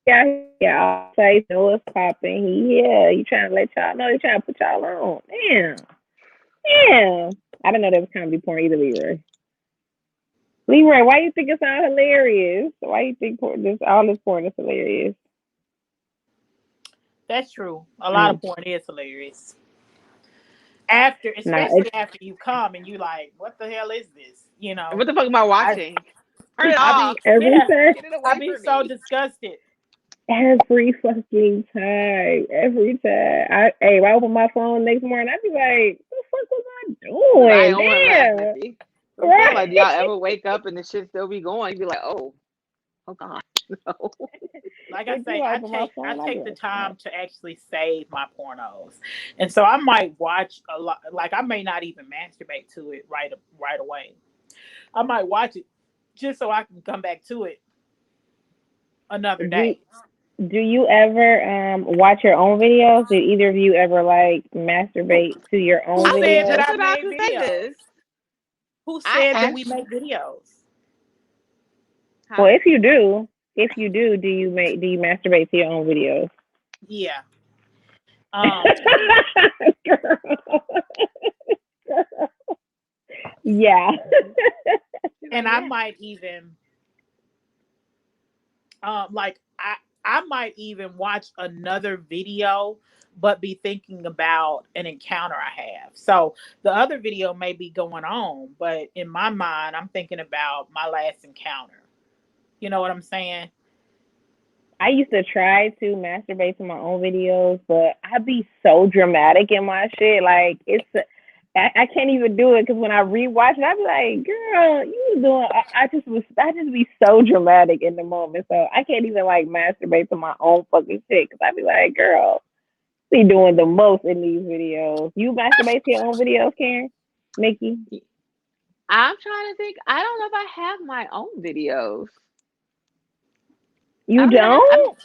Yeah, I'll say know what's popping. He trying to let y'all know. He trying to put y'all on. Damn. I didn't know that was comedy porn either, Leroy. Leroy, why you think it's all hilarious? Why you think all this porn is hilarious? That's true. A lot of porn is hilarious. Especially after you come and you like, what the hell is this? What the fuck am I watching? Turn it off. I'd be so disgusted. Every fucking time. If I open my phone next morning, I'd be like, what the fuck was I doing? I owe him Damn. residency. I'm Right. saying, like, y'all ever wake up and the shit still be going? You be like, oh God, no. Like I If you say, I open my take phone, I'll be the like, time to actually save my pornos, and so I might watch a lot. Like I may not even masturbate to it right away. I might watch it just so I can come back to it another do day. do you ever watch your own videos? Did either of you ever like masturbate to your Who own I was said that videos? just I about made to say videos? this. Who I said that we actually, make videos? Well, huh? if you do you masturbate to your own videos? Yeah. Um, Girl. Yeah. She's and like, I yeah. might even like I might even watch another video but be thinking about an encounter I have. So the other video may be going on, but in my mind I'm thinking about my last encounter. You know what I'm saying? I used to try to masturbate to my own videos, but I'd be so dramatic in my shit. Like I can't even do it because when I rewatch it, I'd be like, "Girl, you was doing." I just be so dramatic in the moment, so I can't even like masturbate to my own fucking shit because I'd be like, "Girl, be doing the most in these videos." You masturbate to your own videos, Karen, Nikki? I'm trying to think. I don't know if I have my own videos. I You don't think I have. don't?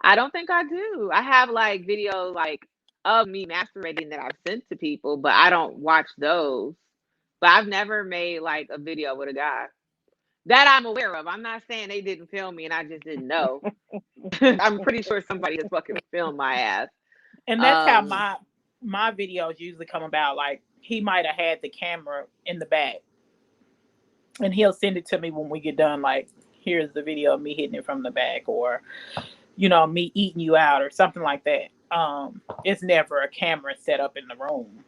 I don't think I do. I have like videos like of me masturbating that I've sent to people, but I don't watch those. But I've never made like a video with a guy that I'm aware of. I'm not saying they didn't film me and I just didn't know. I'm pretty sure somebody has fucking filmed my ass. And that's how Um, my videos usually come about. Like he might have had the camera in the back and he'll send it to me when we get done, like here's the video of me hitting it from the back, or me eating you out or something like that. It's never a camera set up in the room.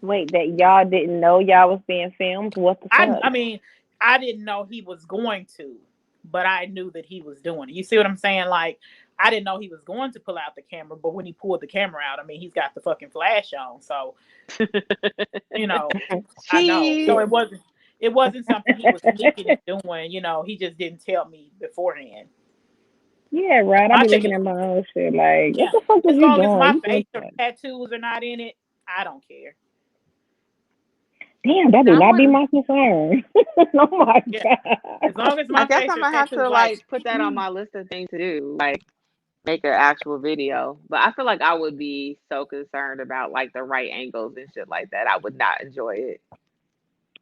Wait, that y'all didn't know y'all was being filmed? What the I fuck? mean, I didn't know he was going to, but I knew that he was doing it. You see what I'm saying? Like, I didn't know he was going to pull out the camera, but when he pulled the camera out, I mean, he's got the fucking flash on, so you know, I know. So cheese. it wasn't something he was sneaking and doing. He just didn't tell me beforehand. Yeah, right. I My be thing looking is, at my own shit like, what yeah, the fuck is as you long as doing? my You doing face or that? tattoos are not in it, I don't care. Damn, that do Now I not be want. my concern. Oh my Yeah, as god. long as I my guess face I'm or gonna have tattoos, to like like put that on my list of things to do. Like make an actual video. But I feel like I would be so concerned about like the right angles and shit like that. I would not enjoy it.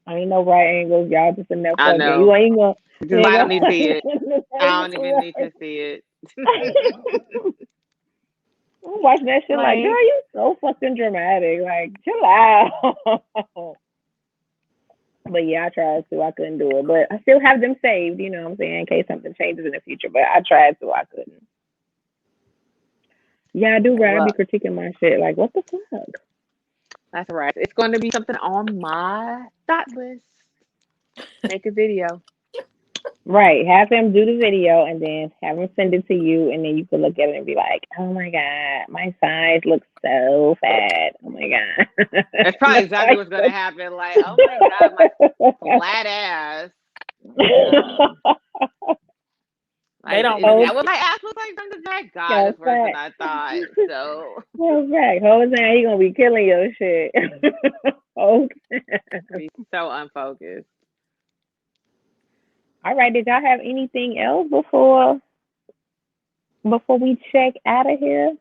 I ain't no right angles, y'all just in there I fucking. You know. ain't gonna you Because ain't I don't gonna need to see it. I don't even need right. to see it. I'm watching that shit like, Like, girl, you so fucking dramatic. Like, chill out. But yeah, I tried to. I couldn't do it. But I still have them saved, you know what I'm saying, in case something changes in the future. But I tried to, I couldn't. Yeah, I do, right? I be well, critiquing my shit. Like, what the fuck? that's right. It's going to be something on my thought list. Make a video. Right. Have him do the video and then have him send it to you, and then you can look at it and be like, "Oh my god, my size looks so fat. Oh my god." That's probably That's exactly like what's going to happen. Like, oh my God, my flat ass. they Like, don't is Hold that release what it. my ass looks like from the back? God, your it's worse than fat. I thought. So, Hold back. Hold on. He gonna be killing your shit. Hold. be so unfocused. All right. Did y'all have anything else before we check out of here?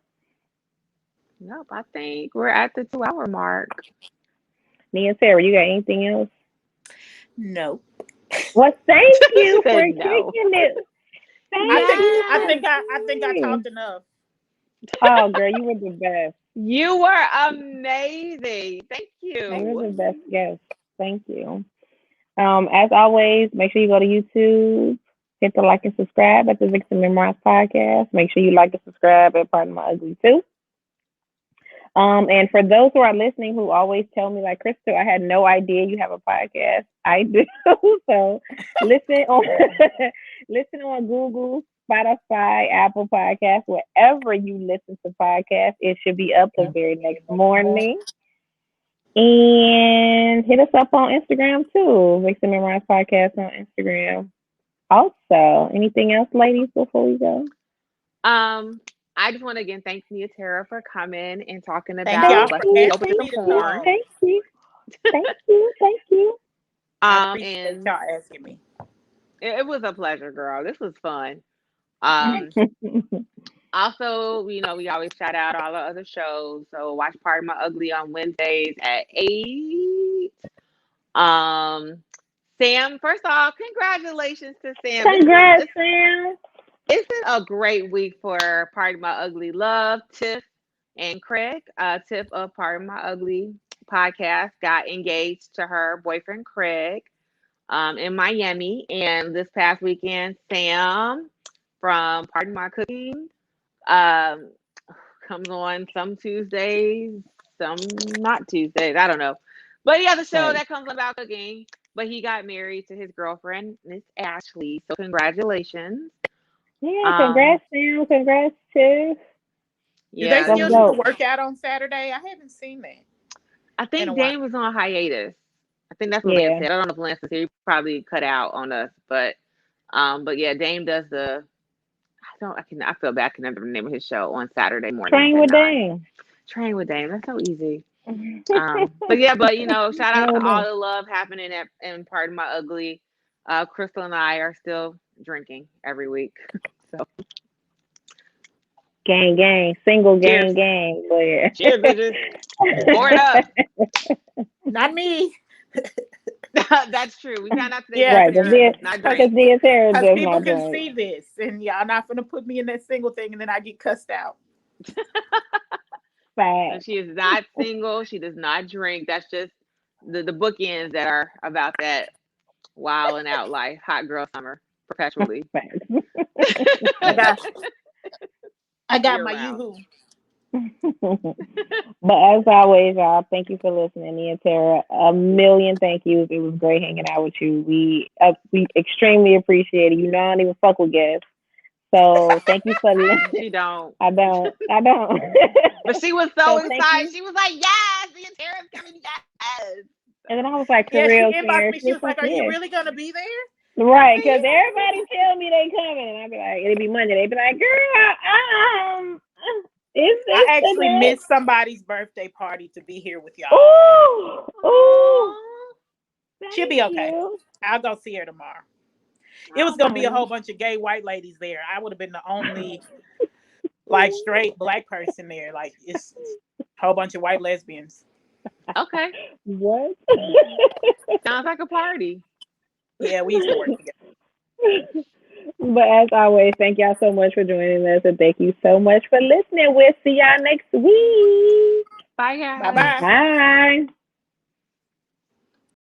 Nope, I think we're at the 2 hour mark. Me and Sarah, you got anything else? No. Well, thank She you for said kicking no. it. I Thank think you, I Yes, think I Christine. talked enough. Oh, girl, you were the best. you were amazing. Thank You were you. the best guest. Thank you. As always, make sure you go to YouTube, hit the like and subscribe at the Vixen Memoirs podcast. Make sure you like and subscribe at Pardon My Ugly too. And for those who are listening who always tell me, like, Crystal, I had no idea you have a podcast. I do. So listen on listen on Google, Spotify, Apple Podcasts, wherever you listen to podcasts. It should be up the very next morning. And hit us up on Instagram too. Vixen Memoirs Podcast on Instagram. Also, anything else, ladies, before we go? I just want to again thank Nia Tara for coming and talking Thank about y'all for asking the me to porn. Thank you. Thank you. Thank you. I appreciate y'all asking me. It was a pleasure, girl. This was fun. Also, we always shout out all the other shows. So watch Pardon My Ugly on Wednesdays at 8. Sam, first off, congratulations to Sam. Congrats, Sam. This is a great week for Pardon My Ugly Love. Tiff and Craig. Tiff of Pardon My Ugly podcast got engaged to her boyfriend Craig in Miami. And this past weekend, Sam from Pardon My Cooking comes on some Tuesdays, some not Tuesdays. I don't know. But he has a show that comes on about cooking. But he got married to his girlfriend, Miss Ashley. So congratulations. Yeah, congrats, Sam. Congrats, Tiff. Do they still do the workout on Saturday? I haven't seen that. I think Dame was on hiatus. I think that's what Lance said. I don't know if Lance was here. He probably cut out on us, but yeah, Dame does the. I feel bad. I can never remember his show on Saturday morning. Train with Dame. Train with Dame. That's so easy. But shout out to all the love happening in Pardon My Ugly. Crystal and I are still drinking every week. So gang, single gang. But yeah. Cheers, bitches. Pour it up. Not me. That's true. We found out today. Yeah, right. Because people can see this, and y'all not gonna put me in that single thing, and then I get cussed out. So she is not single. She does not drink. That's just the bookends that are about that wild and out life. Hot girl summer perpetually. I got my yoo-hoo. But as always, y'all, thank you for listening. Nia Tara, a million thank yous. It was great hanging out with you. We extremely appreciate it. You know I don't even fuck with guests. So thank you for listening. She don't. I don't. But she was so excited. She was like, yes, Nia Tara's coming, yes. And then I was like, for real, she inboxed me. She was like, are you really going to be there? Right, because everybody tell me they coming. And I'd be like, it'll be Monday. They'd be like, girl, I actually missed somebody's birthday party to be here with y'all. Ooh. She'll be okay. I'll go see her tomorrow. It was going to be a whole bunch of gay white ladies there. I would have been the only straight black person there. Like, it's a whole bunch of white lesbians. Okay. What? Sounds like a party. Yeah, we used to work together. But as always, thank y'all so much for joining us, and thank you so much for listening. We'll see y'all next week. Bye, guys. Bye-bye. Bye.